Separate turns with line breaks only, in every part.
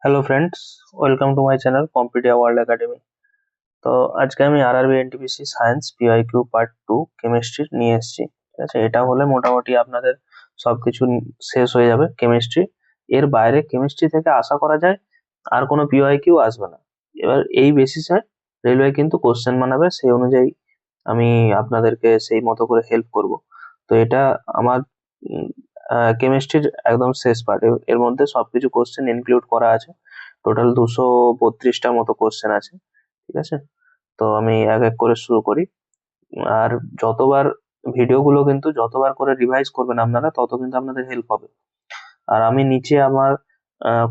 Hello friends, welcome to my channel Competia world academy. তো আজকে আমি RRB NTPC science PYQ part 2 chemistry নিয়ে এসেছি। ঠিক আছে, এটা হলে মোটামুটি আপনাদের সবকিছু শেষ হয়ে যাবে কেমিস্ট্রি। এর বাইরে কেমিস্ট্রি থেকে আশা করা যায় আর কোনো পিওয়াইকিউ আসবে না। এবার এই বেসিসে রেলওয়ে কিন্তু কোশ্চেন বানাবে, সেই অনুযায়ী আমি আপনাদেরকে সেই মতো করে হেল্প করব। তো এটা আমার কেমিস্ট্রির একদম শেষ পার্ট। এর মধ্যে সবকিছু কোশ্চেন ইনক্লুড করা আছে। টোটাল 232টার মতো কোশ্চেন আছে। ঠিক আছে, তো আমি এক এক করে শুরু করি। আর যতবার ভিডিওগুলো কিন্তু যতবার করে রিভাইজ করবেন আপনারা, তত কিন্তু আপনাদের হেল্প হবে। আর আমি নিচে আমার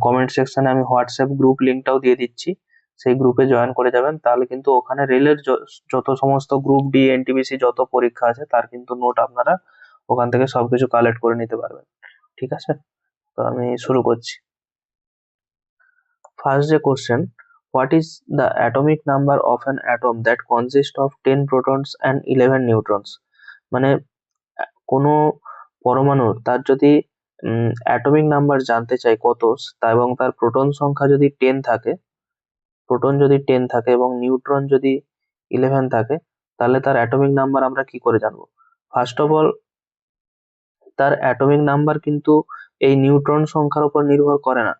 কমেন্ট সেকশনে আমি হোয়াটসঅ্যাপ গ্রুপ লিঙ্কটাও দিয়ে দিচ্ছি। সেই গ্রুপে জয়েন করে যাবেন, তাহলে কিন্তু ওখানে রেলের যত সমস্ত গ্রুপ ডি এনটিপিসি যত পরীক্ষা আছে তার কিন্তু নোট আপনারা ওখান থেকে সবকিছু কালেক্ট করে নিতে পারবেন। ঠিক আছে, তো আমি শুরু করছি। ফার্স্ট যে question, what is the atomic number of an atom that consist of 10 protons and 11 নিউট্রনস? মানে কোনো পরমাণুর তার যদি অ্যাটমিক নাম্বার জানতে চাই কত, তা এবং তার প্রোটন সংখ্যা যদি 10 থাকে, প্রোটন যদি 10 থাকে এবং নিউট্রন যদি 11 থাকে, তাহলে তার অ্যাটমিক নাম্বার আমরা কি করে জানবো? ফার্স্ট অফ অল, তার অ্যাটমিক নাম্বার কিন্তু এই নিউট্রন সংখ্যার উপর নির্ভর করে না।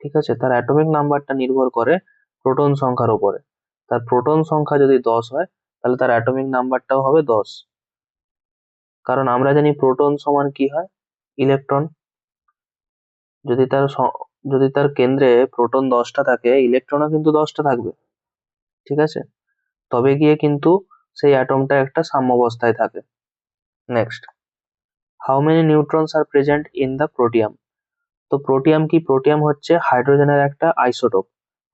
ঠিক আছে, তার অ্যাটমিক নাম্বারটা নির্ভর করে প্রোটন সংখ্যার উপরে। তার প্রোটন সংখ্যা যদি 10 হয়, তাহলে তার অ্যাটমিক নাম্বারটাও হবে 10। কারণ আমরা জানি প্রোটন সমান কি হয়, ইলেকট্রন। যদি তার যদি তার কেন্দ্রে প্রোটন 10টা থাকে, ইলেকট্রনও কিন্তু 10টা থাকবে। ঠিক আছে, তবে গিয়ে কিন্তু সেই অ্যাটমটা একটা সাম্যাবস্থায় থাকে। Next, how many neutrons are present in the protium? তো প্রোটিয়াম কি? প্রোটিয়াম হচ্ছে হাইড্রোজেনের একটা আইসোটোপ।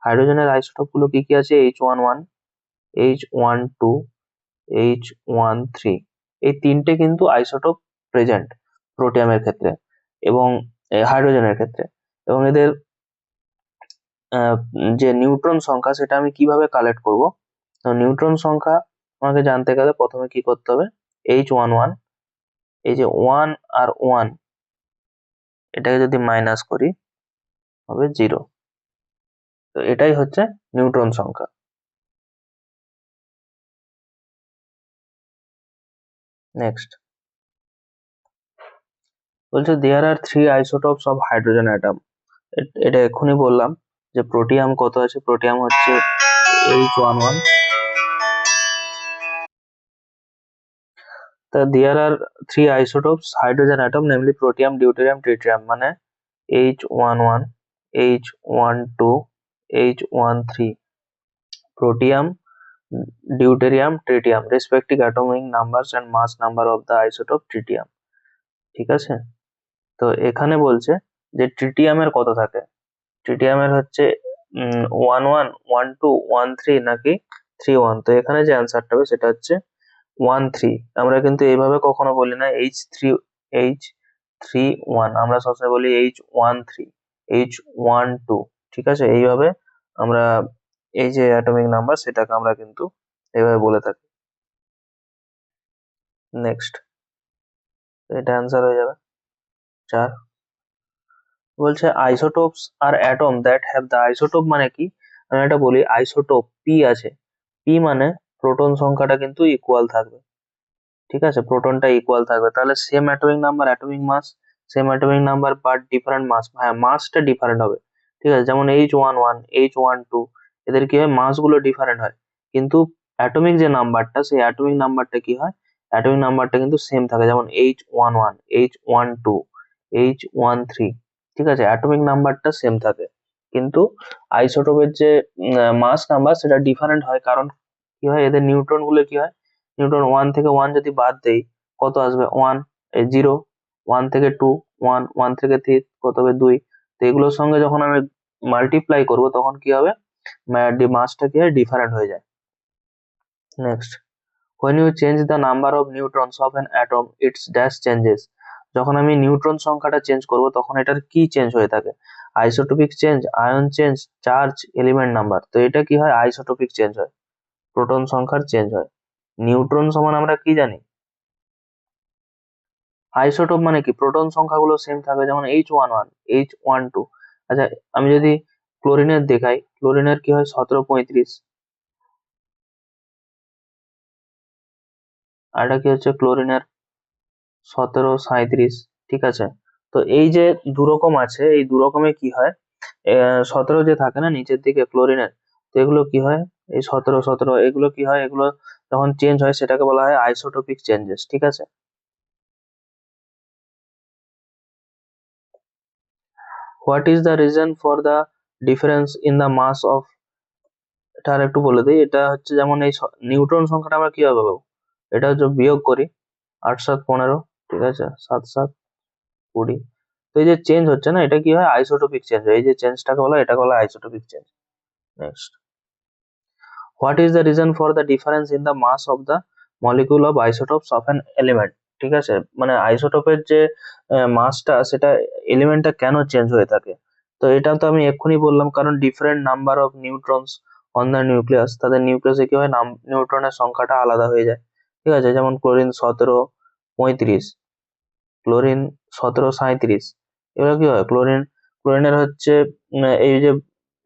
হাইড্রোজেনের আইসোটোপ গুলো কি কি আছে? H11, H12, H13। এই তিনটে কিন্তু আইসোটোপ প্রেজেন্ট প্রোটিয়ামের ক্ষেত্রে এবং হাইড্রোজেনের ক্ষেত্রে। এবং এদের যে নিউট্রন সংখ্যা, সেটা আমি কিভাবে কালেক্ট করব? তো নিউট্রন সংখ্যা আমাকে জানতে গেলে প্রথমে কি করতে হবে? H11, এই যে 1 আর 1, এটাকে যদি মাইনাস করি হবে 0। তো এটাই হচ্ছে নিউট্রন সংখ্যা। নেক্সট বলছে দেয়ার আর 3 আইসোটোপস অফ হাইড্রোজেন অ্যাটম। এটা এক্ষুনি বললাম যে প্রোটিয়াম কত আছে। প্রোটিয়াম হচ্ছে H11। তা there are 3 isotopes hydrogen atom, namely protium, deuterium, tritium. মানে H11, H12, H13, protium, deuterium, tritium, respective atomic numbers and mass number of the isotope tritium. ঠিক আছে, তো এখানে বলছে যে ট্রিটিয়ামের কত থাকে। ট্রিটিয়ামের হচ্ছে 11, 12, 13 নাকি 31। তো এখানে যে অ্যান্সারটা হবে সেটা হচ্ছে 13। আমরা কিন্তু এইভাবে কখনো বলি না H31, আমরা সবসময় বলি H13, H12। ঠিক আছে, এইভাবে আমরা এই যে অ্যাটমিক নাম্বার সেটাকে আমরা কিন্তু এইভাবে বলে থাকি। নেক্সট, এটা অ্যান্সার হয়ে যাবে 4। বলছে isotopes are atom that have the isotope মানে কি? আমি এটা বলি, আইসোটোপ পি আছে। পি মানে প্রোটন সংখ্যাটা কিন্তু ইকুয়াল থাকবে। ঠিক আছে, প্রোটনটা ইকুয়াল থাকবে, তাহলে same atomic number, atomic mass, same atomic number but different mass. হ্যাঁ, মাসটা ডিফারেন্ট হবে। ঠিক আছে, যেমন H11, H12, এদের কি হয়? মাস গুলো ডিফারেন্ট হয়, কিন্তু অ্যাটমিক যে নাম্বারটা, সেই অ্যাটমিক নাম্বারটা কি হয়? অ্যাটমিক নাম্বারটা কিন্তু সেম থাকে। যেমন H11, H12, H13। ঠিক আছে, অ্যাটমিক নাম্বারটা সেম থাকে, কিন্তু আইসোটোপের যে মাস নাম্বার সেটা ডিফারেন্ট হয়। কারণ কি হয়? এদের নিউট্রন গুলো কি হয়? নিউটন 1 থেকে 1 যদি বাদ দেই, কত আসবে? 1, 0। 1 থেকে 2, 1, 1 থেকে 3, কত হবে? 2। তো এগুলোর সঙ্গে যখন আমি মাল্টিপ্লাই করব, তখন কি হবে? মাসটা কি হয়? ডিফারেন্ট হয়ে যায়। Next, when you change the number of neutrons of an atom its dash changes। যখন আমি নিউট্রন সংখ্যাটা চেঞ্জ করব, তখন এটার কি চেঞ্জ হয়ে থাকে? Isotopic change, ion change, charge, element number. তো এটা কি হয়? আইসোটোপিক চেঞ্জ হয়, প্রোটন সংখ্যার চেঞ্জ হয়। নিউট্রন সমান আমরা কি জানি? আইসোটোপ মানে কি? প্রোটন সংখ্যাগুলো সেম থাকবে, যেমন H11, H12। আচ্ছা, আমি যদি ক্লোরিনের দেখাই, ক্লোরিনের কি হয় 1735, আর এটা কি হচ্ছে ক্লোরিনের 1737, ঠিক আছে। তো এই যে দু রকম আছে, এই দু রকমে কি হয়, 17 যে থাকে না নিচের দিকে ক্লোরিনের, তো এগুলো কি হয়, এই 17 এগুলো কি হয়, এগুলো যখন চেঞ্জ হয় সেটাকে বলা হয় আইসোটোপিক চেঞ্জেস, ঠিক আছে। What is the reason for the difference in the mass of, এটা আর একটু বলে দিই, এটা হচ্ছে যেমন এই নিউট্রন সংখ্যাটা আমরা কিভাবে পাবো, এটা হচ্ছে বিয়োগ করি, 8 7 15, ঠিক আছে, 7 7 20, তো এই যে চেঞ্জ হচ্ছে না, এটা কি হয় আইসোটোপিক চেঞ্জ, এই যে চেঞ্জটাকে বলা হয়, এটাকে বলা হয় isotopic change. Next, what is the reason for the difference in the mass of the molecule of isotopes of an element, ঠিক আছে, মানে আইসোটোপের যে মাসটা, সেটা এলিমেন্টটা কেন চেঞ্জ হয়ে থাকে, তো এটা তো আমি এক্ষুনি বললাম, কারণ different number of neutrons on the nucleus, তাদের নিউক্লিয়াসে কি হয়, নিউট্রনের সংখ্যাটা আলাদা হয়ে যায়, ঠিক আছে, যেমন ক্লোরিন 1735, ক্লোরিন 1737, এগুলো কি হয়, ক্লোরিনের হচ্ছে এই যে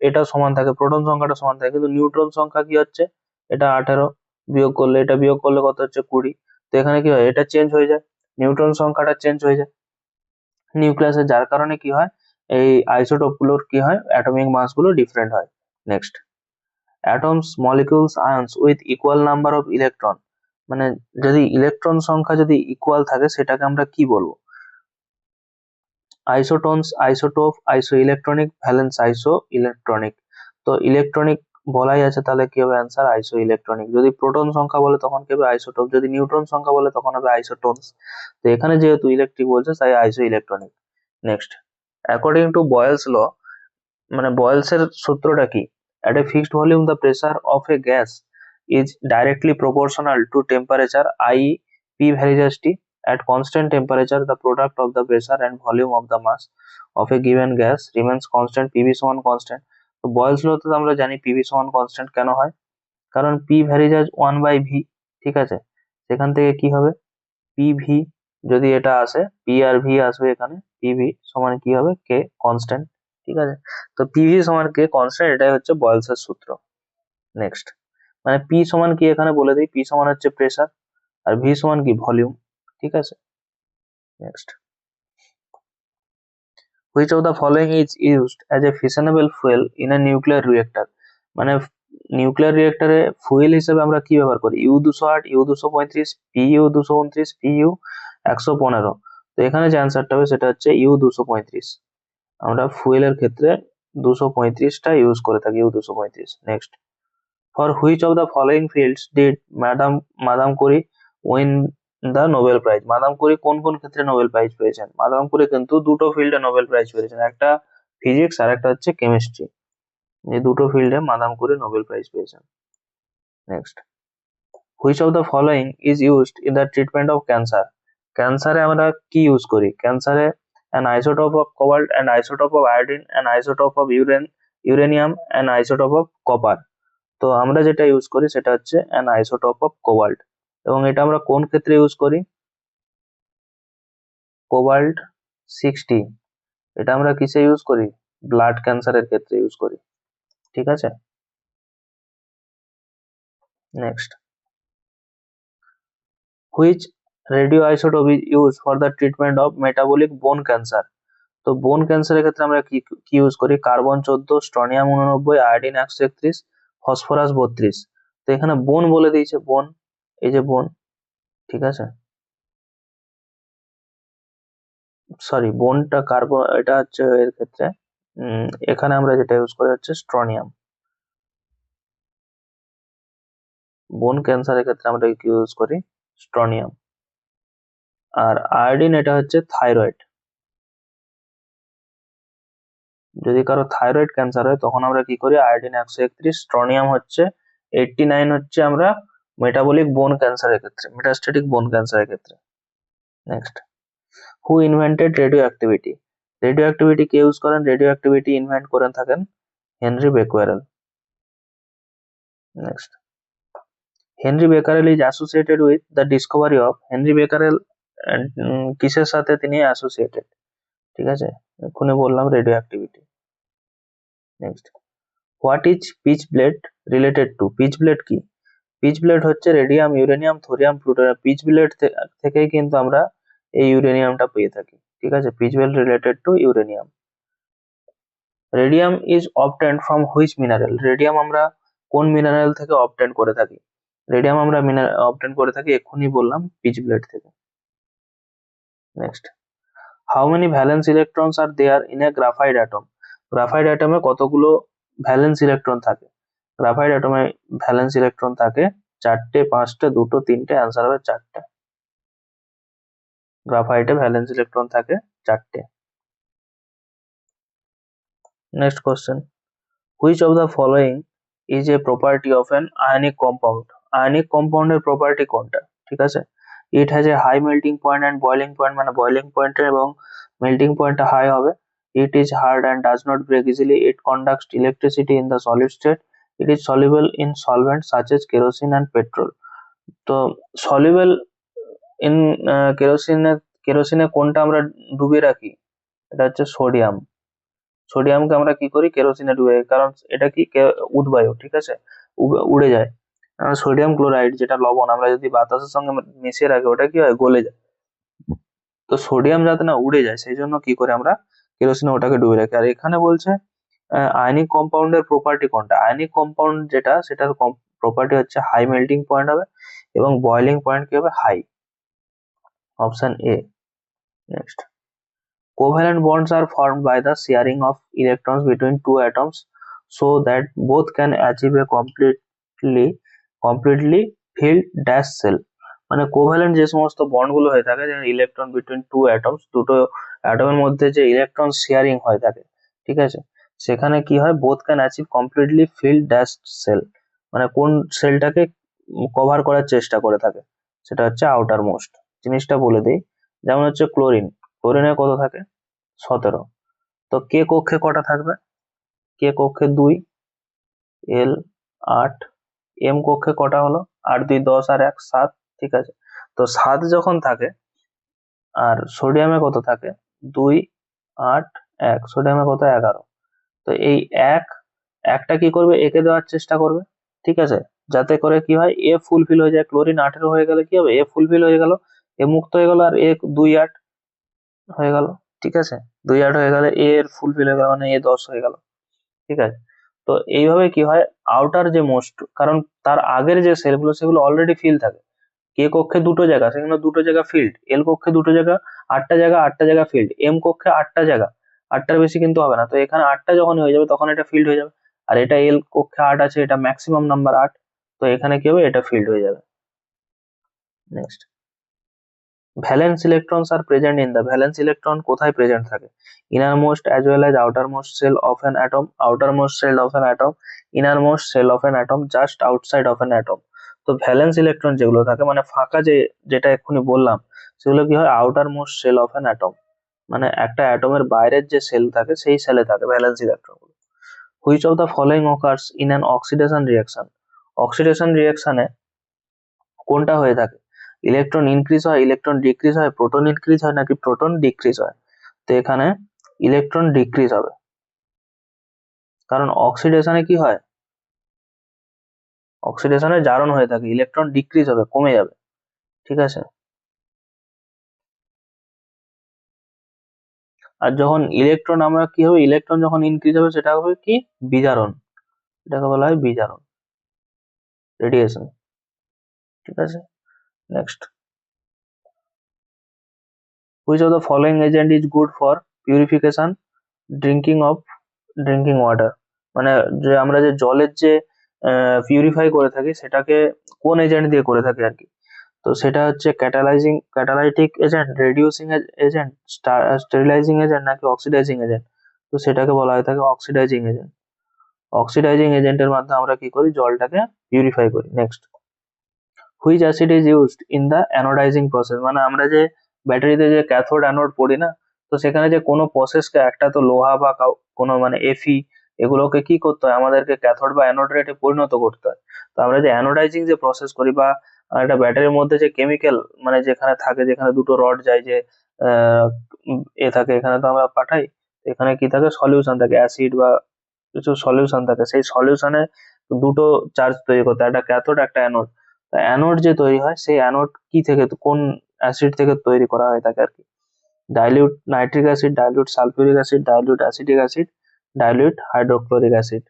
এটা সমান থাকে, প্রোটন সংখ্যাটা সমান থাকে, কিন্তু নিউট্রন সংখ্যা কি হচ্ছে, এটা 18, বিয়োগ করলে এটা বিয়োগ করলে কত হচ্ছে 20, তো এখানে কি হয়, এটা চেঞ্জ হয়ে যায়, নিউট্রন সংখ্যাটা চেঞ্জ হয়ে যায় নিউক্লিয়াসে, যার কারণে কি হয়, এই আইসোটোপ গুলোর কি হয়, অ্যাটমিক মাস গুলো ডিফারেন্ট হয়। Next, atoms molecules আয়ন্স with equal number of electron, মানে যদি ইলেকট্রন সংখ্যা যদি ইকুয়াল থাকে সেটাকে আমরা কি বলবো, আইসোটোনস, আইসোটোপ, আইসো ইলেকট্রনিক, ভ্যালেন্স আইসো ইলেকট্রনিক, তো ইলেকট্রনিক বলাই আছে, তাহলে কি হবে অ্যান্সার আইসো ইলেকট্রনিক, যদি প্রোটন সংখ্যা বলে তখন কি হবে আইসোটোপ, যদি নিউট্রন সংখ্যা বলে তখন হবে আইসোটোনস, তো এখানে যেহেতু ইলেকট্রিক বলছে তাই isoelectronic. Next, according to Boyle's law, মানে বয়েলস এর সূত্রটা কি, at a fixed volume the pressure of a gas is directly proportional to temperature, i.e. p varies t, at constant temperature the product of the pressure and volume of the mass of a given gas remains constant, pv সমান constant, তো বয়েলস ল তো আমরা জানি pv সমান constant কেন হয়, কারণ p varies as 1/v, ঠিক আছে, সেখান থেকে কি হবে pv, যদি এটা আসে p আর v আসবে এখানে, pv সমান কি হবে k কনস্ট্যান্ট, ঠিক আছে, তো pv সমান k কনস্ট্যান্ট, এটাই হচ্ছে বয়েলসের সূত্র। নেক্সট, মানে p সমান কি এখানে বলে দিই, p সমান হচ্ছে প্রেসার, আর v সমান কি ভলিউম, ঠিক আছে। Next, which of the following is used as a fissionable fuel in a nuclear reactor, মানে নিউক্লিয়ার রিয়েক্টরে ফুয়েল হিসেবে আমরা কি ব্যবহার করি, U208, U235, PU229, PU115, তো এখানে যে অ্যান্সারটা হবে সেটা হচ্ছে U235, আমরা ফুয়েলের ক্ষেত্রে 235টা ইউজ করে থাকি, U235। Next, for which of the following fields did Madame Curie win the Nobel prize, Madame Curie কোন কোন ক্ষেত্রে নোবেল প্রাইজ পেয়েছেন, মাদাম কুরি কিন্তু দুটো ফিল্ডে নোবেল প্রাইজ পেয়েছেন, একটা ফিজিক্স আর একটা হচ্ছে কেমিস্ট্রি, এই দুটো ফিল্ডে মাদাম কুরি নোবেল প্রাইজ পেয়েছেন। Next, which of the following is used in the treatment of cancer, ক্যান্সারে আমরা কি ইউজ করি, ক্যান্সারে an isotope of cobalt, an isotope of iodine, an isotope of uranium, an isotope of copper, তো আমরা যেটা use করি সেটা হচ্ছে an isotope of cobalt, এবং এটা আমরা কোন ক্ষেত্রে ইউজ করি, কোবাল্ট 60, এটা আমরা কিসে ইউজ করি, ব্লাড ক্যান্সারের ক্ষেত্রে ইউজ করি, ঠিক আছে। Next, which radioisotope is use for the treatment of metabolic বোন ক্যান্সার, তো বোন ক্যান্সারের ক্ষেত্রে আমরা কি কি ইউজ করি, কার্বন 14, স্ট্রনিয়াম 89, আয়োডিন 131, ফসফরাস 32, তো এখানে বোন বলে দিয়েছে, বোন, এই যে বোন, ঠিক আছে, সরি বোনটা কার্বন, এটা হচ্ছে এর ক্ষেত্রে এখানে আমরা যেটা ইউজ করি হচ্ছে স্ট্রনিয়াম, বোন ক্যান্সারের ক্ষেত্রে আমরা কি ইউজ করি, স্ট্রনিয়াম, আর আয়োডিন এটা হচ্ছে থাইরয়েড, যদি কারো থাইরয়েড ক্যান্সার হয় তখন আমরা কি করি, আয়োডিন 131, স্ট্রনিয়াম হচ্ছে 89, হচ্ছে আমরা মেটাবলিক বোন ক্যান্সারের ক্ষেত্রে, মেটাস্ট্যাটিক বোন ক্যান্সারের ক্ষেত্রে। Next, who invented radioactivity, radioactivity কে ইউজ করেন, রেডিও অ্যাক্টিভিটি ইনভেন্ট করেন থাকেন Henri Becquerel. Next, Henri Becquerel is associated with the discovery of, Henri Becquerel কিসের সাথে তিনি অ্যাসোসিয়েটেড, ঠিক আছে, এক্ষুনি বললাম radioactivity. Next, what is pitchblende related to? Pitchblende কি? পিচ ব্লেড হচ্ছে radium, uranium, thorium, plutonium. Pitchblende থেকেই কিন্তু আমরা এই ইউরেনিয়ামটা পেয়ে থাকি। ঠিক আছে, pitch blade related to uranium. Radium is obtained from which mineral? Radium আমরা কোন মিনারেল থেকে অবটেন্ড করে থাকি? রেডিয়াম আমরা অবটেন্ড করে থাকি, এক্ষুনি বললাম, পিচ ব্লেড থেকে। Next, how many valence electrons are there in a graphite atom? Graphite অ্যাটমে কতগুলো ভ্যালেন্স ইলেকট্রন থাকে? গ্রাফাইট অ্যাটমে ভ্যালেন্স ইলেকট্রন থাকে 4টে, 5টে, 2টো, 3টে। অ্যান্সার হবে 4টে। গ্রাফাইটে ভ্যালেন্স ইলেকট্রন থাকে 4টে। Next question, which of the following is a property of an ionic compound? Ionic কম্পাউন্ডের প্রপার্টি কোনটা? ঠিক আছে, it has a high melting point and boiling point, মানে বয়লিং পয়েন্ট এবং মেল্টিং পয়েন্টটা হাই হবে। It is hard and does not break easily. It conducts electricity in the solid state. It is soluble in solvent such as kerosene and petrol. তো soluble in কেরোসিনে, কেরোসিনে কোনটা আমরা ডুবিয়ে রাখি? এটা হচ্ছে সোডিয়াম। সোডিয়ামকে আমরা কি করি? কেরোসিনে ডুবে রাখি, কারণ এটা কি উদ্বায়ু, ঠিক আছে, উড়ে যায়। সোডিয়াম ক্লোরাইড যেটা লবণ, আমরা যদি বাতাসের সঙ্গে মিশিয়ে রাখি ওটা কি হয়? গলে যায়। তো সোডিয়াম যাতে না উড়ে যায় সেই জন্য কি করে আমরা কেরোসিনে ওটাকে ডুবে রাখি। আর এখানে বলছে আয়নিক কম্পাউন্ডের প্রপার্টি কোনটা? আয়নিক কম্পাউন্ড যেটা, সেটার প্রপার্টি হচ্ছে হাই মেল্টিং পয়েন্ট হবে এবং বয়লিং পয়েন্ট কি হবে? High. Option A. Next, covalent bonds are formed by the sharing of electrons between two atoms so that both can achieve a completely filled dash cell. মানে covalent যে সমস্ত bond গুলো হয়ে থাকে, যেমন ইলেকট্রন বিটুইন টু অ্যাটমস, দুটো অ্যাটমের মধ্যে যে ইলেকট্রন শেয়ারিং হয়ে থাকে, ঠিক আছে, সেখানে কি হয়? Both can achieve completely filled dash cell, মানে কোন সেলটাকে কভার করার চেষ্টা করে থাকে, সেটা হচ্ছে আউটার মোস্ট। জিনিসটা বলে দিই, যেমন হচ্ছে ক্লোরিন, ক্লোরিনে কত থাকে? 17। তো কে কক্ষে কটা থাকবে? কে কক্ষে 2, এল 8, এম কক্ষে কটা হলো? 8 2 10 আর 1 7, ঠিক আছে। তো 7 যখন থাকে, আর সোডিয়ামে কত থাকে? 2 8 1, সোডিয়ামে কত? 11। তো এই একটা কি করবে? একে দেওয়ার চেষ্টা করবে, ঠিক আছে, যাতে করে কি হয়? এ ফুলফিল হয়ে যায়। ক্লোরিন 18 হয়ে গেলে কি হবে? এ ফুলফিল হয়ে গেল, এ মুক্ত হয়ে গেল, আর এ 2 8 হয়ে গেল, ঠিক আছে। 2 8 হয়ে গেলে এ এর ফুলফিল হয়ে গেল, মানে এ 10 হয়ে গেল, ঠিক আছে। তো এইভাবে কি হয়? আউটার যে মোস্ট, কারণ তার আগের যে সেলগুলো সেগুলো অলরেডি ফিল থাকে। কে কক্ষে 2টো জায়গা, সেখানে 2টো জায়গা ফিল্ড। এল কক্ষে 2টো জায়গা, 8টা জায়গা, 8টা জায়গা ফিল্ড। এম কক্ষে 8টা জায়গা, 8টার বেশি কিন্তু হবে না। তো এখানে 8টা যখন হয়ে যাবে তখন এটা ফিল্ড হয়ে যাবে। আর এটা এল কক্ষে 8 আছে, এটা ম্যাক্সিমাম নাম্বার 8, তো এখানে কি হবে? এটা ফিল্ড হয়ে যাবে। Next, valence electrons are present in the, valence electron কোথায় প্রেজেন্ট থাকে? Innermost as well as outermost shell of an atom, outermost shell of an atom, innermost shell of an atom, just outside of an atom. তো valence electron যেগুলো থাকে, মানে ফাঁকা যেটা এক্ষুনি বললাম, সেগুলো কি হয়? Outermost shell of an atom, মানে একটা অ্যাটমের বাইরের যে সেল থাকে সেই সেলে থাকে ভ্যালেন্স ইলেকট্রন গুলো। Which of the following occurs in an oxidation reaction? Oxidation রিয়াকশনে কোনটা হয়ে থাকে? ইলেকট্রন ইনক্রিজ হয়, ইলেকট্রন ডিক্রিজ হয়, প্রোটন ইনক্রিজ হয়, নাকি প্রোটন ডিক্রিজ হয়? তো এখানে ইলেকট্রন ডিক্রিজ হবে, কারণ অক্সিডেশনে কি হয়? অক্সিডেশনে জারণ হয়ে থাকে, ইলেকট্রন ডিক্রিজ হবে, কমে যাবে, ঠিক আছে। আর যখন ইলেকট্রন আমরা কি হবে? ইলেকট্রন যখন ইনক্রিজ হবে সেটা হবে কি? বিজারণ, এটাকে বলা হয় বিজারণ, রেডিয়েশন, ঠিক আছে। Next, which of the following agent is good for purification drinking water? মানে যে আমরা যে জলের যে পিউরিফাই করে থাকি সেটাকে কোন এজেন্ট দিয়ে করে থাকি আর কি? তো সেটা হচ্ছে catalytic agent, reducing agent, sterilising agent, নাকি অক্সিডাইজিং এজেন্ট? তো সেটাকে বলা হয়ে থাকে অক্সিডাইজিং এজেন্ট। অক্সিডাইজিং এজেন্টের মাধ্যমে আমরা কি করি? জলটাকে পিউরিফাই করি। Next, which acid is used in the anodizing process? মানে আমরা যে ব্যাটারিতে যে ক্যাথোড অ্যানোড পড়ি না, তো সেখানে যে কোনো প্রসেসকে, একটা তো লোহা বা কোনো মানে এফি, এগুলোকে কি করতে হয়? আমাদেরকে ক্যাথোড বা অ্যানোড রেটে পরিণত করতে হয়। তো আমরা যে অ্যানোডাইজিং যে প্রসেস করি, বা একটা ব্যাটারির মধ্যে যে কেমিক্যাল মানে যেখানে থাকে, যেখানে দুটো রড যায়, যে এ থাকে, এখানে তো আমরা পাঠাই, এখানে কি থাকে? সলিউশন থাকে, অ্যাসিড বা কিছু সলিউশন থাকে, সেই সলিউশনে দুটো চার্জ তৈরি করতে হয়, একটা ক্যাথোড একটা অ্যানোড। অ্যানোড যে তৈরি হয় সেই অ্যানোড কি থেকে, কোন অ্যাসিড থেকে তৈরি করা হয় থাকে আর কি? Dilute nitric acid, dilute sulphuric acid, dilute acetic acid, dilute hydrochloric acid.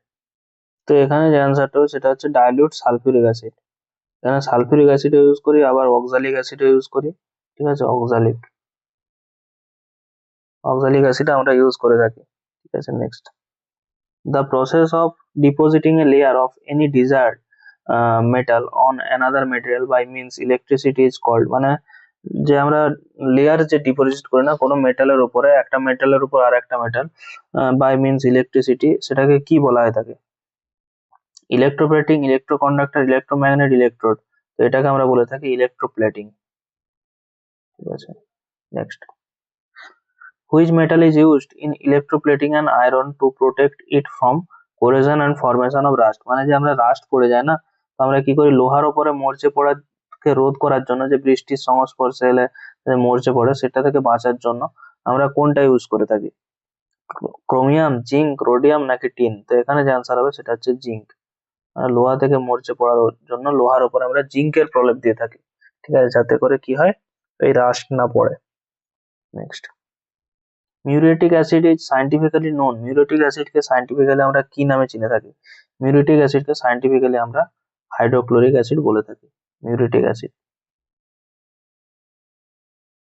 তো এখানে যে অ্যান্সারটা হবে সেটা হচ্ছে ডাইলিউট সালফিউরিক অ্যাসিড। এখানে সালফিউরিক অ্যাসিড ইউজ করি, আবার অক্সালিক অ্যাসিড ইউজ করি। ঠিক আছে, অক্সালিক অক্সালিক অ্যাসিড আমরা ইউজ করে থাকি। ঠিক আছে, next, the process of depositing a layer of any desired metal on another material by means electricity is called, মানে যে আমরা লেয়ার যে ডিপোজিট করি না কোনো মেটালের উপরে, একটা মেটালের উপর আর একটা মেটাল বাই মিনস ইলেকট্রিসিটি, সেটাকে কি বলা হয় থাকে? Electroplating, electroconductor, electromagnet, electrode. তো এটাকে আমরা বলে থাকি ইলেকট্রোপ্লেটিং। ঠিক আছে, next, which metal is used in electroplating an iron to protect it from corrosion and formation of rust, মানে যে আমরা রাস্ট পড়ে যায় না, তো আমরা কি করি, লোহার উপরে মরচে পড়াকে রোধ করার জন্য, যে বৃষ্টির সংস্পর্শে এলে মরচে পড়ে, সেটা থেকে বাঁচার জন্য আমরা কোনটা ইউজ করে থাকি? ক্রোমিয়াম, জিঙ্ক, রোডিয়াম নাকি টিন? তো এখানে যে আনসার হবে সেটা হচ্ছে জিঙ্ক। লোহা থেকে মরচে পড়ার জন্য লোহার উপরে আমরা জিঙ্কের প্রলেপ দিয়ে থাকি। ঠিক আছে, যাতে করে কি হয়, এই রাস্ট না পড়ে। Next, muriatic acid is scientifically known, muriatic অ্যাসিডকে সায়েন্টিফিক্যালি আমরা কি নামে চিনে থাকি? মিউরেটিক অ্যাসিডকে সায়েন্টিফিক্যালি আমরা হাইড্রোক্লোরিক অ্যাসিড বলে থাকি, muriatic acid.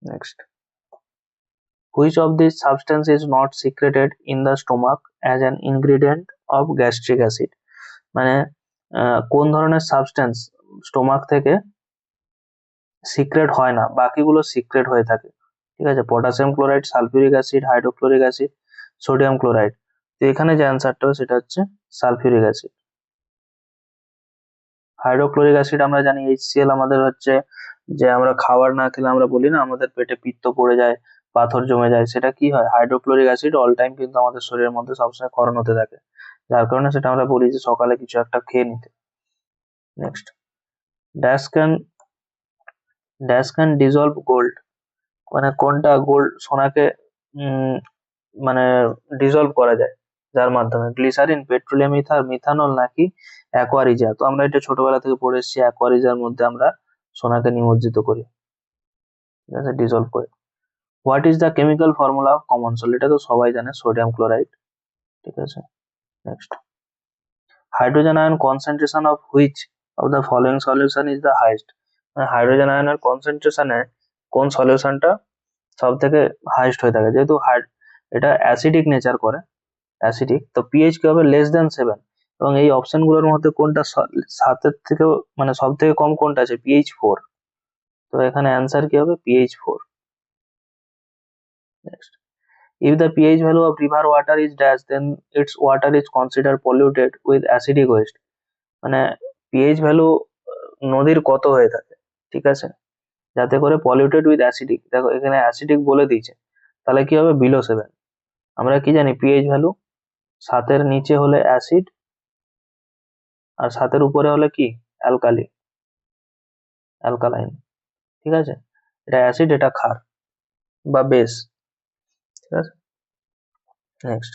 Next, which of this substance is not secreted in the stomach as an ingredient of gastric acid, মানে কোন ধরনের সাবস্টেন্স স্টোমাক থেকে সিক্রেট হয় না, বাকিগুলো সিক্রেট হয়ে থাকে? ঠিক আছে, potassium chloride, sulphuric acid, hydrochloric acid, sodium chloride. তো এখানে যে অ্যান্সারটা হবে সেটা হচ্ছে সালফিউরিক অ্যাসিড। হাইড্রোক্লোরিক অ্যাসিড আমরা জানি HCl আমাদের হচ্ছে, যে আমরা খাবার না খেলে আমরা বলি না আমাদের পেটে পিত্ত পড়ে যায়, পাথর জমে যায়, সেটা কি হয়, হাইড্রোক্লোরিক অ্যাসিড অল টাইম কিন্তু আমাদের শরীরের মধ্যে সবসময় ক্ষরণ হতে থাকে, যার কারণে সেটা আমরা বলি যে সকালে কিছু একটা খেয়ে নিতে। Next, dash can dash can dissolved gold, মানে কোনটা গোল্ড সোনাকে মানে ডিজলভ করা যায়, যার মাধ্যমে? গ্লিসারিন, পেট্রোলিয়াম ইথার, মিথানল নাকি অ্যাকোয়ারিজা? তো আমরা এটা ছোটবেলা থেকে পড়ে এসেছি, অ্যাকোয়ারিজার মধ্যে আমরা সোনাকে নিমজ্জিত করি, ঠিক আছে, ডিজলভ করে। What is the chemical formula of common salt, এটা তো সবাই জানে, সোডিয়াম ক্লোরাইড। ঠিক আছে, next, hydrogen ion concentration of which of the following solution is the highest, hydrogen আয়নের কনসেন্ট্রেশনে কোন সলিউশনটা সব থেকে হাইয়েস্ট হয়ে থাকে? যেহেতু এটা অ্যাসিডিক নেচার করে, অ্যাসিডিক, তো পিএইচ কি হবে, <7, এবং এই অপশন গুলোর মধ্যে কোনটা সাতের থেকেও মানে সব থেকে কম কোনটা আছে, pH 4। তো এখানে অ্যান্সার কি হবে, pH 4। Next, if the pH value of river water is dash then its water is considered polluted with acidic waste, মানে pH ভ্যালু নদীর কত হয়ে থাকে, ঠিক আছে, যাতে করে পলিউটেড উইথ অ্যাসিডিক, দেখো এখানে অ্যাসিডিক বলে দিয়েছে, তাহলে কি হবে, below 7। আমরা কি জানি পিএইচ ভ্যালু 7-এর নিচে হলে অ্যাসিড, আর 7-এর উপরে হলে কি, অ্যালকালাইন। ঠিক আছে, এটা অ্যাসিড, এটা ক্ষার বা বেস। ঠিক আছে, next,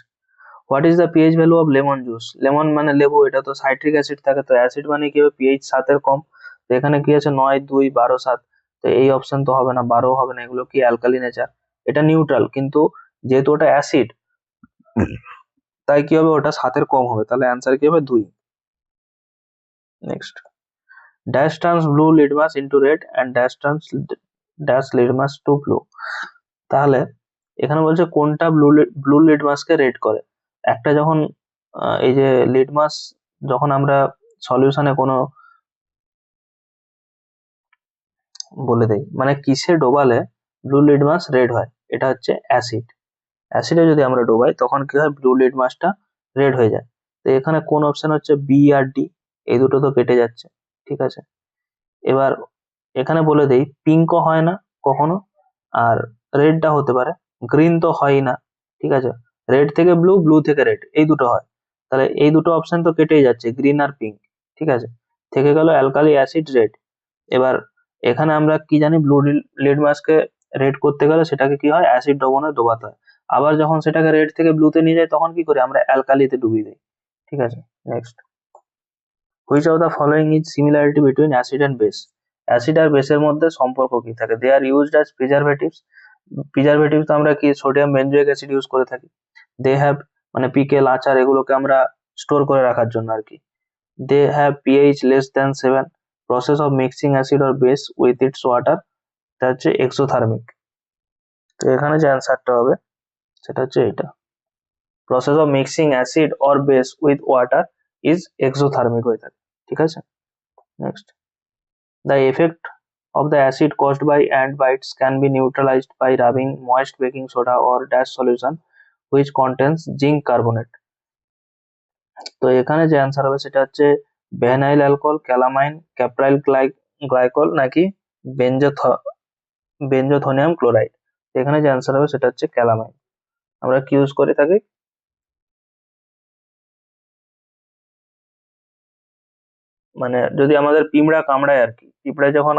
what is the pH value of lemon juice, lemon মানে লেবু, এটা তো সাইট্রিক অ্যাসিড থাকে, তো অ্যাসিড মানে কি হবে, পিএইচ 7-এর কম। তো এখানে কি আছে, 9, 2, 12, 7, তো এই অপশন তো হবে না, 12 হবে না, এগুলো কি অ্যালকালি নেচার, এটা নিউট্রাল, কিন্তু যেহেতু ওটা অ্যাসিড তাই কি হবে, ওটা 7-এর কম হবে, তাহলে অ্যান্সার কি হবে, 2। Next, dash turns blue litmus into red and dash turns dash litmus to blue, তাহলে এখানে বলছে কোনটা ব্লু লিটমাসকে রেড করে? একটা যখন এই যে লিটমাস, যখন আমরা সলিউশনে কোনো বলে দেই, মানে কিসে ডোবালে ব্লু লিটমাস রেড হয়, এটা হচ্ছে অ্যাসিড, অ্যাসিডে যদি আমরা ডোবাই তখন কি হয়, ব্লু লিটমাসটা রেড হয়ে যায়। তো এখানে কোন অপশন হচ্ছে, বি আর ডি, এই দুটো তো কেটে যাচ্ছে। ঠিক আছে, এবার এখানে বলে দেই পিঙ্কও হয় না কখনো, আর রেডটা হতে পারে, গ্রিন তো হয়ই না। ঠিক আছে, রেড থেকে ব্লু, ব্লু থেকে রেড, এই দুটো হয়, তাহলে এই দুটো অপশন তো কেটেই যাচ্ছে, গ্রিন আর পিঙ্ক। ঠিক আছে, থেকে গেল অ্যালকালি, অ্যাসিড, রেড। এবার এখানে আমরা কি জানি, ব্লু লিটমাসকে রেড করতে গেলে সেটাকে কি হয়, অ্যাসিড দ্রবণে ডোবাতে হয়, আবার যখন সেটাকে রেড থেকে ব্লুতে নিয়ে যায় তখন কি করি, আমরা অ্যালকালিতে ডুবিয়ে দিই। ঠিক আছে। Next, which of the following is similarity between acid and base? Acid আর বেসের মধ্যে সম্পর্ক কি থাকে? They are used as preservatives. Preservatives আমরা কি সোডিয়াম বেনজোইক অ্যাসিড ইউজ করে থাকি। দে হ্যাভ মানে পিকেল, আচার এগুলোকে আমরা স্টোর করে রাখার জন্য আর কি। They have pH less than 7। Process of mixing acid or base with its water, এটা হচ্ছে এক্সোথার্মিক। তো এখানে যে অ্যান্সারটা হবে সেটা হচ্ছে এটা। Process of mixing acid or base with water is exothermic হয়ে থাকে। ঠিক আছে। Next, the effect of the acid caused by ant bites can be neutralized by rubbing moist baking soda or dash solution which contains zinc carbonate. তো এখানে যে answer হবে সেটা হচ্ছে ভ্যানাইল অ্যালকোহল, ক্যালামাইন, ক্যাপ্রাইল গ্লাইকল নাকি বেনজোথোনিয়াম ক্লোরাইড। এখানে যে অ্যান্সার হবে সেটা হচ্ছে ক্যালামাইন। আমরা কি ইউজ করে থাকি? মানে যদি আমাদের পিঁমড়া কামড়ায় আর কি, পিঁপড়ায় যখন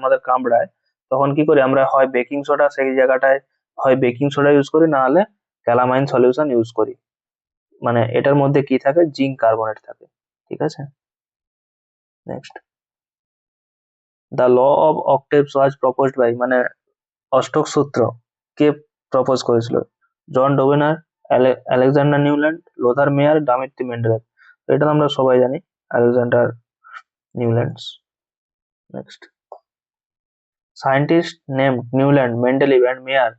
আমাদের কামড়ায় তখন কি করি আমরা, হয় বেকিং সোডা সেই জায়গাটায় হয় বেকিং সোডা ইউজ করি, না হলে ক্যালামাইন সলিউশন ইউজ করি। মানে এটার মধ্যে কি থাকে? জিঙ্ক কার্বনেট থাকে। ঠিক আছে। Next, the law of octaves was proposed by, মানে অষ্টক সূত্র কে প্রপোজ করেছিল? John Dobereiner, Alexander Newland, Lothar Meyer, Dmitri Mendeleev. এটা আমরা সবাই জানি, Alexander Newlands. Next, scientist name Newland, Mendeleev and Meyer,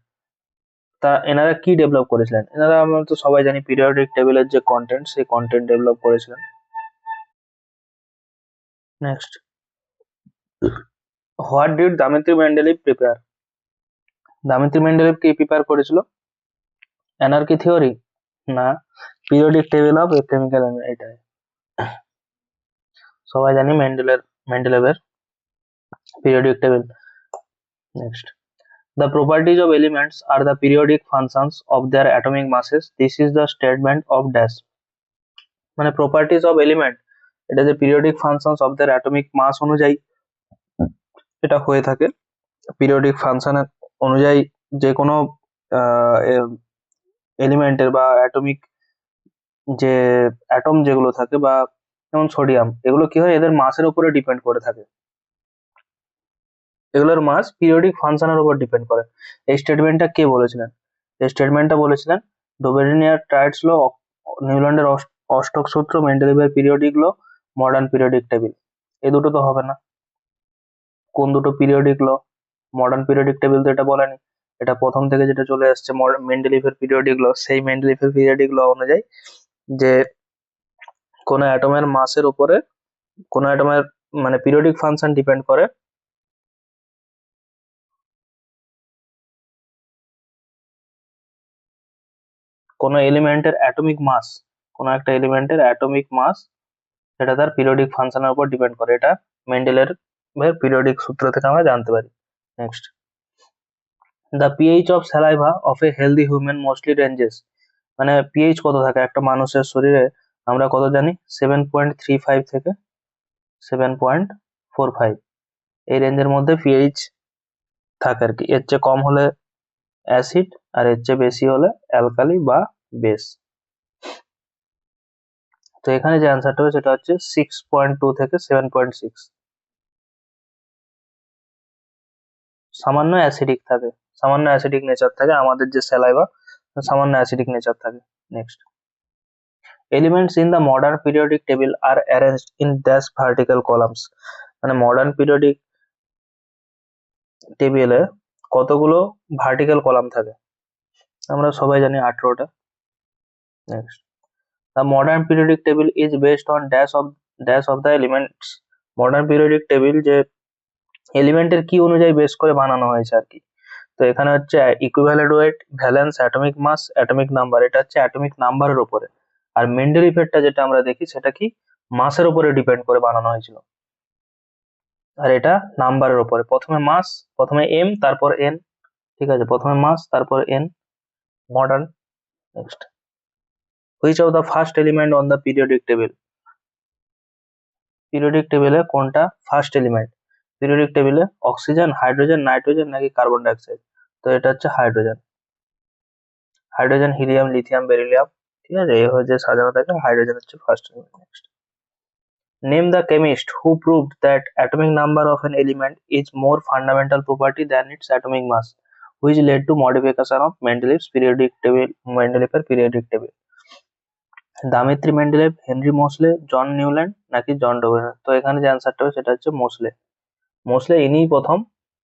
তা এনারা কি ডেভেলপ করেছিলেন? এনারা আমরা তো সবাই জানি পিরিয়ডিক টেবিলের যে কন্টেন্ট, সেই কন্টেন্ট ডেভেলপ করেছিলেন। Next, what did Dmitri Mendeleev prepare? Dmitri Mendeleev কি প্রিপেয়ার করেছিল? Anarchy theory? না, পিরিয়ডিক টেবিল অফ কেমিক্যাল, এটাই সবাই জানি মেন্ডেলেভের periodic table. Next, the properties of elements are the periodic functions of their atomic masses. This is the statement of dash. মানে properties of element, এটা যে periodic functions of their atomic mass অনুযায়ী এটা হয়ে থাকে। periodic function অনুযায়ী যে কোনো এলিমেন্টের বা অ্যাটমিক যে অ্যাটম যেগুলো থাকে, বা যেমন সোডিয়াম, এগুলো কি হয় এদের মাসের উপরে ডিপেন্ড করে থাকে। এগুলোর মাস পিরিয়ডিক ফাংশনের উপর ডিপেন্ড করে। এই স্টেটমেন্টটা কে বলেছিলেন? এই স্টেটমেন্টটা বলেছিলেন ডোবেরিনিয়ার ট্রায়াডস ল, নিউল্যান্ডের অষ্টক সূত্র, মেন্ডেলিভের পিরিয়ডিক ল, মডার্ন পিরিয়ডিক টেবিল। এই দুটো তো হবে না। কোন দুটো পিরিয়ডিক ল? মডার্ন পিরিয়ডিক টেবিল তো এটা বলেনি, এটা প্রথম থেকে যেটা চলে আসছে মেন্ডেলিভের পিরিয়ডিক ল, সেই মেন্ডেলিভের পিরিয়ডিক ল অনুযায়ী যে কোনো অ্যাটমের মাসের উপরে কোনো অ্যাটমের মানে পিরিয়ডিক ফাংশন ডিপেন্ড করে কোনো এলিমেন্টের অ্যাটমিক মাস, কোনো একটা এলিমেন্টের অ্যাটমিক মাস সেটা তার পিরিয়ডিক ফাংশনের উপর ডিপেন্ড করে। এটা মেন্ডেলের পিরিয়ডিক সূত্র থেকে আমরা জানতে পারি। Next, the pH of saliva of A healthy human mostly ranges, মানে পিএইচ কত থাকে একটা মানুষের শরীরে আমরা কত জানি? 7.35 থেকে 7.45, এই রেঞ্জের মধ্যে পিএইচ থাকে আর কি। এর চেয়ে কম হলে অ্যাসিড, আর এর চেয়ে বেশি হলে অ্যালকালি বা বেস। তো এখানে যে অ্যান্সারটা হবে সেটা হচ্ছে 6.2 থেকে 7.6। সামান্য অ্যাসিডিক থাকে, সামান্য অ্যাসিডিক নেচার থাকে আমাদের যে স্যালাইভা, সামান্য অ্যাসিডিক নেচার থাকে। Next, elements in the modern periodic table are arranged in dash vertical columns, মানে মডার্ন পিরিয়ডিক টেবিলে কতগুলো ভার্টিক্যাল কলাম থাকে? আমরা সবাই জানি 18টা। Next, the modern periodic table is based on dash of the elements. Modern periodic table যে এলিমেন্টের কি অনুযায়ী বেস করে বানানো হয়েছে আর কি। তো এখানে হচ্ছে equivalent weight, valence, atomic mass, atomic number, এটা হচ্ছে অ্যাটমিক নাম্বারের উপরে। আর মেন্ডেল ইফেক্টটা যেটা আমরা দেখি সেটা কি মাসের উপরে ডিপেন্ড করে বানানো হয়েছিল, আর এটা নাম্বারের উপরে। প্রথমে মাস, প্রথমে এম, তারপর এন। ঠিক আছে, প্রথমে মাস তারপর N. Modern. Next, which of the first element on the periodic table? Periodic টেবিলে কোনটা ফার্স্ট এলিমেন্ট? পিরিয়ডিক টেবিলে অক্সিজেন, হাইড্রোজেন, নাইট্রোজেন নাকি কার্বন ডাইঅক্সাইড? তো এটা হচ্ছে hydrogen. Hydrogen, helium, lithium, beryllium, ঠিক আছে, এ হচ্ছে সাজানো থাকে, হাইড্রোজেন হচ্ছে first element. Next, name the chemist who proved that atomic number of an element is more fundamental property than its atomic mass, which led to modification of Mendeleev's periodic table, মেন্ডেলিফের periodic table. Dmitri Mendeleev, Henry Moseley, John Newland নাকি John ডোবেনার? তো এখানে যে অ্যান্সারটা হবে সেটা হচ্ছে Moseley. Moseley ইনিই প্রথম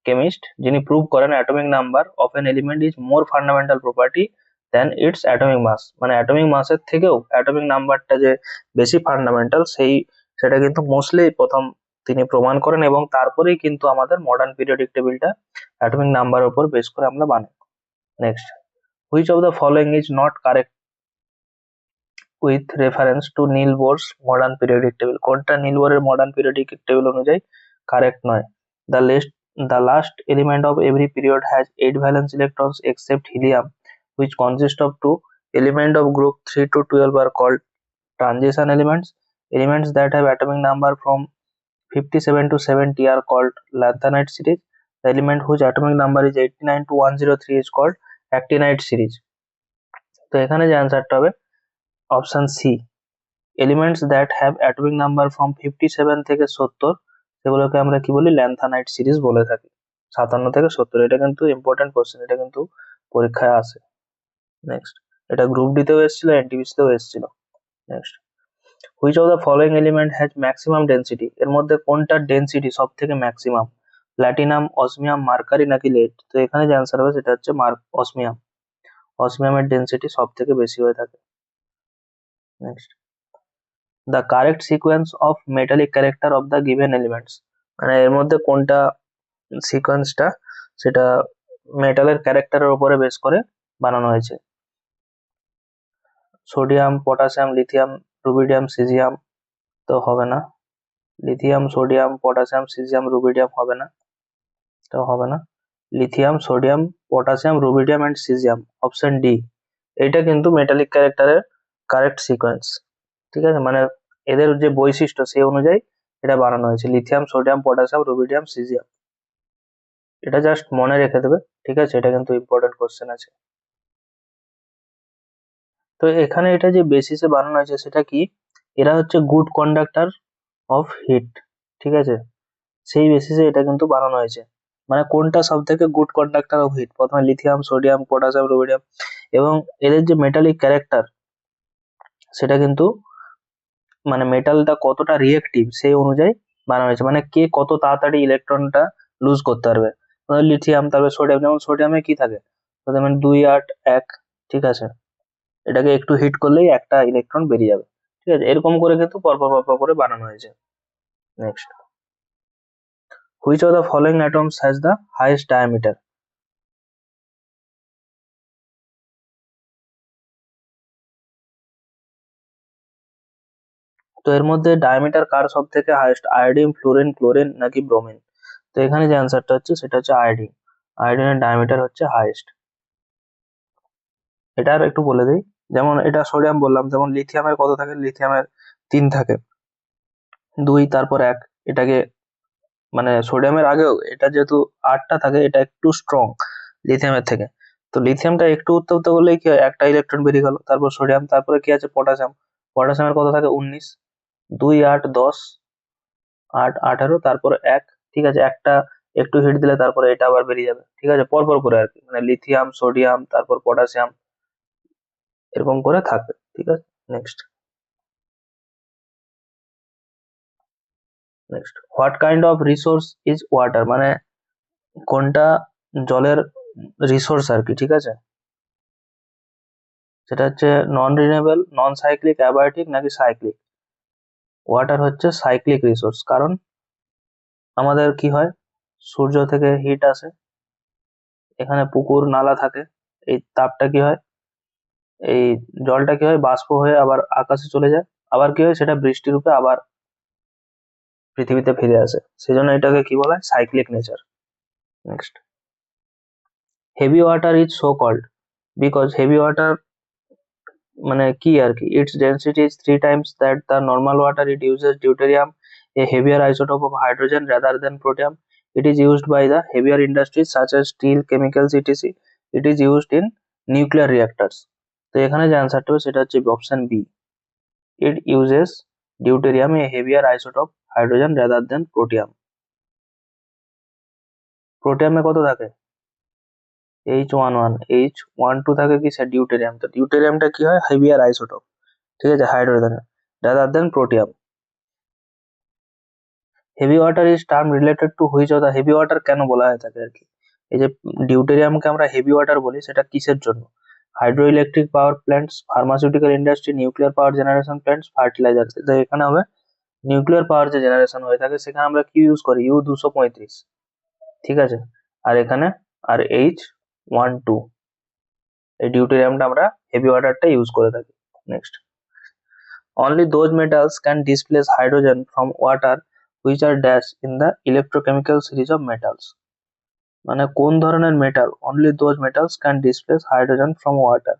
কেমিস্ট যিনি প্রুভ করেন atomic number of an element is more fundamental property than its atomic mass, মানে অ্যাটমিক মাসের থেকেও অ্যাটমিক নাম্বারটা যে বেশি ফান্ডামেন্টাল সেটা কিন্তু মোসলে প্রথম তিনি প্রমাণ করেন, এবং তারপরেই কিন্তু আমাদের মডার্ন পিরিয়ডিক টেবিলটা অ্যাটমিক নাম্বারের উপর বেস করে আমরা বানাই। Next, which of the following is not correct with reference to Niels Bohr's modern periodic table? কোনটা নীল বোরের মডার্ন পিরিয়ডিক টেবিল অনুযায়ী কারেক্ট নয়? The last element of every period has 8 valence electrons except helium, which consist of 2 elements of group 3 to 12 are called transition elements. Elements that have atomic number from 57 to 70 are called lanthanide series. The element whose atomic number is 89 to 103 is called actinide series. তো এখানে যে অ্যান্সারটা হবে option C, elements that have atomic number from 57 থেকে 70 সেগুলোকে আমরা কি বলি, ল্যান্থানাইট সিরিজ বলে থাকি। 57 থেকে 70, এটা কিন্তু ইম্পর্টেন্ট কোশ্চেন, এটা কিন্তু পরীক্ষায় আসে। নেক্সট, এটা গ্রুপ ডি তেও এসেছিল, এনটিপিসি তেও এসেছিল। Next, which of the following element has maximum density? এর মধ্যে কোনটার ডেন্সিটি সব থেকে ম্যাক্সিমাম? প্ল্যাটিনাম, অসমিয়াম, মার্কারি নাকি লেড? তো এখানে যে অ্যান্সার হবে সেটা হচ্ছে অসমিয়াম। অসমিয়ামের ডেন্সিটি সব থেকে বেশি হয়ে থাকে। Next, the correct sequence of metallic character of the given elements, মানে এর মধ্যে কোনটা সিকোয়েন্সটা সেটা মেটালের ক্যারেক্টারের উপরে বেস করে বানানো হয়েছে? Sodium, potassium, lithium, rubidium, caesium? তো হবে না, lithium, sodium, potassium, caesium, rubidium হবে না, তো হবে না। Lithium, sodium, potassium, rubidium and caesium, option D, এইটা কিন্তু মেটালিক ক্যারেক্টারের কারেক্ট সিকোয়েন্স। ঠিক আছে, মানে এদের যে বৈশিষ্ট্য সেই অনুযায়ী এটা বানানো হয়েছে, lithium, sodium, potassium, rubidium, caesium. এটা জাস্ট মনে রেখে দেবে, ঠিক আছে, এটা কিন্তু ইম্পর্টেন্ট কোশ্চেন আছে। তো এখানে এটা যে বেসিসে বানানো হয়েছে সেটা কি, এরা হচ্ছে গুড কন্ডাক্টর অফ হিট, ঠিক আছে, সেই বেসিসে এটা কিন্তু বানানো হয়েছে। মানে কোনটা সব থেকে গুড কন্ডাক্টর অফ হিট, প্রথমে লিথিয়াম, সোডিয়াম, পটাশিয়াম, রুবিডিয়াম, এবং এদের যে মেটালিক ক্যারেক্টার সেটা কিন্তু মানে মেটালটা কতটা রিয়েক্টিভ সেই অনুযায়ী বানানো হয়েছে, মানে কে কত তাড়াতাড়ি ইলেকট্রনটা লুজ করতে পারবে। লিথিয়াম, তারপরে সোডিয়াম, যেমন সোডিয়ামে কি থাকে, যেমন 2 8 1, ঠিক আছে, এটাকে একটু হিট করলেই একটা ইলেকট্রন বেরিয়ে যাবে, ঠিক আছে, এরকম করে কিন্তু পরপর পরপর করে বানানো হয়েছে। Next, which of the following atoms has the highest diameter? তো এর মধ্যে ডায়ামিটার কার সব থেকে হাইয়েস্ট, আয়োডিন, ফ্লোরিন, ক্লোরিন নাকি ব্রোমিন? তো এখানে যে অ্যান্সারটা হচ্ছে সেটা হচ্ছে আয়োডিন। আয়োডিনের ডায়ামিটার হচ্ছে হাইয়েস্ট। এটা আর একটু বলে দিই, যেমন এটা সোডিয়াম বললাম, যেমন লিথিয়ামের কত থাকে, লিথিয়ামের 3 থাকে, 2 তারপর 1, এটাকে মানে সোডিয়ামের আগেও এটা যেহেতু 8টা থাকে, এটা একটু স্ট্রং লিথিয়ামের থেকে, তো লিথিয়ামটা একটু উত্তপ্ত করলেই কি হয়, একটা ইলেকট্রন বেরিয়ে গেল। তারপর সোডিয়াম, তারপরে কি আছে, পটাশিয়াম, পটাশিয়ামের কত থাকে 19, 2 8 10, 8 18, তারপর 1, ঠিক আছে, একটা একটু হিট দিলে তারপরে এটা আবার বেরিয়ে যাবে, ঠিক আছে, পরপর করে আর কি, মানে লিথিয়াম, সোডিয়াম, তারপর পটাশিয়াম, এরকম করে থাকে, ঠিক আছে। Next, what kind of resource is water, মানে কোনটা জলের রিসোর্স আর কি, ঠিক আছে, সেটা হচ্ছে নন রিনিউয়েবল, নন সাইক্লিক, অ্যাবায়োটিক নাকি সাইক্লিক? ওয়াটার হচ্ছে সাইক্লিক রিসোর্স, কারণ আমাদের কি হয়, সূর্য থেকে হিট আসে, এখানে পুকুর নালা থাকে, এই তাপটা কি হয়, এই জলটা কি হয় বাষ্প হয়ে আবার আকাশে চলে যায়, আবার কি হয় সেটা বৃষ্টি রূপে আবার পৃথিবীতে ফিরে আসে, সেই জন্য এটাকে কি বলা হয়, cyclic nature. Next, heavy water is so called because heavy water মানে কি আর কি, its density is 3 times that the normal water. It uses deuterium, a heavier isotope of hydrogen rather than protium. It is used by the heavier industries such as steel, chemicals, etc. It is used in nuclear reactors. তো এখানে যে অ্যান্সারটা হবে সেটা হচ্ছে option B, it uses deuterium a heavier isotope hydrogen rather than protium. প্রোটিয়ামে কত থাকে H11, H12 থাকে কি স্যার ডিউটেরিয়াম, তো ডিউটেরিয়ামটা কি হয় হেভিয়ার আইসোটোপ, ঠিক আছে hydrogen rather than protium. Heavy water is term related to which of the, heavy water কেন বলা হয়ে থাকে আর কি, এই যে ডিউটেরিয়ামকে আমরা হেভি ওয়াটার বলি সেটা কিসের জন্য, hydro electric power plants, pharmaceutical industry, nuclear power generation plants, fertiliser. তো এখানে হবে নিউক্লিয়ার পাওয়ার যে জেনারেশন হয়ে থাকে সেখানে আমরা কি ইউজ করি U-235, ঠিক আছে, আর এখানে আর H12, এই ডিউটেরিয়ামটা আমরা হেভি ওয়াটারটা ইউজ করে থাকি। Next, only those metals can displace hydrogen from water which are dash in the electrochemical series of metals, মানে কোন ধরনের metal, only those metals can displace hydrogen from water,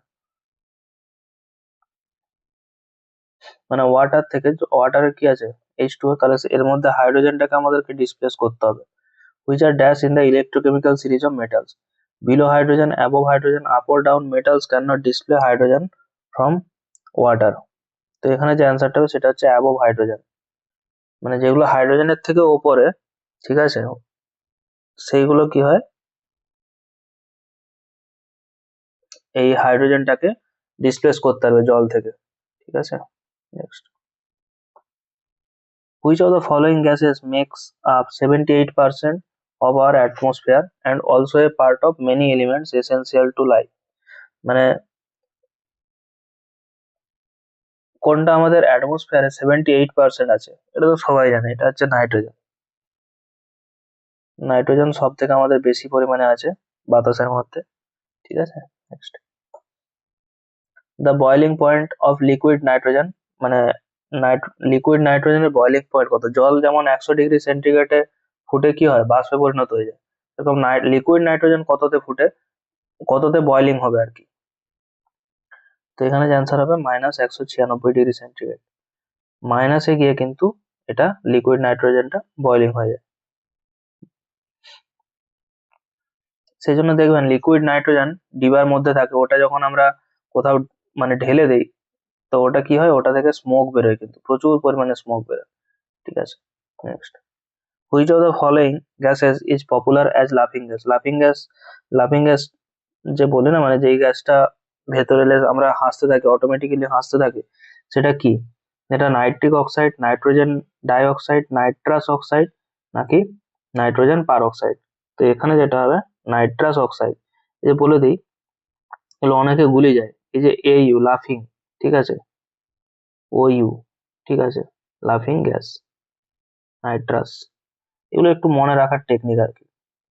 মানে ওয়াটার থেকে, ওয়াটারের কি আছে H2O, তাহলে এর মধ্যে হাইড্রোজেনটাকে আমাদেরকে ডিসপ্লেস করতে হবে, which are dash in the electrochemical series of metals, below hydrogen, above hydrogen, up or down, metals cannot display hydrogen from water। তো এখানে যে অ্যান্সারটা হবে সেটা হচ্ছে অ্যাবভ হাইড্রোজেন, মানে যেগুলো হাইড্রোজেনের থেকে ওপরে, ঠিক আছে, সেইগুলো কি হয় এই হাইড্রোজেনটাকে ডিসপ্লেস করতে পারবে জল থেকে, ঠিক আছে। Next, which of the following gases makes up 78% of our atmosphere and also a part of many elements essential to life, মানে কোনটা আমাদের অ্যাটমসফিয়ারে 78% আছে, এটা তো সবাই জানে, এটা হচ্ছে নাইট্রোজেন। নাইট্রোজেন সব থেকে আমাদের বেশি পরিমাণে আছে বাতাসের মধ্যে, ঠিক আছে। Next, the boiling point of liquid nitrogen, মানে লিকুইড নাইট্রোজেনের বয়লিং পয়েন্ট কত, জল যেমন 100°C ফুটে কি হয় বাষ্পে পরিণত হয়ে যায়, এরকম লিকুইড নাইট্রোজেন কততে ফুটে, কততে বয়লিং হবে আর কি, তো এখানে যে অ্যান্সার হবে -196°C, মাইনাসে গিয়ে কিন্তু এটা লিকুইড নাইট্রোজেনটা বয়লিং হয়ে যায়। সেই জন্য দেখবেন লিকুইড নাইট্রোজেন ডিবার মধ্যে থাকে, ওটা যখন আমরা কোথাও মানে ঢেলে দেই তো ওটা কি হয়, ওটা থেকে স্মোক বেরোয়, কিন্তু প্রচুর পরিমাণে স্মোক বেরোয়, ঠিক আছে। Next, which of the following gases is popular as লাফিং গ্যাস, লাফিং গ্যাস, লাফিং গ্যাস যে বলে না, মানে যেই গ্যাসটা ভেতরে এলে আমরা হাসতে থাকি, অটোমেটিক্যালি হাসতে থাকি, সেটা কি, এটা nitric oxide, nitrogen die oxide, nitrous oxide, নাকি নাইট্রোজেন পার অক্সাইড। তো এখানে যেটা হবে নাইট্রাস অক্সাইড। এই যে বলে দিই, এগুলো অনেকে ভুলে যায়, এই যে AU লাফিং, ঠিক আছে, OU, ঠিক আছে, লাফিং গ্যাস, নাইট্রাস, এগুলো একটু মনে রাখার টেকনিক আর কি।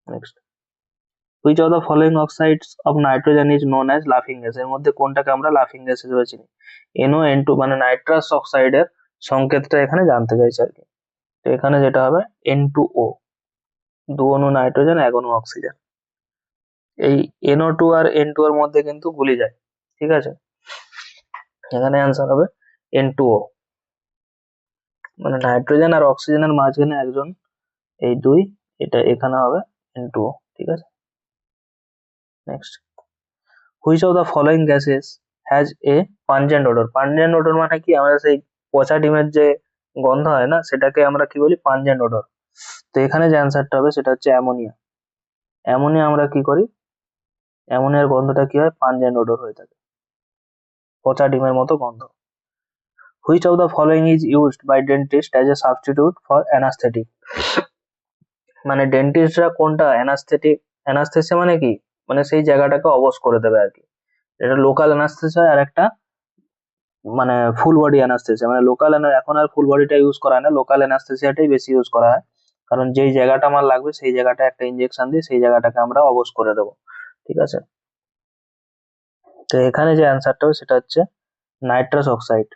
Next, which of the following oxides of nitrogen is known as লাফিং গ্যাস, এর মধ্যে কোনটাকে আমরা লাফিং গ্যাস হিসেবে চিনি, NO2, মানে নাইট্রাস অক্সাইডের সংকেতটা এখানে জানতে চাইছে আর কি। তো এখানে যেটা হবে N2O, দু অণু নাইট্রোজেন এক অণু অক্সিজেন, এই NO2 আর N2 এর মধ্যে কিন্তু গুলি যায়, ঠিক আছে, এখানে অ্যান্সার হবে N2O, মানে নাইট্রোজেন আর অক্সিজেনের মাঝখানে একজন, এই দুই, এটা এখানে হবে N2O, ঠিক আছে। Next, which of the following gases has a pungent odour, pungent odour মানে কি, আমরা সেই পচা ডিমের যে গন্ধ হয় না সেটাকে আমরা কি বলি পাঞ্জেন্ট ওডর। তো এখানে যে অ্যান্সারটা হবে সেটা হচ্ছে অ্যামোনিয়া, অ্যামোনিয়া আমরা কি করি, অ্যামোনিয়ার গন্ধটা কি হয় পাঞ্জেন্ট ওডর হয়ে থাকে, পচা ডিমের মতো গন্ধ। Which of the following is used by dentist as a substitute for anaesthetic, মানে ডেন্টিস্টরা কোনটা অ্যানাস্থেটিক, অ্যানাস্থেসিয়া মানে কি, মানে সেই জায়গাটাকে অবশ করে দেবে আর কি, এটা লোকাল অ্যানাস্থেসিয়া আর একটা মানে ফুল বডি অ্যানাস্থেসিয়া, মানে লোকাল, এখন আর ফুল বডিটা ইউজ করা হয় না, লোকাল অ্যানাস্থেসিয়াটাই বেশি ইউজ করা হয়, কারণ যেই জায়গাটা আমার লাগবে সেই জায়গাটা একটা ইনজেকশন দিয়ে সেই জায়গাটাকে আমরা অবশ করে দেবো, ঠিক আছে। তো এখানে যে অ্যান্সারটা হবে সেটা হচ্ছে নাইট্রাস অক্সাইড,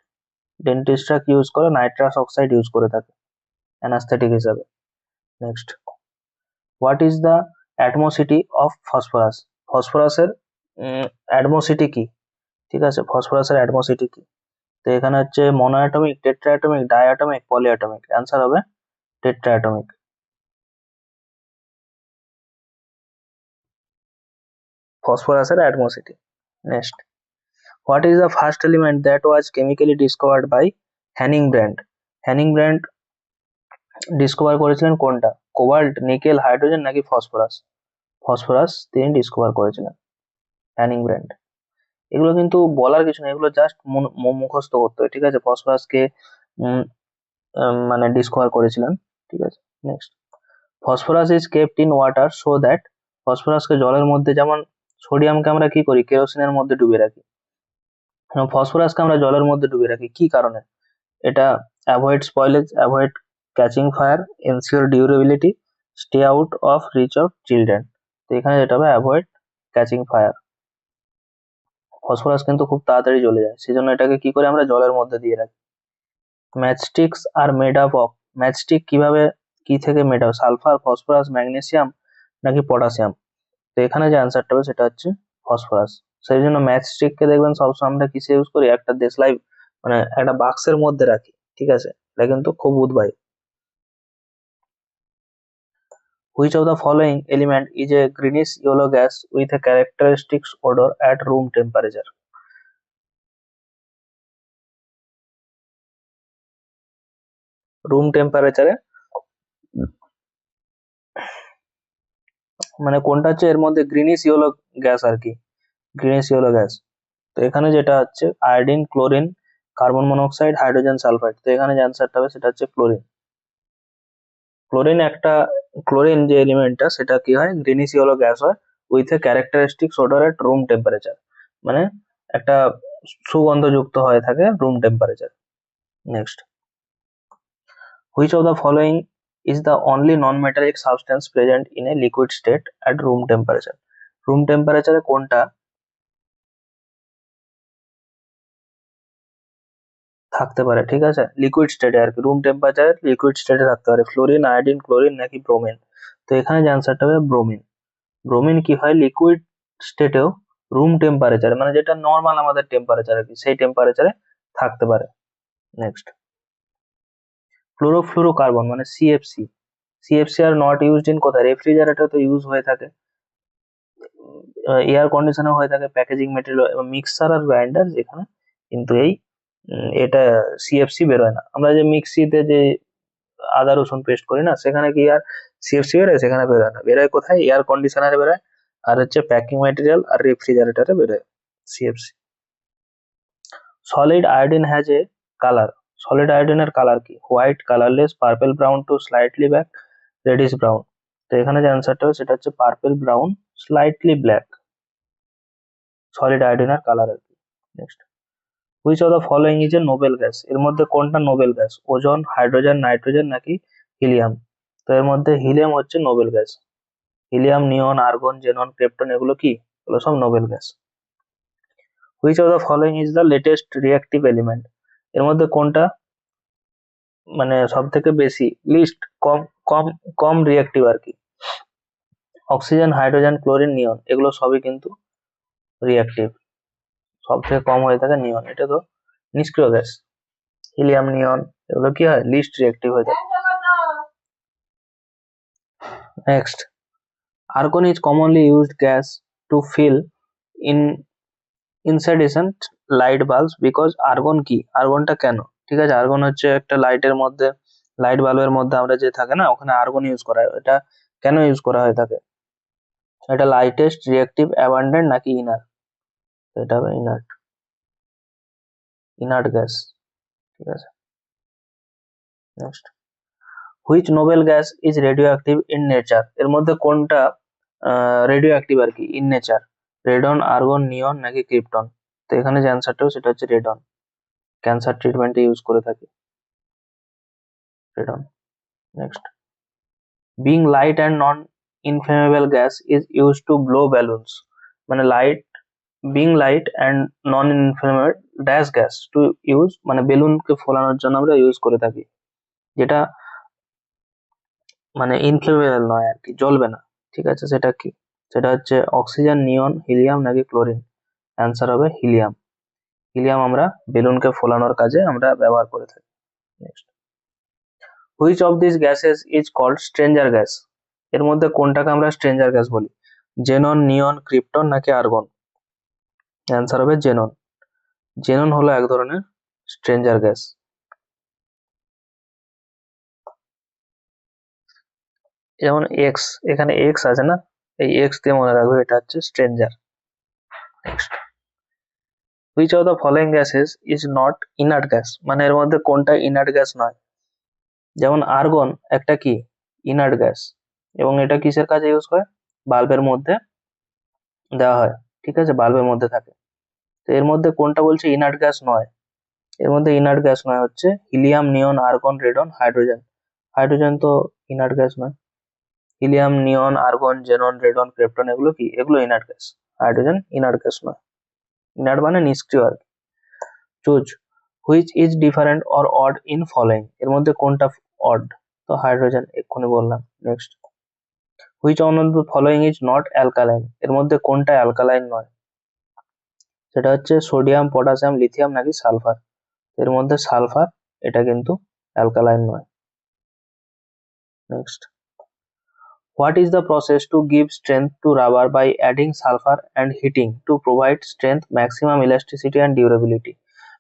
ডেন্টিস্টরা কি ইউজ করে নাইট্রাস অক্সাইড ইউজ করে থাকে অ্যানাস্থেটিক হিসাবে। Next, what is the atomicity of phosphorus, ফসফরাসের অ্যাটমোসিটি কি, ঠিক আছে, ফসফরাসের অ্যাটমোসিটি কি, তো এখানে হচ্ছে মনোঅ্যাটমিক, টেট্রাঅ্যাটমিক, ডাইঅ্যাটমিক, পলিঅ্যাটমিক, অ্যান্সার হবে টেট্রাঅ্যাটমিক, ফসফরাসের atomicity. Next, what is the first element that was chemically discovered by Hennig Brand? Hennig Brand discover করেছিলেন কোনটা? কোবাল্ট, নিকেল, হাইড্রোজেন নাকি ফসফরাস? ফসফরাস তিনি ডিসকভার করেছিলেন, হ্যানিং ব্র্যান্ড। এগুলো কিন্তু বলার কিছু নেই, এগুলো জাস্ট মুখস্থ করতে হয়, ঠিক আছে? ফসফরাসকে মানে ডিসকভার করেছিলেন, ঠিক আছে? Next, phosphorus is kept in water so that, ফসফরাসকে জলের মধ্যে, যেমন সোডিয়ামকে আমরা কি করি, কেরোসিনের মধ্যে ডুবিয়ে রাখি, ফসফরাসকে আমরা জলের মধ্যে ডুবিয়ে রাখি কি কারণে? এটা avoid spoilage, avoid catching fire, ensure durability, stay out of reach of children. তো এখানে যেটা হবে অ্যাভয়েড ক্যাচিং ফায়ার। ফসফরাস কিন্তু খুব তাড়াতাড়ি জ্বলে যায়, সেজন্য এটাকে কি করে আমরা জলের মধ্যে দিয়ে রাখি। ম্যাচস্টিক্স আর মেড আপ অফ, ম্যাচস্টিক কিভাবে, কি থেকে made up, sulphur, phosphorus, magnesium নাকি পটাশিয়াম? তো এখানে যে অ্যান্সারটা হবে সেটা হচ্ছে ফসফরাস। সেই জন্য ম্যাচস্টিককে দেখবেন সবসময় আমরা কিসে ইউজ করি, একটা দেশলাই, মানে একটা বাক্সের মধ্যে রাখি, ঠিক আছে? এটা কিন্তু খুব উদ্বায়ী। Which of the following element is a greenish yellow gas with a characteristic odor at room temperature? Room টেম্পারেচারে মানে কোনটা হচ্ছে এর মধ্যে গ্রিনিশ ইয়েলো গ্যাস আর কি, গ্রিনিশ ইয়েলো গ্যাস। তো এখানে যেটা হচ্ছে iodine, chlorine, carbon monoxide, hydrogen sulphide. তো এখানে যে অ্যান্সারটা হবে সেটা হচ্ছে ক্লোরিন। ক্লোরিন একটা, ক্লোরিন যে এলিমেন্টটা সেটা কি হয়, গ্রিনিশ ইয়েলো গ্যাস হয় with a characteristic odour at room temperature, মানে একটা সুগন্ধযুক্ত হয়ে থাকে room temperature. Next, which of the following is the only non-metallic substance present in a liquid state at room temperature? room temperature কোনটা থাকতে পারে, ঠিক আছে? লিকুইড স্টেটে আর কি, রুম টেম্পারেচারে লিকুইড স্টেটে থাকতে পারে। ফ্লোরিন, আয়োডিন, ক্লোরিন নাকি ব্রোমিন? তো এখানে যে অ্যান্সারটা হবে ব্রোমিন। ব্রোমিন কি হয়, লিকুইড স্টেটেও রুম টেম্পারেচারে, মানে যেটা নর্মাল আমাদের টেম্পারেচার আর কি, সেই টেম্পারেচারে থাকতে পারে। নেক্সট, ফ্লুরোফ্লুরোকার্বন মানে CFC, CFC are not used in কোথায়, রেফ্রিজারেটর তো ইউজ হয়ে থাকে, এয়ার কন্ডিশনে হয়ে থাকে, প্যাকেজিং মেটেরিয়াল এবং মিক্সার আর গ্রাইন্ডার, যেখানে কিন্তু এই এটা সিএফসি বেরোয় না। আমরা যে মিক্সিতে যে আদা রসুন পেস্ট করি না, সেখানে কি আর সিএফসি বেরোয়? সেখানে বেরোয় না, বেরোয় কোথায়, এয়ার কন্ডিশনারে বেরোয়, আর হচ্ছে প্যাকিং ম্যাটেরিয়াল আর রেফ্রিজারেটরে বেরোয় CFC. Solid iodine has a colour, solid আয়োডিনের কালার কি, white, colourless, purple brown to slightly black, reddish brown. তো এখানে যে অ্যান্সারটা হবে সেটা হচ্ছে purple brown slightly black, solid আয়োডিনের কালার আর কি। Next, which of the following is a noble gas, এর মধ্যে কোনটা noble gas, ozone, hydrogen, nitrogen নাকি হিলিয়াম? তো এর মধ্যে হিলিয়াম হচ্ছে noble gas. Helium, neon, argon, xenon, krypton এগুলো কি, এগুলো সব Nobel gas. Which of the following is the latest reactive element, এর মধ্যে কোনটা মানে সব থেকে বেশি, লিস্ট, কম, কম কম রিঅ্যাক্টিভ আর কি? অক্সিজেন, হাইড্রোজেন, ক্লোরিন, নিয়ন এগুলো সবই কিন্তু রিঅ্যাক্টিভ, সব থেকে কম হয়ে থাকে নিয়ন, এটা তো নিষ্ক্রিয় গ্যাস। হিলিয়াম, নিয়ন এগুলো কি হয়, লিস্ট রিঅ্যাক্টিভ হয়ে থাকে। Next, argon is commonly used gas to fill in incandescent light bulbs because argon কি, আর্গনটা কেন, ঠিক আছে? আর্গন হচ্ছে একটা লাইটের মধ্যে, লাইট বাল্বের মধ্যে আমরা যে থাকে না, ওখানে আর্গন ইউজ করা হয়। এটা কেন ইউজ করা হয়ে থাকে? এটা লাইটেস্ট, রিঅ্যাক্টিভ, অ্যাবান্ডেন্ট নাকি ইনার? এটা হবে ইনার্ট, ইনার্ট গ্যাস, ঠিক আছে? Next, which Nobel gas is radio active in nature, এর মধ্যে কোনটা রেডিও অ্যাক্টিভ আর কি ইন নেচার? রেডন, আর্গন, নিয়ন নাকি ক্রিপ্টন? তো এখানে যে অ্যান্সারটা সেটা হচ্ছে রেডন, ক্যান্সার ট্রিটমেন্টে ইউজ করে থাকি radon. Next, being light and non inflammable gas is use to blow balloons, মানে light, being light and non inflammable dash gas to use, মানে বেলুনকে ফোলানোর জন্য আমরা ইউজ করে থাকি, যেটা মানে ইনফ্লেমেবল নয় আর কি, জ্বলবে না, ঠিক আছে? সেটা কি? সেটা হচ্ছে অক্সিজেন, নিয়ন, হিলিয়াম নাকি ক্লোরিন? অ্যান্সার হবে হিলিয়াম। হিলিয়াম আমরা বেলুনকে ফোলানোর কাজে আমরা ব্যবহার করে থাকি। Next, which of this gases is called stranger gas, এর মধ্যে কোনটাকে আমরা স্ট্রেঞ্জার গ্যাস বলি? জেনন, নিয়ন, ক্রিপ্টন নাকি আর্গন? অ্যান্সার হবে জেনন। জেনন হলো এক ধরনের স্ট্রেঞ্জার গ্যাস। যেমন এক্স, এখানে এক্স আছে না, এই এক্স দিয়ে মনে রাখবে এটা হচ্ছে stranger. Next, which of the following gases is not inert gas, মানে এর মধ্যে কোনটা ইনার্ট গ্যাস নয়। যেমন আর্গন একটা কি ইনার্ট গ্যাস, এবং এটা কিসের কাজে ইউজ হয়, বাল্বের মধ্যে দেওয়া হয়, ঠিক আছে, বাল্বের মধ্যে থাকে। তো এর মধ্যে কোনটা বলছে ইনার্ট গ্যাস নয়, এর মধ্যে ইনার্ট গ্যাস নয় হচ্ছে helium, neon, argon, radon, hydrogen. Hydrogen তো ইনার্ট গ্যাস নয়। Helium, neon, argon, xenon, radon, krypton এগুলো কি, এগুলো inert gas. Hydrogen inert gas নয়। ইনার্ট মানে নিষ্ক্রিয় আর কি। Choose which is different or odd in following, এর মধ্যে কোনটা অড, তো হাইড্রোজেন এক্ষুনি বললাম। Next, which on of the following is not alkaline, এর মধ্যে কোনটা অ্যালকালাইন নয়, সেটা হচ্ছে সোডিয়াম, পটাশিয়াম, লিথিয়াম নাকি সালফার। এর মধ্যে সালফার, এটা কিন্তু অ্যালকালাইন নয়। Next, what is the process to give strength to rubber by adding sulfur and heating to provide strength, maximum elasticity and durability,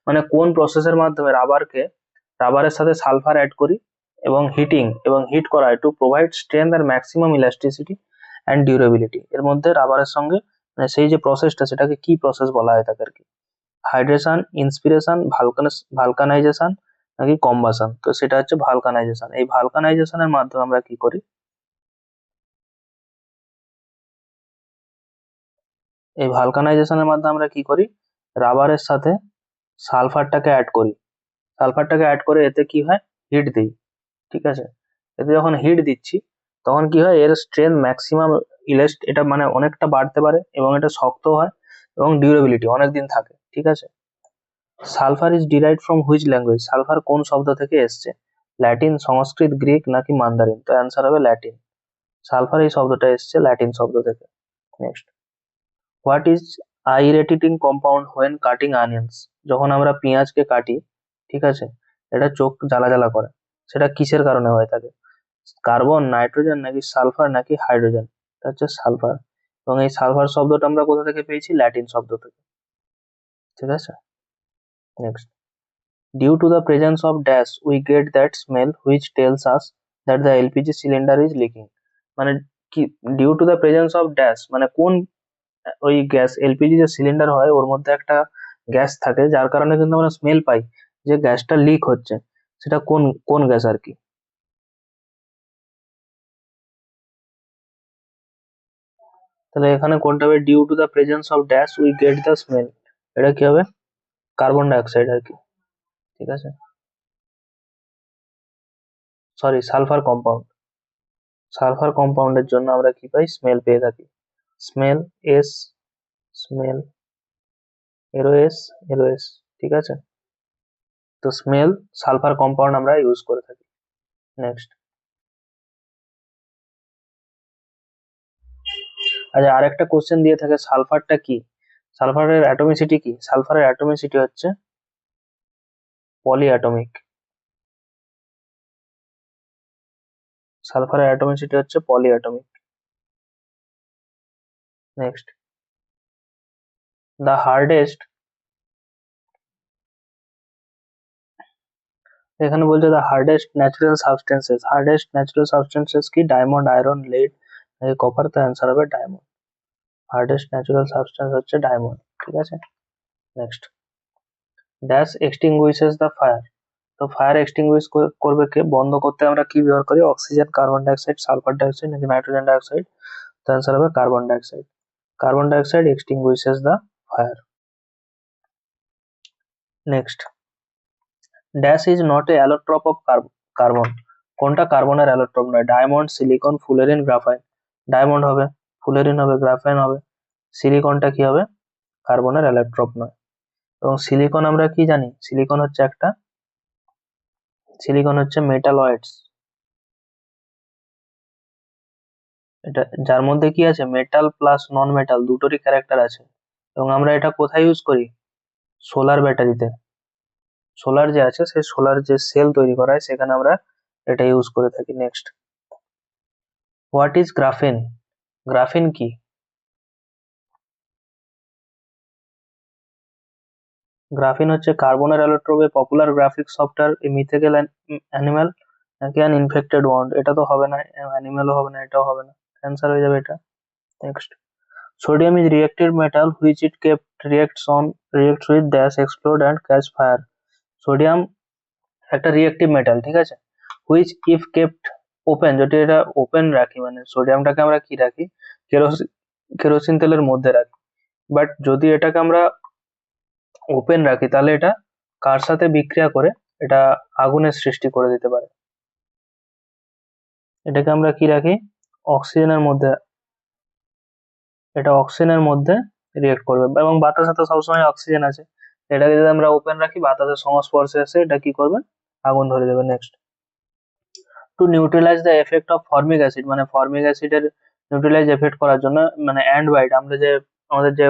মানে কোন প্রসেসের মাধ্যমে রাবারের সাথে সালফার অ্যাড করি এবং হিট করা হয় টু প্রোভাইড স্ট্রেংথ আর ম্যাক্সিমাম ইলাস্টিসিটি অ্যান্ড ডিউরেবিলিটি। এর মধ্যে রাবারের সঙ্গে মানে সেই যে প্রসেসটা, সেটাকে কি প্রসেস বলা হয় থাকে আর কি, হাইড্রেশন, ইন্সপিরেশন, ভালকানাইজেশন নাকি কম্বাসন, তো সেটা হচ্ছে ভালকানাইজেশন। এই ভালকানাইজেশনের মাধ্যমে আমরা কি করি, এই ভালকানাইজেশনের মাধ্যমে আমরা কি করি, রাবারের সাথে সালফারটাকে অ্যাড করি। সালফারটাকে অ্যাড করে এতে কি হয়, হিট দিই, ঠিক আছে। এতে যখন হিট দিচ্ছি তখন কি হয়, এর স্ট্রেংথ ম্যাক্সিমাম এটা মানে অনেকটা বাড়তে পারে, এবং এটা শক্ত হয়, এবং ডিউরেবিলিটি অনেকদিন থাকে, ঠিক আছে। Sulphur is derived from which language, sulphur কোন শব্দ থেকে এসছে, ল্যাটিন, সংস্কৃত, গ্রিক নাকি মান্দারিন, তো অ্যান্সার হবে ল্যাটিন। সালফার এই শব্দটা এসছে ল্যাটিন শব্দ থেকে। Next, what is irritating compound when cutting onions, যখন আমরা পেঁয়াজকে কাটি, ঠিক আছে, এটা চোখ জ্বালা জ্বালা করে, সেটা কিসের কারণে হয়ে থাকে, কার্বন, নাইট্রোজেন নাকি সালফার নাকি হাইড্রোজেন, এটা হচ্ছে সালফার। এবং এই সালফার শব্দটা আমরা কোথা থেকে পেয়েছি, ল্যাটিন শব্দ থেকে, ঠিক আছে। Next, due to the presence of dash we get that smell which tells us that the LPG cylinder is leaking, মানে কি, due to the presence of dash মানে কোন, ওই গ্যাস এলপিজি যে সিলিন্ডার হয় ওর মধ্যে একটা গ্যাস থাকে, যার কারণে কিন্তু আমরা স্মেল পাই যে গ্যাসটা লিক হচ্ছে, সেটা কোন কোন গ্যাস আর কি। তাহলে এখানে কোনটা হবে, due to the presence of dash we get the smell, এটা কি হবে, কার্বন ডাইঅক্সাইড আর কি, ঠিক আছে, সরি সালফার কম্পাউন্ড। সালফার কম্পাউন্ডের জন্য আমরা কি পাই, স্মেল পেয়ে থাকি। স্মেল, এস, স্মেল, এরোএস, এরোএস, ঠিক আছে। তো স্মেল, সালফার কম্পাউন্ড আমরা ইউজ করে থাকি। নেক্সট, আচ্ছা আরেকটা কোশ্চেন দিয়ে থাকে, সালফারটা কি, সালফারের অ্যাটমিসিটি কি, সালফারের অ্যাটমিসিটি হচ্ছে পলি অ্যাটমিক, সালফারের অ্যাটমিসিটি হচ্ছে polyatomic. Next, the hardest, এখানে বলছে দ্য হার্ডেস্ট ন্যাচারাল সাবস্টেন্সেস কি, ডায়মন্ড, আয়রন, লেড নাকি কপার, তো অ্যান্সার হবে ডায়মন্ড। হার্ডেস্ট ন্যাচারাল সাবস্টেন্স হচ্ছে ডায়মন্ড, ঠিক আছে। Next, dash extinguishes the fire, তো ফায়ার এক্সটিংগুইশ করবে কে, বন্ধ করতে আমরা কি ব্যবহার করি, oxygen, carbon dioxide, sulphur dioxide নাকি নাইট্রোজেন ডাইঅক্সাইড, তো অ্যান্সার হবে carbon dioxide. Carbon dioxide extinguishes the fire. Next, dash is not A allotrope of carbon, কোনটা কার্বনের অ্যালোট্রপ নয়, ডায়মন্ড, সিলিকন, ফুলেরিন, গ্রাফাইন, ডায়মন্ড হবে, ফুলেরিন হবে, গ্রাফাইন হবে, সিলিকনটা কি হবে, কার্বনের অ্যালোট্রপ নয়। এবং সিলিকন আমরা কি জানি, সিলিকন হচ্ছে মেটালয়েডস, এটা যার মধ্যে কি আছে, মেটাল প্লাস নন মেটাল দুটোরই ক্যারেক্টার আছে। এবং আমরা এটা কোথায় ইউজ করি, সোলার ব্যাটারিতে, সোলার যে আছে সেই সোলার যে সেল তৈরি করা হয় সেখানে আমরা এটা ইউজ করে থাকি। Next, what is graphene, graphene কি, গ্রাফিন হচ্ছে কার্বনের allotrope, a popular graphic software, a mythical animal নাকি অ্যান ইনফেক্টেড ওয়ান্ড। এটা তো হবে না, অ্যানিমালও হবে না, এটাও হবে না, অ্যান্সার হয়ে যাবে এটা। Next, sodium is reactive metal which it kept reacts with dash explode and catch fire. Sodium একটা রিয়েক্টিভ মেটাল, ঠিক আছে, হুইচ ইফ কেপ্ট ওপেন, যদি এটা ওপেন রাখি মানে সোডিয়ামটাকে আমরা কি রাখি, কেরোসিন কেরোসিন তেলের মধ্যে রাখি, বাট যদি এটাকে আমরা ওপেন রাখি তাহলে এটা কার সাথে বিক্রিয়া করে এটা আগুনের সৃষ্টি করে দিতে পারে। এটাকে আমরা কি রাখি, অক্সিজেনের মধ্যে, এটা অক্সিজেনের মধ্যে রিয়েক্ট করবে, এবং বাতাসে তো সবসময় অক্সিজেন আছে, এটাকে যদি আমরা ওপেন রাখি বাতাসের সংস্পর্শে এসে এটা কি করবে, আগুন ধরে দেবে। Next, to neutralise the effect of formic acid, মানে ফর্মিক অ্যাসিডের নিউট্রালাইজ এফেক্ট করার জন্য, মানে অ্যান্ড বাইট, আমরা যে আমাদের যে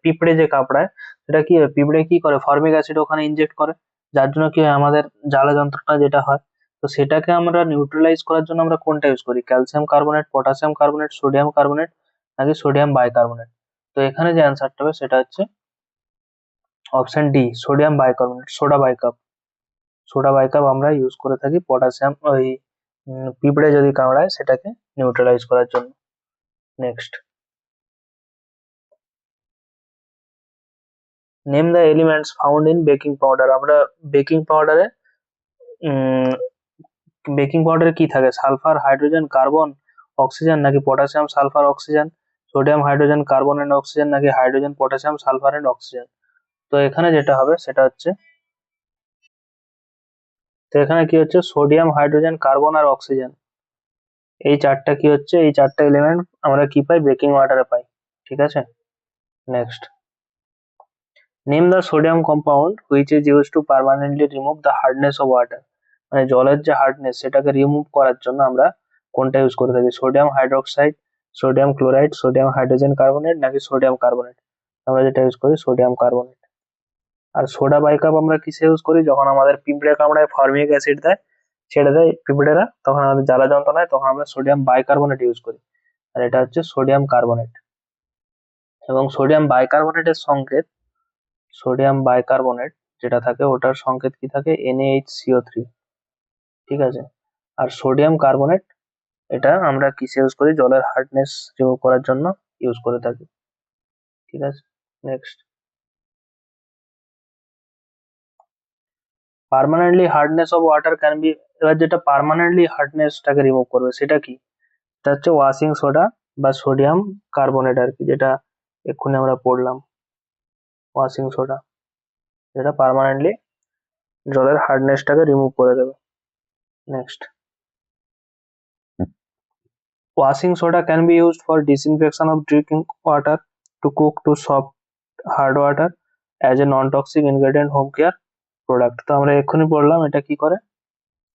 পিঁপড়ে যে কামড়ায়, সেটা কি হয়, পিঁপড়ে কি করে ফর্মিক অ্যাসিড ওখানে ইনজেক্ট করে, যার জন্য কি হয় আমাদের জ্বালা যন্ত্রণা যেটা হয়। তো সেটাকে আমরা নিউট্রালাইজ করার জন্য আমরা কোনটা ইউজ করি, calcium carbonate, potassium carbonate, sodium carbonate নাকি সোডিয়াম বাইকার্বনেট। তো এখানে যে অ্যান্সারটা হবে সেটা হচ্ছে option D, sodium bicarbonate, soda bicarb আমরা ইউজ করে থাকি পটাশিয়াম ওই পিঁপড়ে যদি কামড়ায় সেটাকে নিউট্রালাইজ করার জন্য। Next, name the elements found in baking powder. আমরা বেকিং পাউডারে বেকিং পাউডারে কি থাকে, সালফার, হাইড্রোজেন, কার্বন, অক্সিজেন নাকি potassium, sulphur, oxygen, sodium, hydrogen, carbon and oxygen নাকি hydrogen, potassium, sulphur and oxygen. তো এখানে যেটা হবে সেটা হচ্ছে, তো এখানে কি হচ্ছে সোডিয়াম, হাইড্রোজেন, কার্বন আর অক্সিজেন, এই চারটা কি হচ্ছে, এই চারটা এলিমেন্ট আমরা কি পাই, বেকিং ওয়াটারে পাই, ঠিক আছে। Next, name the sodium compound which is use two permanently remove the hardness of water, মানে জলের যে হার্ডনেস সেটাকে রিমুভ করার জন্য আমরা কোনটা ইউজ করে থাকি, sodium hydroxide, sodium chloride, sodium hydrogen carbonate নাকি সোডিয়াম কার্বনেট। আমরা যেটা ইউজ করি সোডিয়াম কার্বনেট। আর সোডা বাইকাপ আমরা কিসে ইউজ করি, যখন আমাদের পিঁপড়ে কামড়ায় ফর্মিক অ্যাসিড দেয়, ছেড়ে দেয় পিঁপড়েরা, তখন আমাদের জ্বালা যন্ত্রণায় তখন আমরা সোডিয়াম বাইকার্বনেট ইউজ করি, আর এটা হচ্ছে সোডিয়াম কার্বনেট। এবং সোডিয়াম বাইকার্বনেটের সংকেত, সোডিয়াম বাইকার্বনেট যেটা থাকে ওটার সংকেত কি থাকে, NaHCO3, ঠিক আছে। আর সোডিয়াম কার্বনেট এটা আমরা কিসে ইউজ করি, জলের হার্ডনেস রিমুভ করার জন্য ইউজ করে থাকি, ঠিক আছে। Next, permanently hardness of water can be, এবার যেটা পার্মানেন্টলি হার্ডনেসটাকে রিমুভ করবে সেটা কি, এটা হচ্ছে ওয়াশিং সোডা বা সোডিয়াম কার্বনেট আর কি, যেটা এক্ষুনি আমরা পড়লাম, ওয়াশিং সোডা, যেটা পার্মানেন্টলি জলের হার্ডনেসটাকে রিমুভ করে দেবে। Next, washing soda can be used for disinfection of drinking water, to cook, to soft hard water, as a non-toxic ingredient home care product। তো আমরা এক্ষুনি পড়লাম এটা কি করে,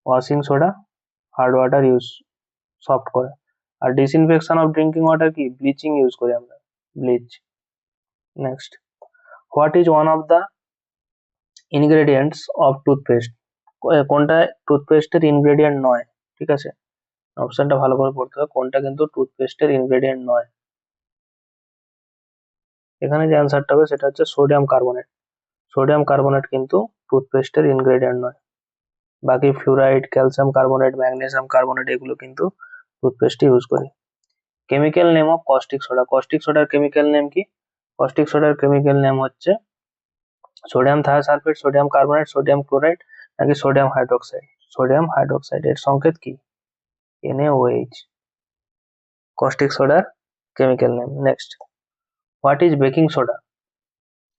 washing soda hard water use soft করে, আর ডিসইনফেকশন অফ ড্রিঙ্কিং ওয়াটার কি, bleaching use করি আমরা, bleach. Next, what is one of the ingredients of toothpaste, কোনটা টুথপেস্টের ইনগ্রেডিয়েন্ট নয়, ঠিক আছে, অপশনটা ভালো করে পড়তে হবে, কোনটা কিন্তু টুথপেস্টের ইনগ্রেডিয়েন্ট নয়। এখানে যে অ্যান্সারটা হবে সেটা হচ্ছে সোডিয়াম কার্বনেট, সোডিয়াম কার্বনেট কিন্তু টুথপেস্টের ইনগ্রেডিয়েন্ট নয়, বাকি fluoride, calcium carbonate, magnesium carbonate এগুলো কিন্তু টুথপেস্টে ইউজ করি। Chemical name of caustic soda, caustic সোডার কেমিক্যাল নেম কি, কস্টিক সোডার কেমিক্যাল নেম হচ্ছে sodium thiosulphate, sodium carbonate, sodium chloride নাকি সোডিয়াম হাইড্রোক্সাইড, সোডিয়াম হাইড্রোক্সাইড, এর সংকেত কি, NaOH, কস্টিক সোডার chemical name. Next, what is baking soda,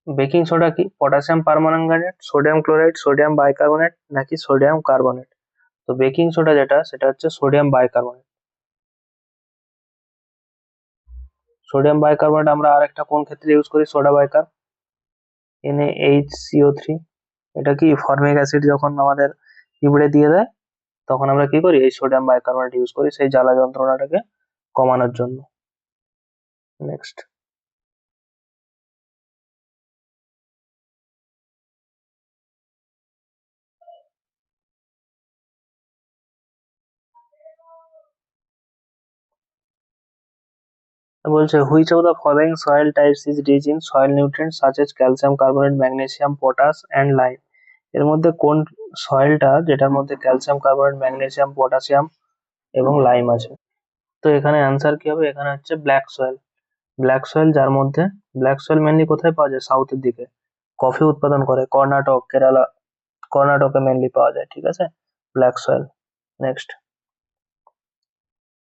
baking soda কি, potassium permanganate, sodium chloride, sodium bicarbonate নাকি সোডিয়াম কার্বনেট। তো baking soda যেটা সেটা হচ্ছে সোডিয়াম বাইকার্বনেট, সোডিয়াম বাইকার্বনেট আমরা আরেকটা কোন ক্ষেত্রে ইউজ করি, সোডা বাইকার, NaHCO3, এটা কি ফর্মিক অ্যাসিড যখন আমাদের পিঁপড়ে দিয়ে দেয় তখন আমরা কি করি, এই সোডিয়াম বাইকার্বনেট ইউজ করি সেই জ্বালা যন্ত্রণাটাকে কমানোর জন্য। নেক্সট, বলছে which of the following soil types is rich in soil nutrients such as calcium carbonate magnesium potash and lime. এর মধ্যে কোন সয়েলটা যেটার মধ্যে ক্যালসিয়াম কার্বনেট ম্যাগনেসিয়াম পটাশিয়াম এবং লাইম আছে? তো এখানে অ্যান্সার কি হবে? এখানে হচ্ছে ব্ল্যাক সয়েল। ব্ল্যাক সয়েল যার মধ্যে ব্ল্যাক সয়েল মেনলি কোথায় পাওয়া যায়? সাউথের দিকে কফি উৎপাদন করে কর্ণাটক কেরালা, কর্ণাটকে মেনলি পাওয়া যায়, ঠিক আছে, black soil. Next,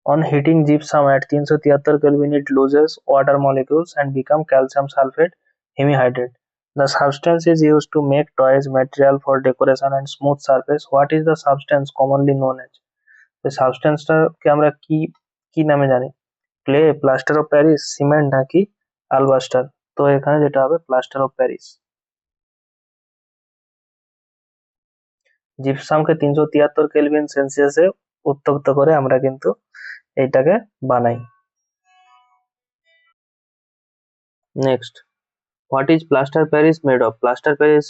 on heating gypsum at 373 Kelvin it loses water molecules and become calcium sulfate hemihydrate. The substance is used to make toys material for decoration and smooth surface. What is the substance commonly known as? এই সাবস্টেন্সটাকে আমরা কি কি নামে জানি? Clay, plaster of Paris, cement নাকি alabaster? তো এখানে যেটা হবে প্লাস্টার অফ প্যারিস। জিপসামকে 373 কেলভিন সেলসিয়াসে উত্তপ্ত করে আমরা কিন্তু এইটাকে বানাই। Next, what is plaster Paris made of? Plaster Paris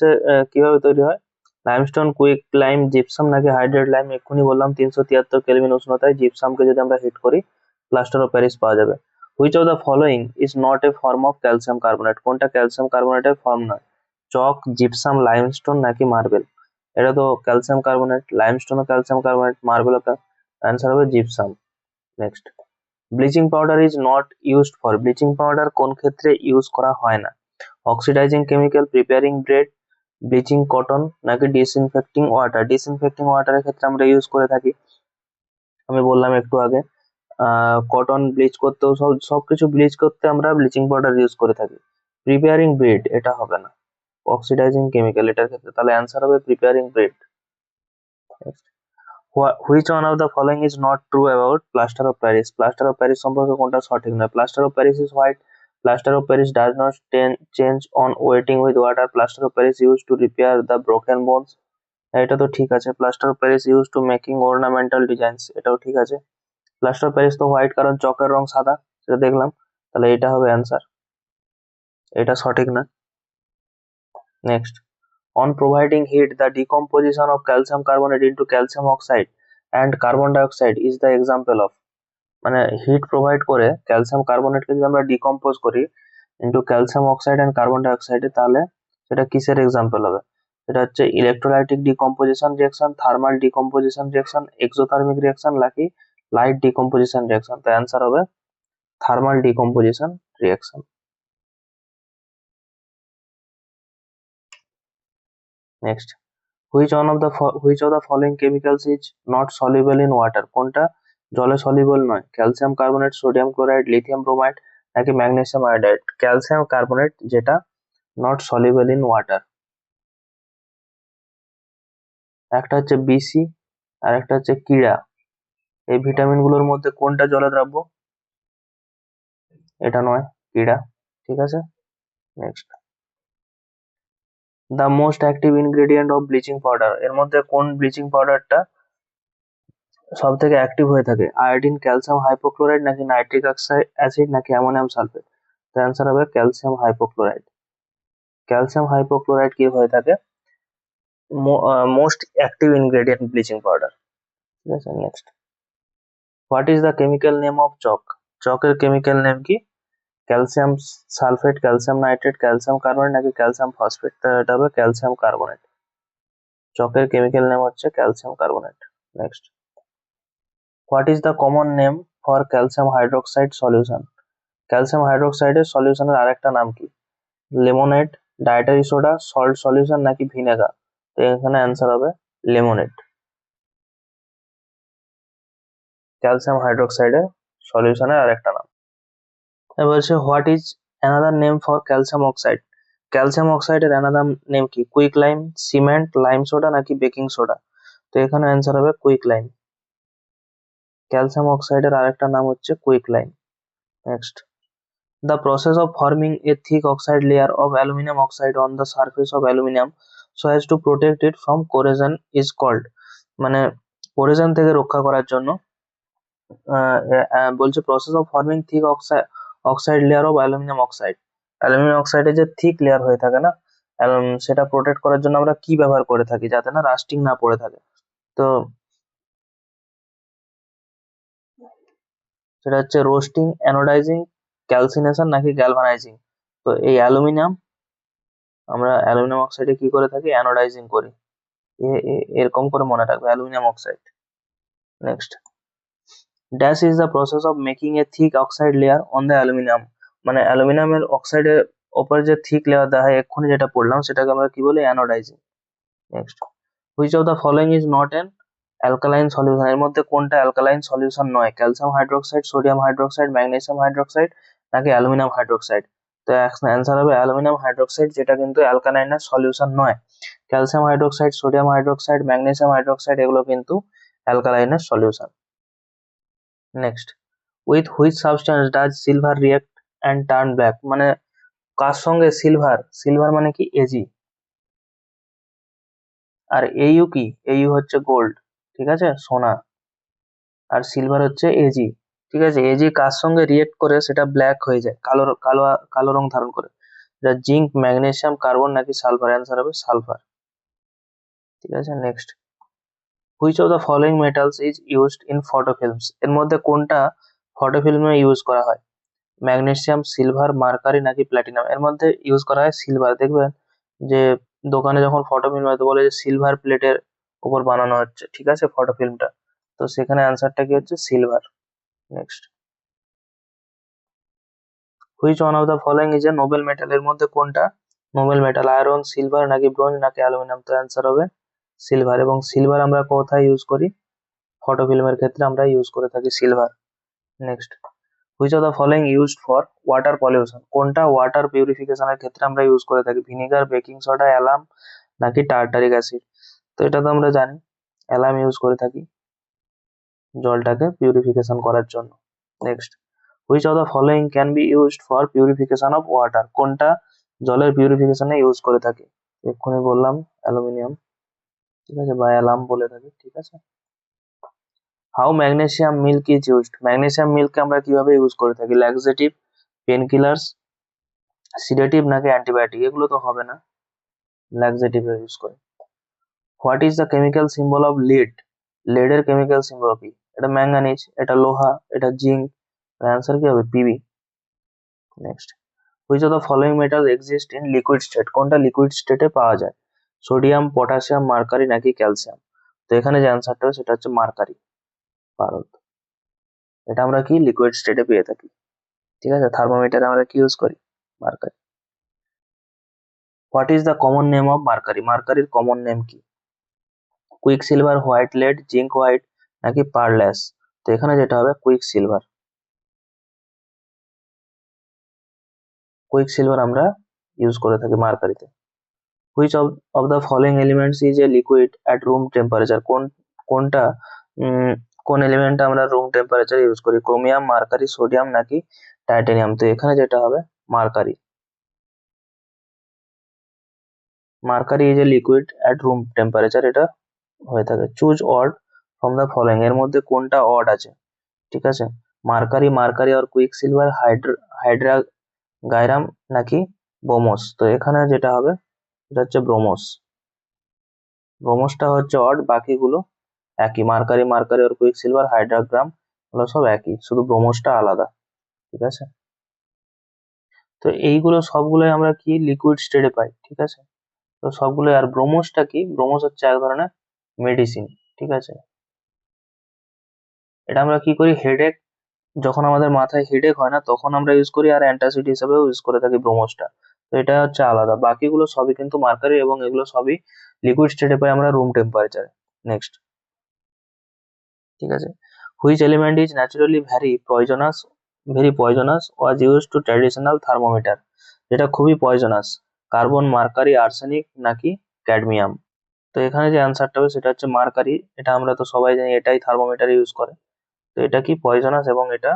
কিভাবে তৈরি হয়? লাইমস্টোন, কুইক লাইম, জিপসাম নাকি হাইড্রেট লাইম? এক্ষুনি বললাম 373 কেলভিন উষ্ণতায় জিপসামকে যদি আমরা হিট করি প্লাস্টার অফ প্যারিস পাওয়া যাবে। Which of the following is not a form of calcium carbonate? কোনটা ক্যালসিয়াম কার্বনেটের ফর্ম নয়? চক, জিপসাম, লাইমস্টোন নাকি মার্বেল? এটা তো ক্যালসিয়াম কার্বনেট, লাইমস্টোনও ক্যালসিয়াম কার্বনেট, মার্বেলও। অ্যান্সার হবে gypsum. Next, bleaching powder is not used for? Bleaching powder কোন ক্ষেত্রে ইউজ করা হয় না? Oxidising chemical, preparing bread, bleaching cotton নাকি ডিসইনফেক্টিং ওয়াটার? ডিসইনফেক্টিং ওয়াটারের ক্ষেত্রে আমরা ইউজ করে থাকি, আমি বললাম একটু আগে, কটন ব্লিচ করতেও সবকিছু ব্লিচ করতে আমরা ব্লিচিং পাউডার ইউজ করে থাকি। প্রিপেয়ারিং ব্রেড এটা হবে না, অক্সিডাইজিং কেমিক্যাল এটার ক্ষেত্রে, তাহলে অ্যান্সার হবে preparing bread. Which one of the following is not true about plaster of Paris? Plaster of Paris সম্পর্কে কোনটা সঠিক নয়? Plaster of Paris is white, plaster of Paris does not change on waiting with water, plaster of Paris use to repair the broken bones. এটা তো ঠিক আছে। Plaster of Paris use to making ornamental designs, এটাও ঠিক আছে। Plaster of Paris তো white কারণ চকের রং সাদা, সেটা দেখলাম, তাহলে এটা হবে অ্যান্সার, এটা সঠিক না। Next, on providing heat the decomposition of calcium carbonate into calcium oxide and carbon dioxide is the example of? মানে হিট প্রোভাইড করে ক্যালসিয়াম কার্বনেটকে যদি আমরা ডিকম্পোজ করি into calcium oxide and carbon ডাইঅক্সাইডে, তাহলে সেটা কিসের এক্সাম্পল হবে? সেটা হচ্ছে electrolytic decomposition reaction, thermal decomposition reaction, exothermic reaction নাকি লাইট ডিকম্পোজিশন রিঅ্যাকশন? তো অ্যান্সার হবে thermal decomposition reaction. Next, which of the following chemicals is not soluble in water? কোনটা জলে সলিউবল নয়? Calcium carbonate, sodium chloride, lithium bromide নাকি magnesium iodide? Calcium carbonate যেটা not soluble in water. একটা হচ্ছে BC আর একটা হচ্ছে কিড়া। এই ভিটামিন গুলোর মধ্যে কোনটা জলে দ্রাব্য? এটা নয়, কিড়া, ঠিক আছে। Next, the most active ingredient of bleaching powder, এর মধ্যে কোন ব্লিচিং পাউডারটা সব থেকে অ্যাক্টিভ হয়ে থাকে? আয়োডিন, ক্যালসিয়াম হাইপোক্লোরাইড নাকি নাইট্রিক অ্যাসিড নাকি অ্যামোনিয়াম সালফেট? তো অ্যান্সার হবে ক্যালসিয়াম হাইপোক্লোরাইড। ক্যালসিয়াম হাইপোক্লোরাইড কি হয়ে থাকে? Most active ingredient bleaching powder, ঠিক আছে। Next, what is the chemical name of chalk? চকের কেমিক্যাল নেম কি? Calcium sulphate, calcium nitrate, calcium carbonate নাকি ক্যালসিয়াম ফসফেট? তো এটা হবে ক্যালসিয়াম কার্বনেট। চকের কেমিক্যাল নেম হচ্ছে calcium carbonate. Next, what is the common name for calcium hydroxide solution? Calcium হাইড্রোক্সাইডের সলিউশনের আরেকটা নাম কি? Lemonade, dietary soda, salt solution নাকি ভিনেগার? তো এখানে অ্যান্সার হবে লেমনেড। ক্যালসিয়াম হাইড্রোক্সাইডের সলিউশনের আরেকটা নাম। এবার বলছে what is another name for calcium oxide? Calcium অক্সাইডের অ্যানাদার নেম কি? Quick lime, cement, lime soda নাকি বেকিং সোডা? তো এখানে অ্যান্সার হবে কুইক লাইম। ক্যালসিয়াম অক্সাইডের আরেকটা নাম হচ্ছে quick lime. Next, the process of forming a thick oxide layer of aluminum oxide on the surface of aluminum so as to protect it from corrosion is called? মানে corrosion থেকে রক্ষা করার জন্য বলছে process of forming thick oxide layer of aluminum oxide, aluminium অক্সাইডের যে thick layer হয়ে থাকে না, সেটা প্রোটেক্ট করার জন্য আমরা কি ব্যবহার করে থাকি যাতে না রাস্টিং না পড়ে থাকে? তো সেটা হচ্ছে রোস্টিং, অ্যানোডাইজিং, ক্যালসিনেশন নাকি গ্যালভানাইজিং? তো এই অ্যালুমিনিয়াম, আমরা অ্যালুমিনিয়াম অক্সাইডে কি করে থাকি, অ্যানোডাইজিং করি। এরকম করে মনে রাখবে, aluminium oxide. Next, dash is the process of making A thick oxide layer on the aluminium. মানে অ্যালুমিনিয়ামের অক্সাইডের ওপর যে থিক লেয়ার দেওয়া হয়, এক্ষুনি যেটা পড়লাম সেটাকে আমরা কি বলি, anodising. Next, which of the following is not an alkaline solution? এর মধ্যে কোনটা অ্যালকালাইন সলিউশন নয়? Calcium hydroxide, sodium hydroxide, magnesium hydroxide নাকি অ্যালুমিনিয়াম হাইড্রোক্সাইড? তো অ্যান্সার হবে অ্যালুমিনিয়াম হাইড্রোক্সাইড, যেটা কিন্তু অ্যালকালাইনের সলিউশন নয়। Calcium hydroxide, sodium hydroxide, magnesium hydroxide এগুলো কিন্তু অ্যালকালাইনের solution. Next, with which substance does silver react and turn black? মানে কার সঙ্গে সিলভার, সিলভার মানে কি এজি, আর এইউ কি, এইউ হচ্ছে গোল্ড, ঠিক আছে, সোনা, আর সিলভার হচ্ছে এজি। ঠিক আছে, এজি কার সঙ্গে রিয়েক্ট করে সেটা ব্ল্যাক হয়ে যায়, কালো কালো কালো রং ধারণ করে? এটা জিঙ্ক, ম্যাগনেসিয়াম, কার্বন নাকি সালফার? অ্যান্সার হবে সালফার। ঠিক আছে, next, which of the following metals is used in photo films? এর মধ্যে কোনটা ফটোফিল্মে ইউজ করা হয়? ম্যাগনেসিয়াম, সিলভার, মার্কারি নাকি প্ল্যাটিনাম? এর মধ্যে ইউজ করা হয় সিলভার। দেখবেন যে দোকানে যখন ফটো ফিল্ম হয় তো বলে যে সিলভার প্লেটের উপর বানানো হচ্ছে, ঠিক আছে, ফটো ফিল্মটা। তো সেখানে অ্যান্সারটা কি হচ্ছে, silver. Next, which one of the following is a Nobel metal? এর মধ্যে কোনটা নোবেল মেটাল? আয়রন, সিলভার নাকি ব্রোঞ্জ নাকি অ্যালুমিনিয়াম? তো অ্যান্সার হবে সিলভার। এবং সিলভার আমরা কোথায় ইউজ করি, ফটো ফিল্মের ক্ষেত্রে আমরা ইউজ করে থাকি silver. Next, which of the following used for water pollution? কোনটা ওয়াটার পিউরিফিকেশনের ক্ষেত্রে আমরা ইউজ করে থাকি? ভিনিগার, বেকিং সোডা, অ্যালাম নাকি টার্টারিক অ্যাসিড? তো এটা তো আমরা জানি, অ্যালাম ইউজ করে থাকি জলটাকে পিউরিফিকেশন করার জন্য। Next, which of the following can be used for purification of water? কোনটা জলের পিউরিফিকেশনে ইউজ করে থাকি? এক্ষুনি বললাম অ্যালুমিনিয়াম, ঠিক আছে, বা অ্যালাম বলে থাকি, ঠিক আছে। How magnesium milk is used? Magnesium মিল্ককে আমরা কিভাবে ইউজ করে থাকি? ল্যাক্সেটিভ, পেন কিলার্স, সিডেটিভ নাকি অ্যান্টিবায়োটিক? এগুলো তো হবে না, ল্যাক্সেটিভ ইউজ করে। What is the chemical symbol of lead? লিডের কেমিক্যাল সিম্বল কি? এটা ম্যাঙ্গানিজ, এটা লোহা, এটা জিঙ্ক? অ্যান্সার কি হবে, PB. Next, which of the following metal exist in liquid state? কোনটা লিকুইড স্টেটে পাওয়া যায়? সোডিয়াম, পটাশিয়াম, মার্কারি নাকি ক্যালসিয়াম? তো এখানে যে অ্যান্সারটা হবে সেটা হচ্ছে মার্কারি, পারদ। এটা আমরা কি লিকুইড স্টেটে পেয়ে থাকি, ঠিক আছে। থার্মোমিটারে আমরা কি ইউজ করি, mercury. What is the common name of mercury? মার্কারির কমন নেম কি? Quicksilver, white lead, zinc white নাকি পার্লস? তো এখানে যেটা হবে কুইক সিলভার, কুইক সিলভার আমরা ইউজ করে থাকি মার্কারিতে। Which of the following elements is a liquid at room temperature? কোনটা কোন এলিমেন্টটা আমরা রুম টেম্পারেচার ইউজ করি? ক্রোমিয়াম, মার্কারি, সোডিয়াম নাকি টাইটানিয়াম? তো এখানে যেটা হবে mercury, mercury is a liquid at room temperature, এটা হয়ে থাকে। Choose odd from the following, এর মধ্যে কোনটা অড আছে? ঠিক আছে, মার্কারি, মার্কারি আর কুইক সিলভার, হাইড্রা গায়রাম নাকি ব্রোমোস? তো এখানে যেটা হবে এটা হচ্ছে ব্রোমোস, ব্রোমোসটা হচ্ছে অড, বাকিগুলো একই। মার্কারি, মার্কারি আর কুইক সিলভার, হাইড্রাগ্রাম এগুলো সব একই, শুধু ব্রোমোসটা আলাদা, ঠিক আছে। তো এইগুলো সবগুলোই আমরা কি লিকুইড স্টেটে পাই, ঠিক আছে। তো সবগুলো, আর ব্রোমোসটা কি, ব্রোমোস হচ্ছে এক ধরনের মেডিসিন, ঠিক আছে। এটা আমরা কি করি, হেডেক, যখন আমাদের মাথায় হেডেক হয় না তখন আমরা ইউজ করি, আর অ্যান্টাসিড হিসেবেও ইউজ করে থাকি ব্রোমোসটা। তো এটা হচ্ছে আলাদা, বাকিগুলো সবই কিন্তু মার্কারি, এবং এগুলো সবই লিকুইড স্টেটে পাই আমরা রুম টেম্পারেচারে। নেক্সট, ঠিক আছে, which element is naturally very poisonous was use to traditional thermometer? যেটা খুবই পয়জনাস, কার্বন, মার্কারি, আর্সেনিক নাকি ক্যাডমিয়াম? তো এখানে যে অ্যান্সারটা হবে সেটা হচ্ছে মার্কারি, এটা আমরা তো সবাই জানি, এটাই থার্মোমিটার ইউজ করে। তো এটা কি পয়জনাস, এবং এটা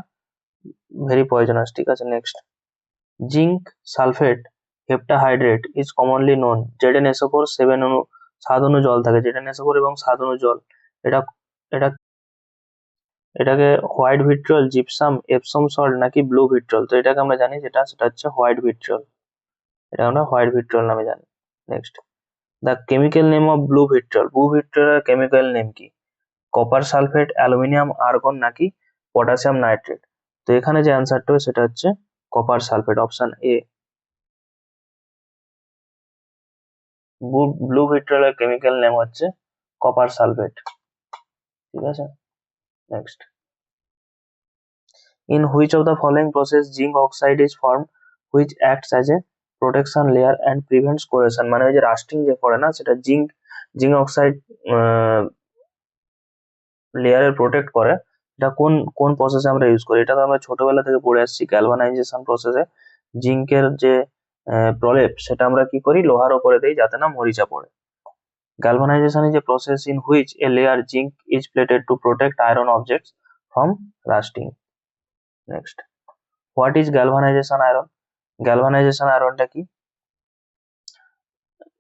ভেরি পয়জনাস, ঠিক আছে। Next, zinc sulphate heptahydrate is commonly known, ZnSO4 7 অনু, 7 অনু জল থাকে, ZnSO4 এবং 7 অনু জল। এটা এটা এটাকে white vitriol, gypsum, Epsom salt নাকি ব্লু ভিট্রিয়ল? তো এটাকে আমরা জানি সেটা হচ্ছে হোয়াইট ভিট্রিয়ল, এটা আমরা হোয়াইট ভিট্রিয়ল নামে জানি। Next, the chemical name of blue ভিট্রিয়লের কেমিক্যাল নেম কি? কপার সালফেট, অ্যালুমিনিয়াম, আর্গন নাকি পটাশিয়াম নাইট্রেট? তো এখানে যে অ্যান্সারটা হবে সেটা হচ্ছে copper sulphate, option A. Blue ভিট্রিয়লের কেমিক্যাল নেম হচ্ছে কপার সালফেট, ঠিক আছে। Next, in which of the following process zinc oxide is formed which acts as a protection layer and prevents corrosion, মানে ওই যে রাস্টিং যে করে না, সেটা জিঙ্ক অক্সাইড লেয়ারে প্রোটেক্ট করে। এটা কোন কোন প্রসেসে আমরা ইউজ করি? এটা তো আমরা ছোটবেলা থেকে পড়ে আসছি, গ্যালভানাইজেশন প্রসেসে জিঙ্কের যে প্রলেপ সেটা আমরা কি করি, লোহার উপরে দেই যাতে না মরিচা পড়ে। Galvanization is a process in which a layer zinc is plated to protect iron objects from rusting. Next, what is galvanization iron? Galvanization iron টা কি?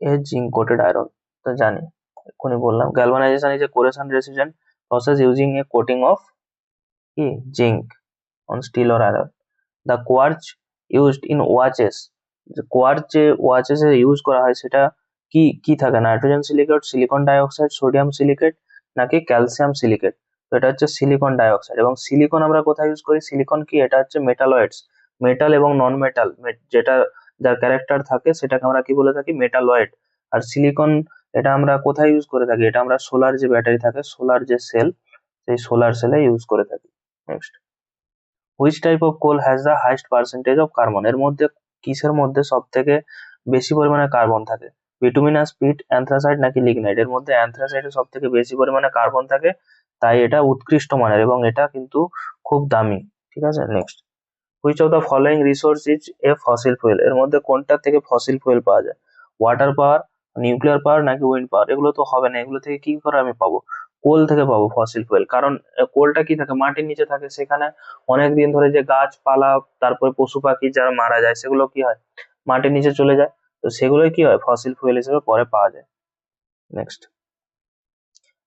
a zinc coated iron, তো জানি, এক্ষুনি বললাম। Galvanization is a corrosion resistant process using a coating of zinc on steel or iron. The quartz used in watches, যে quartz যে ওয়াচেসে use করা হয় সেটা কি কি থাকে? Nitrogen silicate, silicon dioxide, sodium silicate নাকি ক্যালসিয়াম সিলিকেট? তো এটা হচ্ছে সিলিকন ডাইঅক্সাইড। এবং সিলিকন আমরা কোথায় ইউজ করি? সিলিকন কি, এটা হচ্ছে মেটালয়েডস, মেটাল এবং নন মেটাল, যেটা যার ক্যারেক্টার থাকে সেটাকে আমরা কি বলে থাকি? মেটালয়েড। আর সিলিকন এটা আমরা কোথায় ইউজ করে থাকি? এটা আমরা সোলার যে ব্যাটারি থাকে, সোলার যে সেল, সেই সোলার সেলে ইউজ করে থাকি। Next, which type of coal has the highest percentage of carbon? এর মধ্যে কিসের মধ্যে সব থেকে বেশি পরিমাণে কার্বন থাকে? বিটুমিনাস, পিট, অ্যান্থ্রাসাইট নাকি লিগনাইট? এর মধ্যে অ্যান্থ্রাসাইটে সব থেকে বেশি পরিমাণে কার্বন থাকে, তাই এটা উৎকৃষ্ট মানের এবং এটা কিন্তু খুব দামি, ঠিক আছে। Next, which of the following resource is a fossil fuel? এর মধ্যে কোনটা থেকে ফসিল ফুয়েল পাওয়া যায়? ওয়াটার পাওয়ার, নিউক্লিয়ার পাওয়ার নাকি উইন্ড পাওয়ার? এগুলো তো হবে না, এগুলো থেকে কি করে আমি পাবো? কোল থেকে পাবো ফসিল ফুয়েল। কারণ কোলটা কি থাকে? মাটির নিচে থাকে, সেখানে অনেক দিন ধরে যে গাছপালা তারপরে পশু পাখি যারা মারা যায় সেগুলো কি হয়? মাটির নিচে চলে যায়, তো সেগুলোই কি হয়? ফসিল ফুয়েল হিসেবে পরে পাওয়া যায়। Next,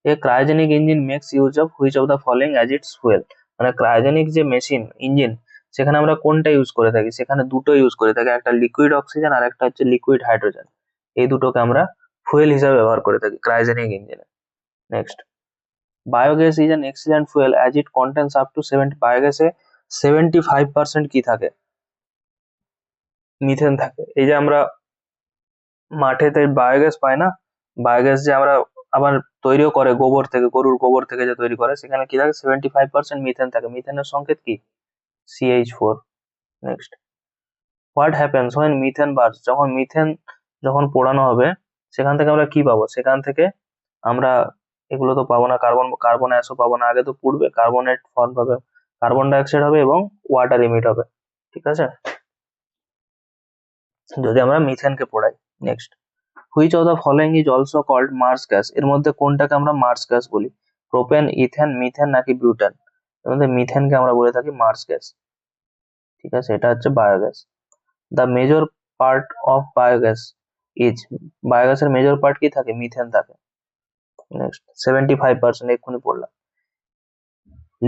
a cryogenic engine makes use of which of the following as its fuel? মানে ক্রায়োজেনিক যে মেশিন, ইঞ্জিন, সেখানে আমরা কোনটা ইউজ করে থাকি? সেখানে দুটো ইউজ করে থাকি, একটা লিকুইড অক্সিজেন আর একটা হচ্ছে লিকুইড হাইড্রোজেন। এই দুটোকে আমরা ফুয়েল হিসাবে ব্যবহার করে থাকি ক্রায়োজেনিক ইঞ্জিনে। Next, biogas is an excellent fuel as it contains up to 70, বায়োগ্যাসে 75% কি থাকে? মিথেন থাকে। এই যে আমরা মাঠেতে বায়োগ্যাস পাই না, বায়োগ্যাস যে আমরা আবার তৈরিও করে গোবর থেকে, গরুর গোবর থেকে যে তৈরি করে, সেখানে কি থাকে? 75% মিথেন থাকে। মিথেনের সংকেত কি? CH4। Next, what happens when methane burns? যখন মিথেন যখন পোড়ানো হবে সেখান থেকে আমরা কি পাবো? সেখান থেকে আমরা এগুলো তো পাবো না, কার্বন অ্যাশও পাবো না, আগে তো পুড়বে, কার্বনেট ফর্ম হবে, কার্বন ডাইঅক্সাইড হবে এবং ওয়াটার ইমিট হবে, ঠিক আছে, যদি আমরা মিথেনকে পোড়াই। Next, which of the following is also called marsh gas? এর মধ্যে কোনটাকে আমরা মার্স গ্যাস বলি? প্রোপেন, ইথেন, মিথেন নাকি বিউটেন? এর মধ্যে মিথেনকে আমরা বলে থাকি মার্স গ্যাস, ঠিক আছে। এটা হচ্ছে biogas. The major part of biogas is, বায়োগ্যাসের মেজর পার্ট কি থাকে? মিথেন থাকে। নেক্সট, 75% এক্ষুনি পড়লাম।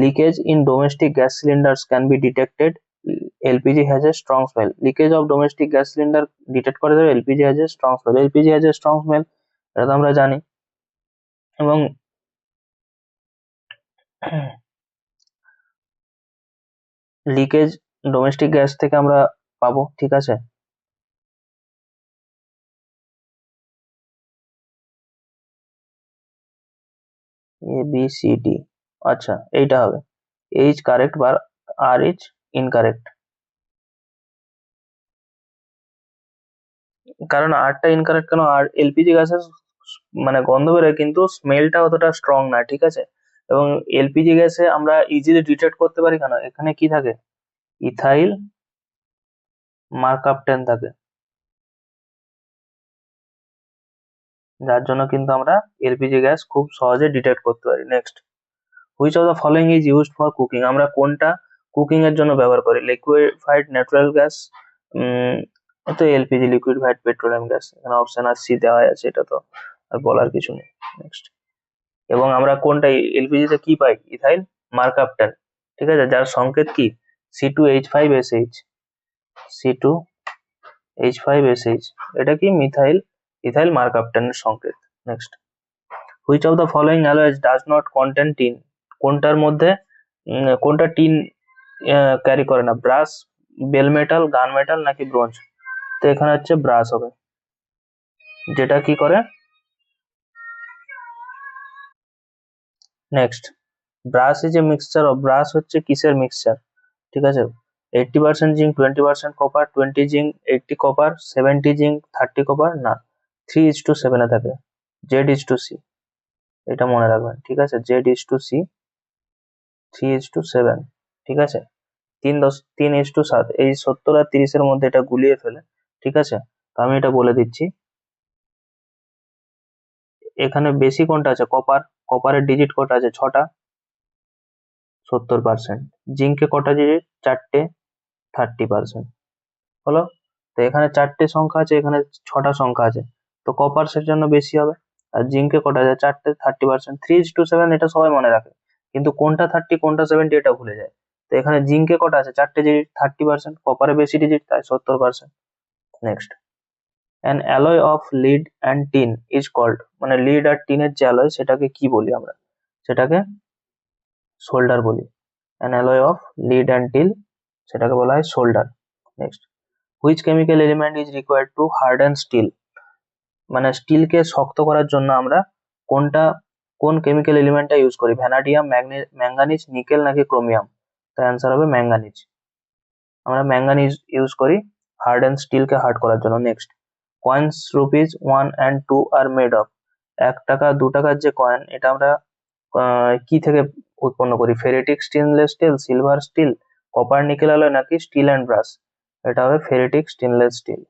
Leakage in domestic gas cylinders can be detected, LPG has a strong smell. Leakage of domestic gas cylinder detect করে দেবে LPG has a strong smell. LPG has a strong smell, এটা তো আমরা জানি। এবং লিকেজ ডোমেস্টিক গ্যাস থেকে আমরা পাবো, ঠিক আছে। ABCD, আচ্ছা এইটা হবে এইচ কারেক্ট বা আর ইজ ইনকারেক্ট, কারণ আরটা ইনকারেক্ট কেন? আর এলপিজি গ্যাসের মানে গন্ধ বেরোয় কিন্তু স্মেলটা অতটা স্ট্রং না, ঠিক আছে। এবং এলপিজি গ্যাসে আমরা ইজিলি ডিটেক্ট করতে পারি কেন? এখানে কি থাকে? ইথাইল মার্কআপটেন থাকে, যার জন্য কিন্তু আমরা এলপিজি গ্যাস খুব সহজে ডিটেক্ট করতে পারি। Next, which of the following is used for cooking? আমরা কোনটা কুকিং এর জন্য ব্যবহার করি? লিকুইফাইড ন্যাচারাল গ্যাস, তো এলপিজি, লিকুইফাইড পেট্রোলিয়াম গ্যাস। এখানে অপশন আর সি দেওয়া আছে, এটা তো আর বলার কিছু নেই। নেক্সট, এবং আমরা কোনটা এলপিজি তে কি পাই? ইথাইল মার্কআপটেন, ঠিক আছে, যার সংকেত কি? C2H5SH, C2H5SH, এটা কি? মিথাইল ইথাইল মার্কআপটেনের সংকেত। Next, which of the following alloys does not contain tin? কোনটার মধ্যে কোনটা টিন ক্যারি করে না? Brass, bell metal, gun metal নাকি ব্রোঞ্জ? তো এখানে হচ্ছে ব্রাস হবে, যেটা কি করে। Next, brass is a mixture of, brass হচ্ছে কিসের মিক্সচার? ঠিক আছে, 80% zinc, 20% copper, 20 zinc 80 copper, 70 zinc 30 copper, না 3:7 থাকে, Z:C, এটা মনে রাখবেন, ঠিক আছে, Z:C, 3:7, ঠিক আছে, 3:7, এই 70 আর 30-এর মধ্যে এটা গুলিয়ে ফেলে, ঠিক আছে। তো আমি এটা বলে দিচ্ছি, এখানে বেশি কোনটা আছে? কপার। কপারের ডিজিট কটা আছে? 6টা, 70%। জিঙ্কে কটা ডিজিট? 4টে, 30%। হলো। তো এখানে 4টে সংখ্যা আছে, এখানে 6টা সংখ্যা আছে, তো কপার সের জন্য বেশি হবে। আর জিঙ্কে কটা আছে? 4টে, 30%। 3:7 এটা সবাই মনে রাখে, কিন্তু কোনটা 30 কোনটা 70 এটা ভুলে যায়। তো এখানে জিঙ্কে কটা আছে? 4টে ডিজিট, 30%, কপারে বেশি ডিজিট তাই 70%। Next, an alloy of lead and tin is called, মানে লিড আর টিনের যে অ্যালয় সেটাকে কি বলি আমরা? সেটাকে সোল্ডার বলি। An alloy of lead and tin, সেটাকে বলা হয় solder. Next, which chemical element is required to harden steel, মানে স্টিলকে শক্ত করার জন্য আমরা কোন কেমিক্যাল এলিমেন্টটা ইউজ করি? ভ্যানাডিয়াম, ম্যাঙ্গানিজ, নিকেল নাকি ক্রোমিয়াম? তার অ্যান্সার হবে ম্যাঙ্গানিজ। আমরা ম্যাঙ্গানিজ ইউজ করি হার্ডেন স্টিলকে হার্ড করার জন্য। নেক্সট, কয়েন্স রুপিস 1 and 2 আর মেড অফ, 1 টাকা 2 টাকার যে কয়েন এটা আমরা কি থেকে উৎপন্ন করি? Ferritic stainless steel, silver steel, copper nickel alloy নাকি স্টিল অ্যান্ড ব্রাস? এটা হবে ফেরিটিক স্টেনলেস স্টিল।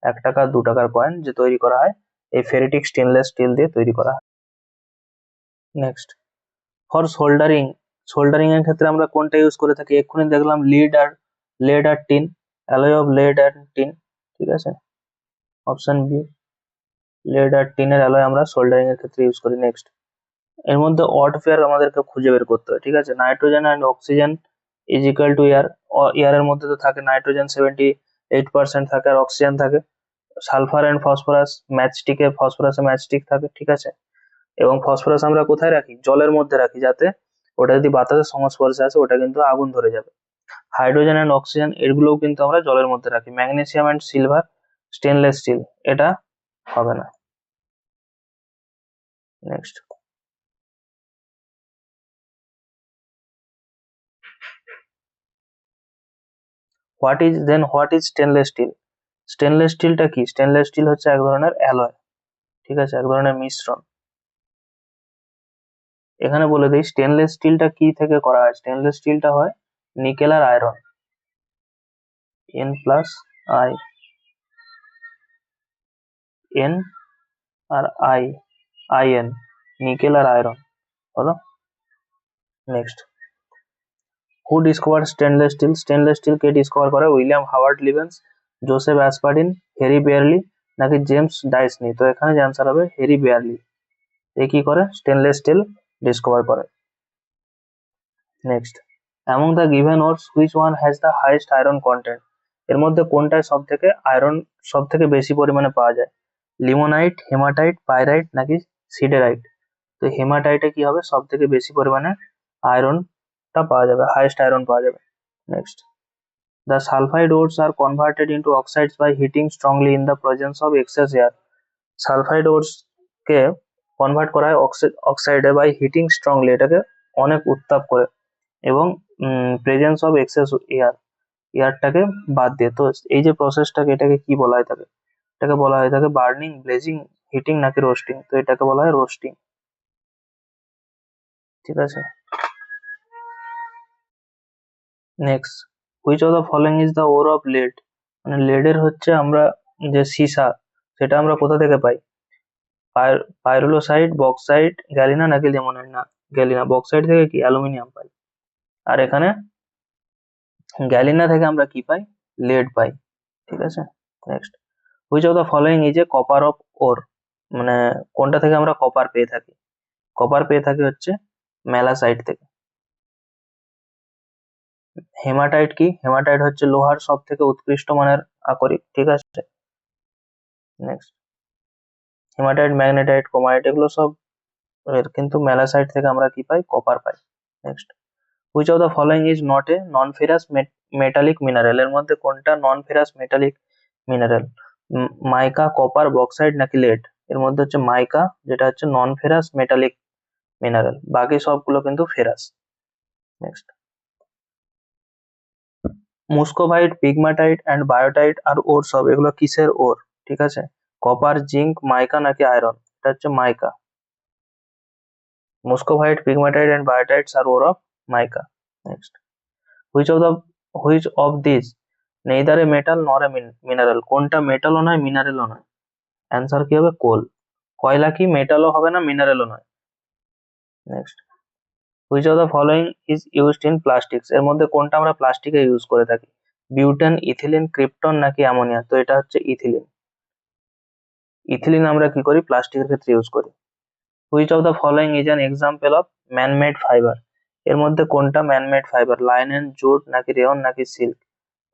1 টাকা 2 টাকার কয়েন যে তৈরি করা হয় এই ফেরিটিক স্টেনলেস স্টিল দিয়ে তৈরি করা হয়। নেক্সট, ফর সোল্ডারিং, সোল্ডারিং এর ক্ষেত্রে আমরা কোনটা ইউজ করে থাকি? এক্ষুনি দেখলাম লেড আর টিন, অ্যালয় অফ লেড আর টিন, ঠিক আছে, অপশন বি, লেড আর টিনের অ্যালয় আমরা সোল্ডারিং এর ক্ষেত্রে ইউজ করি। নেক্সট, এর মধ্যে অড পেয়ার আমাদেরকে খুঁজে বের করতে হয়, ঠিক আছে, nitrogen and oxygen is equal to air, এয়ারের মধ্যে তো থাকে নাইট্রোজেন 78% থাকে আর অক্সিজেন থাকে, সালফার অ্যান্ড ফসফরাস, ম্যাচস্টিকে ফসফরাসে ম্যাচস্টিক থাকে, ঠিক আছে, এবং ফসফরাস আমরা কোথায় রাখি? জলের মধ্যে রাখি, যাতে ওটা যদি বাতাসের সংস্পর্শে আসে ওটা কিন্তু আগুন ধরে যাবে। হাইড্রোজেন অ্যান্ড অক্সিজেন এগুলোও কিন্তু আমরা জলের মধ্যে রাখি। Magnesium and silver, stainless steel, এটা হবে না। Next, what is stainless steel? Stainless স্টিলটা কি? স্টেনলেস স্টিল হচ্ছে এক ধরনের অ্যালয়, ঠিক আছে, এক ধরনের মিশ্রণ। এখানে বলে দিই স্টেনলেস স্টিলটা কি থেকে করা হয়। স্টেনলেস স্টিলটা হয় নিকেল আর আয়রন, N+I, N আর IN, নিকেল আর আয়রন, হলো। Next, who discover stainless steel? Stainless steel কে ডিসকভার করে? William Howard Livens, Joseph Aspdin, Harry Brearley নাকি জেমস ডাইসনি? তো এখানে যে আনসার হবে হেরি বেয়ারলি, এ কি করে? স্টেনলেস স্টিল ডিসকভার করে। Next, among the given words which one has the highest iron content? এর মধ্যে কোনটায় সব থেকে আয়রন সব থেকে বেশি পরিমাণে পাওয়া যায়? লিমোনাইট, হেমাটাইট, পাইরাইট নাকি সিডেরাইট? তো হেমাটাইটে কি হবে? সব থেকে বেশি পরিমাণে আয়রনটা পাওয়া যাবে, হাইয়েস্ট আয়রন পাওয়া যাবে। Next, the sulfide ores are converted into oxides by heating strongly in the presence of excess air. Sulphide ওরস কে কনভার্ট করা হয় অক্সাইডে বাই হিটিং স্ট্রংলি, এটাকে অনেক উত্তাপ করে এবং প্রেজেন্স অফ এক্সেস এয়ারটাকে বাদ দিয়ে। তো এই যে প্রসেসটাকে এটাকে কি বলা হয় থাকে? এটাকে বলা হয় থাকে বার্নিং, ব্লেজিং, হিটিং নাকি রোস্টিং? তো এটাকে বলা হয় রোস্টিং, ঠিক আছে। Next, which of the following is the ore of lead, মানে লেডের হচ্ছে আমরা যে সীসা সেটা আমরা কোথা থেকে পাই? পাইরোলোসাইট, বক্সাইট, গ্যালিনা নাকি লিমোনাইট? না গ্যালিনা, বক্সাইট থেকে কি অ্যালুমিনিয়াম পাই, আর এখানে গ্যালিনা থেকে আমরা কি পাই? লেড পাই, ঠিক আছে। Next, which of the following is a copper of ore, মানে কোনটা থেকে আমরা কপার পেয়ে থাকি? কপার পেয়ে থাকি হচ্ছে ম্যালাসাইট থেকে। হেমাটাইট কি? হেমাটাইট হচ্ছে লোহার সব থেকে উৎকৃষ্ট মানের আকরিক, ঠিক আছে। নেক্সট, হেমাটাইট, ম্যাগনেটাইট, ক্রোমাইট এগুলো সব কিন্তু ম্যালাসাইট থেকে আমরা কি পাই? কপার পাই। Next, which of the following is not a non ferrous metallic mineral, এর মধ্যে কোনটা non ferrous metallic mineral? Mica, copper, bauxite নাকি লেড? এর মধ্যে হচ্ছে মাইকা, যেটা হচ্ছে নন ফেরাস মেটালিক মিনারেল, বাকি সবগুলো কিন্তু ferrous. Next, মুস্কোভাইট, pegmatite and biotite আর ওর সব, এগুলো কিসের ওর? ঠিক আছে, কপার, জিঙ্ক, মাইকা নাকি আয়রন? এটা হচ্ছে mica. Muscovite, pegmatite and biotites আর ore of mica. Next, which of the which of this neither a metal nor a mineral, কোনটা মেটালও নয় মিনারেলও নয়? অ্যান্সার কি হবে? কোল। কয়লা কি মেটালও হবে না মিনারেলও নয়। Next, which of the following is used in plastics, এর মধ্যে কোনটা আমরা প্লাস্টিকে ইউজ করে থাকি? বিউটেন, ইথিলিন, ক্রিপ্টন নাকি অ্যামোনিয়া? তো এটা হচ্ছে ইথিলিন। ইথিলিন আমরা কি করি? প্লাস্টিকের ক্ষেত্রে ইউজ করি। Which of the following is an example of man-made fibre, এর মধ্যে কোনটা ম্যানমেড ফাইবার? লাইনেন, জুট নাকি রেয়ন নাকি সিল্ক?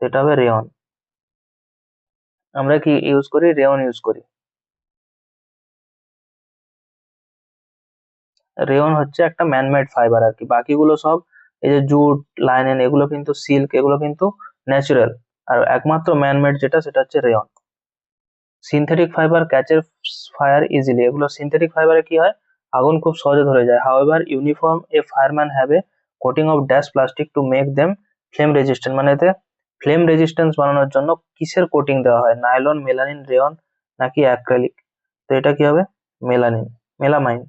এটা হবে রেয়ন। আমরা কি ইউজ করি? রেয়ন ইউজ করি। রেয়ন হচ্ছে একটা ম্যানমেড ফাইবার আর কি, বাকিগুলো সব এই যে জুট, লাইনেন, এগুলো কিন্তু সিল্ক, এগুলো কিন্তু ন্যাচারাল, আর একমাত্র ম্যানমেড যেটা সেটা হচ্ছে rayon. Synthetic fibre catches fire easily, এগুলো সিনথেটিক ফাইবারে কি হয়? আগুন খুব সহজে ধরে যায়। However uniform a fireman have a coating of dash plastic to make them flame resistant, মানে এতে ফ্লেম রেজিস্ট্যান্স বানানোর জন্য কিসের কোটিং দেওয়া হয়? নাইলন, মেলানিন, রেয়ন নাকি অ্যাক্রিলিক? তো এটা কি হবে? Melanin, melamine.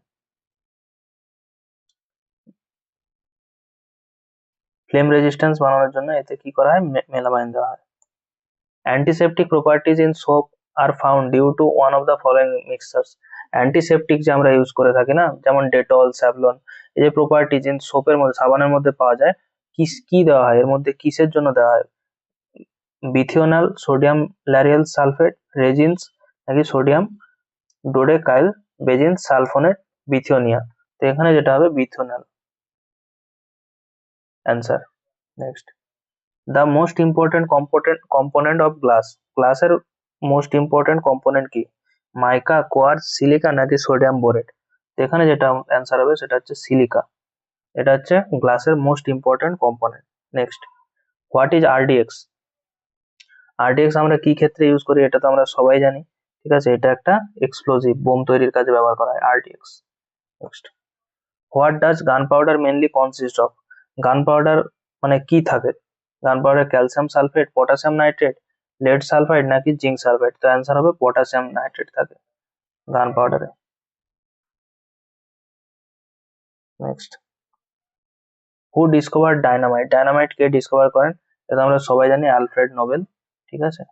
ফ্লেম রেজিস্ট্যান্স বানানোর জন্য এতে কি করা হয়? মেলামাইন দেওয়া হয়। Antiseptic properties in soap are found due to one of the following mixtures, antiseptic যে আমরা ইউজ করে থাকি না, যেমন ডেটল, স্যাভলন, এই যে প্রপার্টিজ ইন সোপের মধ্যে, সাবানের মধ্যে পাওয়া যায়, কি দেওয়া হয়? এর মধ্যে কিসের জন্য দেওয়া হয়? বিথিওনাল, সোডিয়াম ল্যারিয়াল সালফেট, রেজিনস নাকি সোডিয়াম ডোডেকাইল বেজিন সালফোনেট বিথিওনিয়া? তো এখানে যেটা হবে bithionol answer. Next, the most important component of glass, গ্লাসের মোস্ট ইম্পর্টেন্ট কম্পোনেন্ট কি? মাইকা, কোয়ার্টজ, সিলিকা নাকি সোডিয়াম বোরেট? এখানে যেটা অ্যান্সার হবে সেটা হচ্ছে সিলিকা, এটা হচ্ছে গ্লাসের most important component. Next, what is RDX? RDX আমরা কি ক্ষেত্রে ইউজ করি? এটা তো আমরা সবাই জানি, ঠিক আছে, এটা একটা এক্সপ্লোজিভ, বোম তৈরির কাজে ব্যবহার করা হয় RDX. Next, what does gunpowder mainly consist of? Gunpowder মানে কি থাকে? Gunpowder calcium sulphate, potassium nitrate, lead sulphide নাকি জিঙ্ক সালফাইড? তো অ্যান্সার হবে পটাশিয়াম নাইট্রেট থাকে গান পাউডারে। Next, who discover dynamite? Dynamite কে ডিসকভার করেন? এটা আমরা সবাই জানি, আলফ্রেড নোবেল, ঠিক আছে,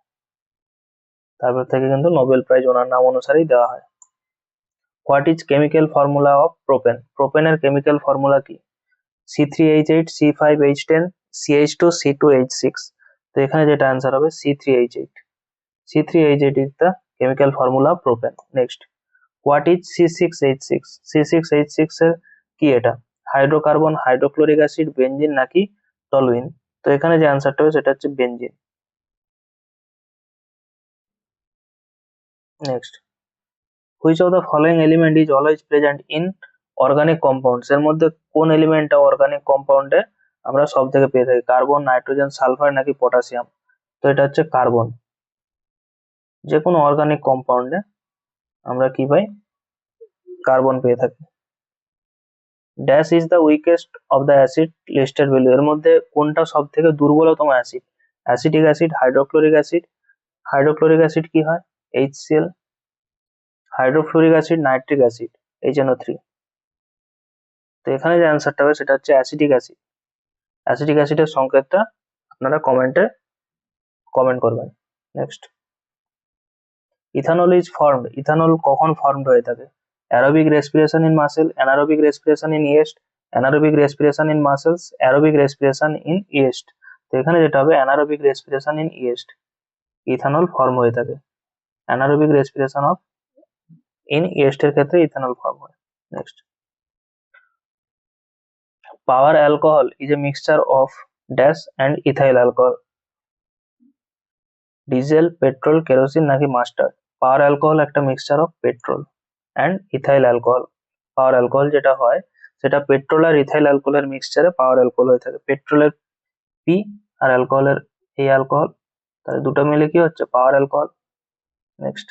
তারপর থেকে কিন্তু নোবেল প্রাইজ ওনার নাম অনুসারেই দেওয়া হয়। What is chemical formula of propane? প্রোপেনের কেমিক্যাল ফর্মুলা কি? C3H8, C5H10, CH2, C2H6? তো এখানে যেটা অ্যান্সার হবে C3H8। C3H8 is the chemical formula of propane. Next, what is C6H6? C6H6 এর কি এটা? হাইড্রোকার্বন, হাইড্রোক্লোরিক অ্যাসিড, বেনজিন নাকি টলুইন? তো এখানে যে অ্যান্সারটা হবে সেটা হচ্ছে benzene. Next, which of the following element is always present in organic compounds? এর মধ্যে কোন এলিমেন্টটা অর্গানিক কম্পাউন্ডে আমরা সব থেকে পেয়ে থাকি? কার্বন, নাইট্রোজেন, সালফার নাকি পটাশিয়াম? তো এটা হচ্ছে কার্বন। যে কোনো অর্গানিক কম্পাউন্ডে আমরা কি পাই? কার্বন পেয়ে থাকি। Dash is the weakest of the acid listed value, এর মধ্যে কোনটা সব থেকে দুর্বলতম অ্যাসিড? Acetic acid, hydrochloric acid, hydrochloric acid কি হয়? HCl, hydrofluoric acid, nitric acid, HNO3? তো এখানে যে অ্যান্সারটা হবে সেটা হচ্ছে অ্যাসিটিক অ্যাসিড। অ্যাসিটিক অ্যাসিডের সংকেতটা আপনারা কমেন্টে কমেন্ট করবেন। Next, ethanol is formed, ethanol কখন ফর্মড হয়ে থাকে? Aerobic respiration in muscle, anaerobic respiration in yeast, anaerobic respiration in muscles, aerobic respiration in yeast? তো এখানে যেটা হবে anaerobic respiration in yeast, ethanol form হয়ে থাকে। অ্যানারোবিক রেসপিরেশন অফ ইন ইয়েস্টের ক্ষেত্রে ইথানল ফর্ম হয়। Next, power alcohol is a mixture of dash and ethyl alcohol? Diesel, petrol, kerosene নাকি mustard? পাওয়ার alcohol একটা mixture of petrol and ethyl alcohol. Power alcohol যেটা হয় সেটা petrol আর ethyl অ্যালকোহলের মিক্সচারে পাওয়ার alcohol হয়ে থাকে। পেট্রোলের পি আর অ্যালকোহলের এই অ্যালকোহল, তাহলে দুটো মিলে কি হচ্ছে power alcohol. Next,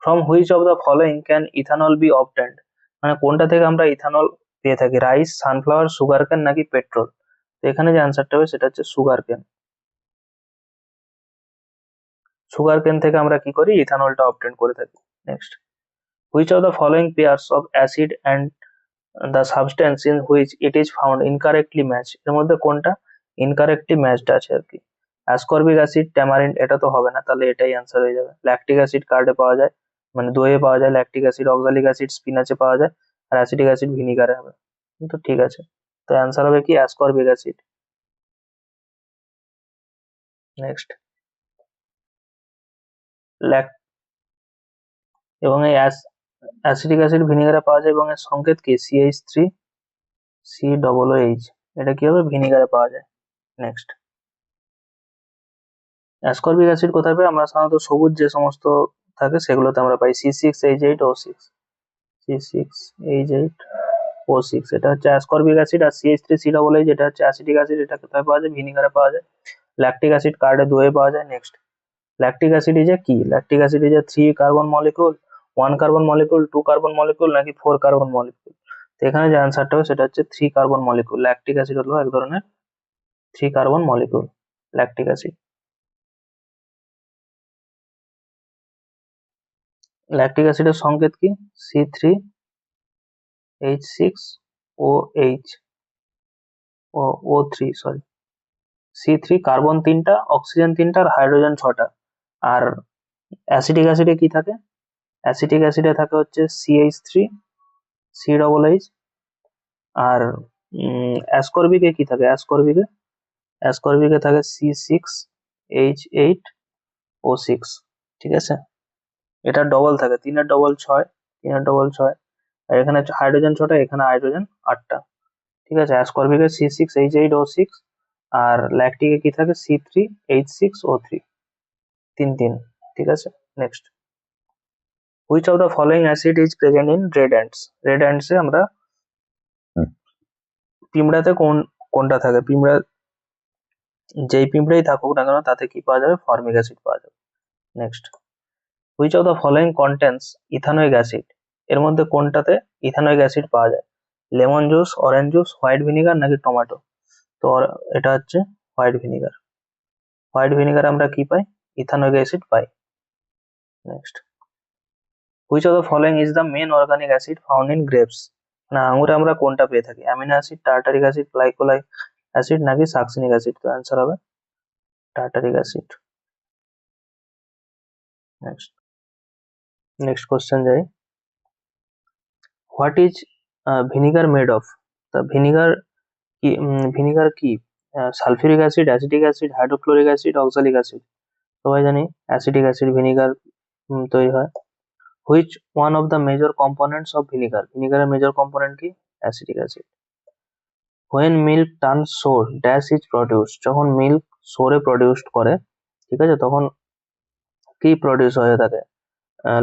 from which of the following can ethanol be obtained, মানে কোনটা থেকে আমরা ইথানল পেয়ে থাকি, রাইস, সানফ্লাওয়ার, সুগার কেন নাকি পেট্রোল। তো এখানে যে আনসারটা হবে সেটা হচ্ছে সুগার কেন। সুগার কেন থেকে আমরা কি করি ইথানলটা অবটেন করে থাকি। Next, which of the following pairs of acid and the substance in which it is found incorrectly match, এর মধ্যে কোনটা ইনকারেক্টলি ম্যাচড আছে আর কি। অ্যাসকর্বিক অ্যাসিড, ট্যামারিন্ড, এটা তো হবে না, তাহলে এটাই অ্যান্সার হয়ে যাবে। ল্যাকটিক অ্যাসিড কার্ডে পাওয়া যায়, মানে দইয়ে পাওয়া যায় ল্যাকটিক অ্যাসিড, অক্সালিক অ্যাসিড স্পিনাচে পাওয়া যায়, আর অ্যাসিটিক অ্যাসিড ভিনিগারে হবে। কিন্তু ঠিক আছে, তো অ্যান্সার হবে কি অ্যাসকর্বিক অ্যাসিড। নেক্সট, ল্যাক এবং এই অ্যাসিটিক অ্যাসিড ভিনিগারে পাওয়া যায় এবং এর সংকেত কি CH3 COOH, এটা কি হবে ভিনিগারে পাওয়া যায়। নেক্সট, অ্যাসকর্বিক অ্যাসিড কোথায় পাই আমরা, সাধারণত সবুজ যে সমস্ত থাকে সেগুলোতে আমরা পাই C6H8O6, C6H8O6, এটা হচ্ছে অ্যাসকর্বিক অ্যাসিড। আর CH3COOH যেটা হচ্ছে অ্যাসিটিক অ্যাসিড, এটা কোথায় পাওয়া যায় ভিনিগারে পাওয়া যায়। ল্যাকটিক অ্যাসিড কার্ডে দইয়ে পাওয়া যায়। Next, lactic acid is a কি, lactic acid is a 3 carbon molecule, 1 carbon molecule, 2 carbon molecule নাকি 4 কার্বন মলিকুল। তো এখানে যে আনসারটা হবে সেটা হচ্ছে 3 কার্বন মলিকুল। ল্যাকটিক অ্যাসিড হলো এক ধরনের 3 carbon molecule lactic acid. Lactic অ্যাসিডের সংকেত কি C3H6OH O3 sorry, C3 carbon 3টা, অক্সিজেন 3টা আর হাইড্রোজেন 6টা। আর অ্যাসিটিক অ্যাসিডে কি থাকে, অ্যাসিটিক অ্যাসিডে থাকে হচ্ছে CH3COOH। আর অ্যাসকর্বিকে কি থাকে, অ্যাসকর্বিকে থাকে C6H8O6। ঠিক আছে, এটা ডবল থাকে, 3-এর ডবল 6, 3-এর ডবল 6, আর এখানে হাইড্রোজেন 6টা, এখানে হাইড্রোজেন 8টা। ঠিক আছে, অ্যাসকর্বিকে C6H8O6, আর ল্যাকটিকে কি থাকে C3H6O3, 3-3। ঠিক আছে। Next, which of the following acid is present in red ants, red অ্যান্টসে আমরা পিঁমড়াতে কোনটা থাকে, পিঁমড়া যেই পিঁপড়েই থাকুক না কেন তাতে কি পাওয়া যাবে ফর্মিক অ্যাসিড পাওয়া যাবে। Next, which of the following contents ethanoic acid, এর মধ্যে কোনটাতে ইথানোয়িক অ্যাসিড পাওয়া যায়, lemon juice, orange juice, white vinegar নাকি টমেটো। তো এটা হচ্ছে হোয়াইট ভিনিগার। হোয়াইট ভিনিগার আমরা কি পাই ইথানোয়িক অ্যাসিড পাই। Next, which of the following is the main organic acid found in grapes, না আঙুরে আমরা কোনটা পেয়ে থাকি, amino acid, tartaric acid, glycolic acid নাকি সাকসিনিক অ্যাসিড। তো অ্যান্সার হবে tartaric acid. Next, next question যাই, what is vinegar made of, তা ভিনিগার কি sulphuric acid, acetic acid, hydrochloric acid, oxalic acid. সবাই জানি অ্যাসিটিক অ্যাসিড ভিনিগার তৈরি হয়। Which one of the major components of vinegar, ভিনিগারের major component কি acetic acid. When milk turns sour dash is produce, যখন milk সোরে produced করে, ঠিক আছে, তখন কি প্রডিউস হয়ে থাকে,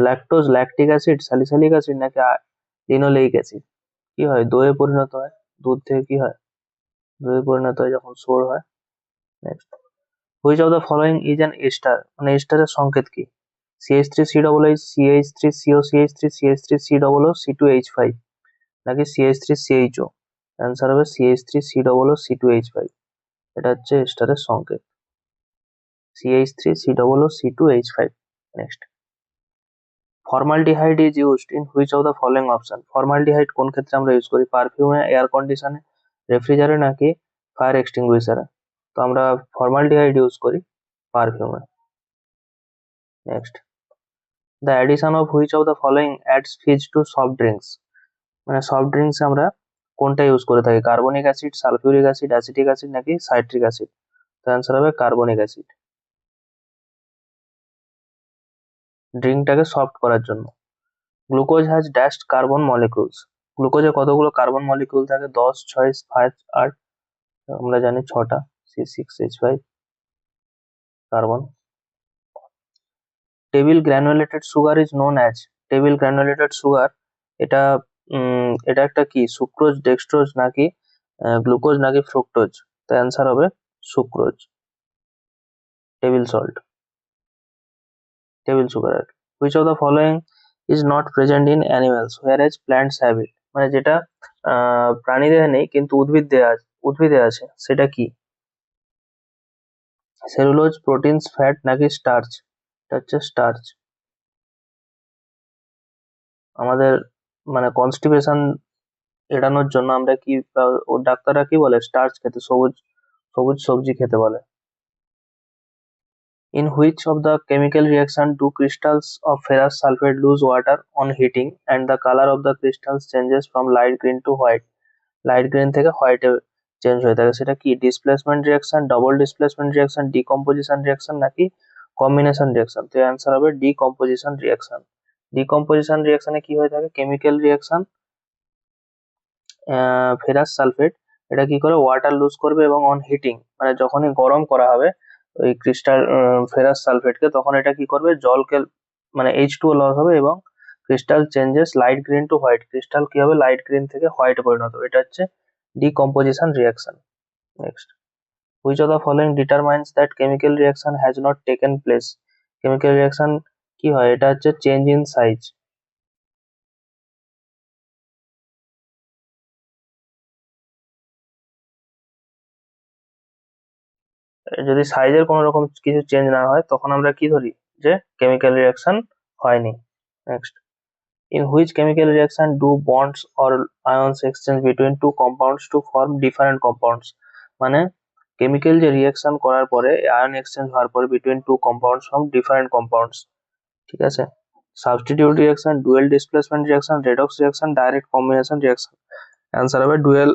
lactose, lactic acid, salicylic acid নাকি লিনোলেইক অ্যাসিড। কি হয় দইয়ে পরিণত হয়, দুধ থেকে কি হয় দইয়ে পরিণত হয় যখন সোর হয়। Next, which of the following is an ester, মানে এস্টারের সংকেত কি, CH3COOH, CH3COCH3, CH3COO, C2H5 নাকি CH3CHO। অ্যান্সার হবে CH3COO, C2H5, এটা হচ্ছে এস্টারের সংকেত CH3COO, C2H5। Next, formaldehyde is used in which of the following option, formaldehyde কোন ক্ষেত্রে আমরা ইউজ করি, পারফিউমে, এয়ার কন্ডিশনে, রেফ্রিজারে নাকি ফায়ার এক্সটিংগুইশারে। তো আমরা ফর্মালডিহাইড ইউজ করি পারফিউমে। Next, the addition of which of the following adds fizz to soft drinks, মানে সফট ড্রিঙ্কস আমরা কোনটা ইউজ করে থাকি, carbonic acid, sulphuric acid, acetic acid নাকি সাইট্রিক অ্যাসিড। তো অ্যান্সার হবে কার্বনিক অ্যাসিড, ড্রিঙ্কটাকে সফট করার জন্য। Glucose has dashed carbon molecules, গ্লুকোজে কতগুলো কার্বন মলিকিউল থাকে, 10, 6, 5, 8, আমরা জানি 6টা, C6H5 carbon. Table granulated sugar is known as, table granulated sugar এটা এটা একটা কি সুক্রোজ, ডেক্সট্রোজ নাকি গ্লুকোজ নাকি ফ্রুক্টোজ? তো অ্যান্সার হবে sucrose, table salt, table sugar আর কি। Which of the following is not present in animals whereas plants have it? মানে যেটা প্রাণীদেহে নেই কিন্তু উদ্ভিদে আছে সেটা কি? সেলুলোজ, প্রোটিনস, ফ্যাট নাকি স্টার্চ? এটা হচ্ছে স্টার্চ। আমাদের মানে কনস্টিপেশন এড়ানোর জন্য আমরা কি ও ডাক্তাররা কি বলে? স্টার্চ খেতে, সবুজ সবুজ সবজি খেতে বলে। In which of the chemical reaction do crystals of ferrous sulfate lose water on heating and the color of the crystals changes from light green to white? Light green থেকে হোয়াইটে চেঞ্জ হয়ে থাকে, সেটা কি? Displacement reaction, double displacement reaction, decomposition reaction নাকি combination reaction? তো answer হবে decomposition reaction. Decomposition রিয়াকশনে কি হয়ে থাকে? কেমিক্যাল রিয়াকশন, ফেরাস সালফেট এটা কি করে ওয়াটার লুজ করবে এবং অন হিটিং মানে যখনই গরম করা হবে ওই ক্রিস্টাল ফেরাস সালফেটকে, তখন এটা কি করবে? জলকে মানে H2O লস হবে এবং crystal changes light green to white, crystal কি হবে? লাইট গ্রিন থেকে হোয়াইটে পরিণত হবে। এটা হচ্ছে decomposition reaction. Next, which of the following determines that chemical reaction has not taken place? Chemical reaction কি হয়? এটা হচ্ছে চেঞ্জ ইন সাইজ। যদি সাইজের কোনো রকম কিছু চেঞ্জ না হয় তখন আমরা কি ধরি? যে কেমিক্যাল রিয়াকশন হয়নি। Next, in which chemical reaction do bonds or ions exchange between two compounds to form different compounds? মানে কেমিক্যাল যে রিয়াকশন করার পরে আয়ন এক্সচেঞ্জ হওয়ার পরে between two compounds form different compounds, ঠিক আছে? Substitute reaction, dual displacement reaction, redox reaction, direct combination reaction? Answer হবে dual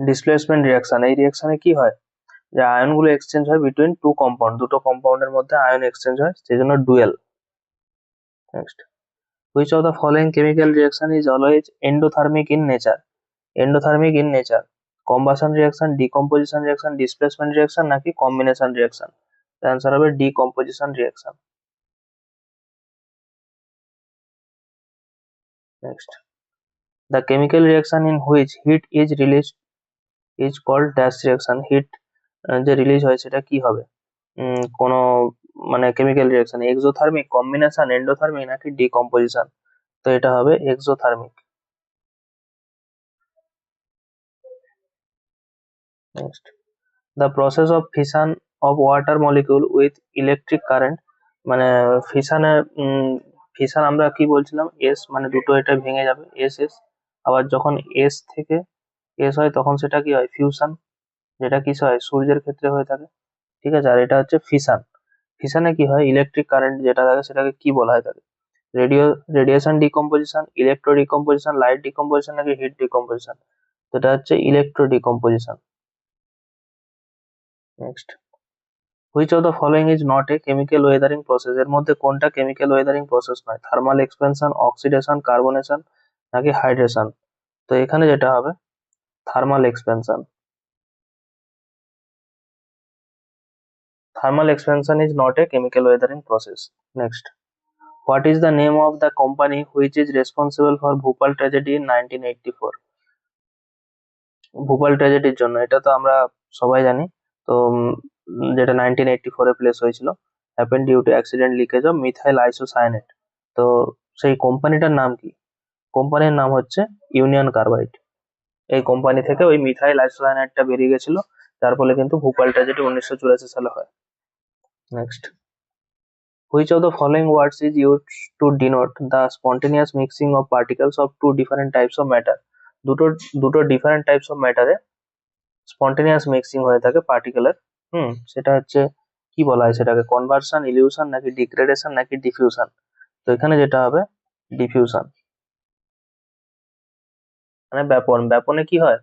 displacement reaction. এই রিয়াকশনে কি হয়? যে আয়নগুলো এক্সচেঞ্জ হয় বিটুইন টু কম্পাউন্ড, দুটো কম্পাউন্ডের মধ্যে আয়ন এক্সচেঞ্জ হয়, সেই জন্য dual. Next, which of the following chemical reaction is always endothermic in nature? endothermic in nature, combustion reaction, decomposition reaction, displacement reaction নাকি combination reaction? the answer হবে decomposition reaction. Next, the chemical reaction in which heat is released is called dash reaction. heat যে release হয় সেটা কি হবে? কোনো মানে chemical reaction exothermic, combination, endothermic নাকি ডিকম্পোজিশন? তো এটা হবে exothermic. Next, the process of fission of water molecule with electric current, মানে ফিশনে ফিশন আমরা কি বলছিলাম? এস মানে দুটো এটা ভেঙে যাবে, এস এস। আবার যখন এস থেকে এস হয় তখন সেটা কি হয়? ফিউশন, যেটা কিসে হয়? সূর্যের ক্ষেত্রে হয়ে থাকে, ঠিক আছে? আর এটা হচ্ছে ফিশন। ফিশনে কি হয়? ইলেকট্রিক কারেন্ট যেটা থাকে সেটাকে কি বলা হয় থাকে? Radiation decomposition, electro decomposition, light decomposition নাকি হিট ডিকম্পোজিশন? সেটা হচ্ছে electro decomposition. Next, which of the following is not a chemical Wuthering process? এর মধ্যে কোনটা কেমিক্যাল ওয়েদারিং প্রসেস নয়? থার্মাল এক্সপেনশন, অক্সিডেশন, কার্বনেশন নাকি হাইড্রেশন? তো এখানে যেটা হবে thermal expansion. Thermal expansion is not a chemical Wuthering process. Next, what is the name of the company which is responsible for Bhopal tragedy in 1984? Bhopal ট্র্যাজেডির জন্য, এটা তো আমরা সবাই জানি। তো যেটা 1984 প্লেস হয়েছিল, happen due to accident leakage of methyl isocyanate. তো সেই কোম্পানিটার নাম কি? কোম্পানির নাম হচ্ছে ইউনিয়ন কার্বাইড। এই কোম্পানি থেকে ওই মিথাইল আইসোসায়ানেটটা বেরিয়ে গেছিল, যার ফলে কিন্তু ভোপাল ট্র্যাজেডি 1984 সালে হয়। Next, which of the following words is used to denote the spontaneous mixing of particles of two different types of matter? দুটো দুটো ডিফারেন্ট টাইপস অফ ম্যাটারে স্পন্টেনিয়াস মিক্সিং হয়ে থাকে পার্টিকেলের। সেটা হচ্ছে কি বলা হয় সেটাকে? কনভার্সন, ইলিউশন নাকি ডিগ্রেডেশন নাকি ডিফিউশন? তো এখানে যেটা হবে ডিফিউশন, মানে ব্যাপন। ব্যাপনে কি হয়?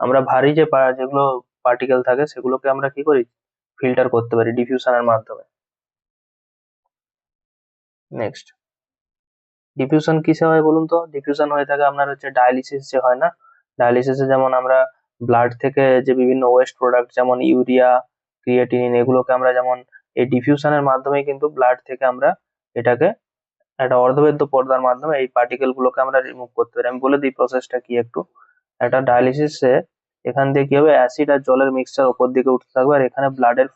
আমরা ভারী যে যেগুলো পার্টিকেল থাকে সেগুলোকে আমরা কি করি? ফিল্টার করতে পারি ডিফিউশনের মাধ্যমে। নেক্সট, ডিফিউশন কিসে হয় বলুন তো? ডিফিউশন হয়ে থাকে আপনার হচ্ছে ডায়ালিসিস যে হয় না, ডায়ালিসিসে যেমন আমরা ব্লাড থেকে যে বিভিন্ন ওয়েস্ট প্রোডাক্ট যেমন ইউরিয়া, ক্রিয়েটিনিন এগুলোকে আমরা যেমন এই ডিফিউশনের মাধ্যমে কিন্তু ব্লাড থেকে আমরা এটাকে একটা অর্ধবেদ্য পর্দার মাধ্যমে এই পার্টিকেল গুলোকে আমরা রিমুভ করতে পারি। আমি বলে দিই প্রসেসটা কি একটু। একটা ডায়ালিসিসে এখান দিয়ে কি হবে, অ্যাসিড আর জলের মিক্সচার উপর দিকে উঠতে থাকবে, আর এখানে ব্লাডের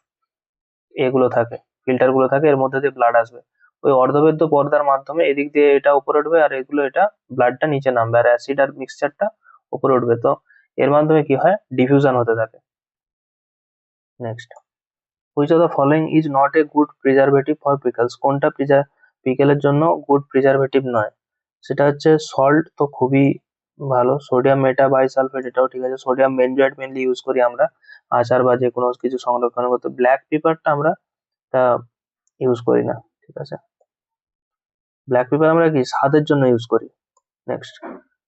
এগুলো থাকে, ফিল্টার গুলো থাকে, এর মধ্যে দিয়ে ব্লাড আসবে। ওই অর্ধবেদ্য পর্দার মাধ্যমে এদিক দিয়ে এটা উপরে উঠবে, আর এগুলো এটা ব্লাডটা নিচে নামবে, আর অ্যাসিড আর মিক্সচারটা উপরে উঠবে। তো এর মাধ্যমে কি হয়, ডিফিউশন হতে থাকে। Next, which of the following is not a good preservative for pickles? কোনটা পিকেলের জন্য গুড প্রিজারভেটিভ নয়? সেটা হচ্ছে সল্ট, তো খুবই ভালো। সোডিয়াম মেটা বাইসালফেট, এটাও ঠিক আছে। সোডিয়াম বেনজয়েড মেনলি ইউজ করি আমরা আচার বা যে কোনো কিছু সংরক্ষণ করতে। ব্ল্যাক পেপারটা আমরা ইউজ করি না, ঠিক আছে। ব্ল্যাক পেপার আমরা কি স্বাদের জন্য ইউজ করি। Next,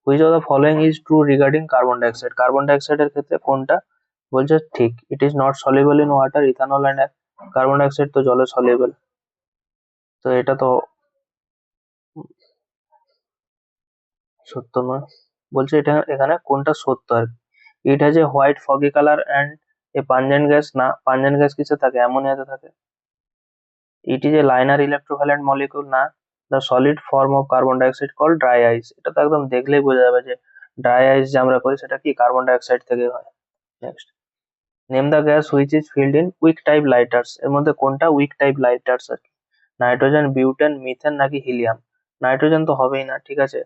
which of the following is true regarding carbon dioxide? Carbon ডাইঅক্সাইডের ক্ষেত্রে কোনটা বলছে ঠিক? It is not soluble in water, ethanol and carbon dioxide তো জলে সলিউবল, তো এটা তো সত্য নয়। বলছে এটা এখানে কোনটা সত্য আর কি। It has a white foggy colour and a pungent gas, না পাঞ্জেন্ট গ্যাস কিসে থাকে, অ্যামোনিয়াতে থাকে। It is a linear electrovalent molecule, না the solid form of carbon dioxide call dry ice. এটা তো একদম দেখলেই বোঝা যাবে যে ড্রাই আইস যে আমরা করি সেটা কি কার্বন ডাইঅক্সাইড থেকে হয়। Next, name the gas which is filled in wick type lighters? এর মধ্যে কোনটা উইক টাইপ লাইটার্স আর কি? নাইট্রোজেন, বিউটেন, মিথেন নাকি হিলিয়াম? নাইট্রোজেন তো হবেই না, ঠিক আছে।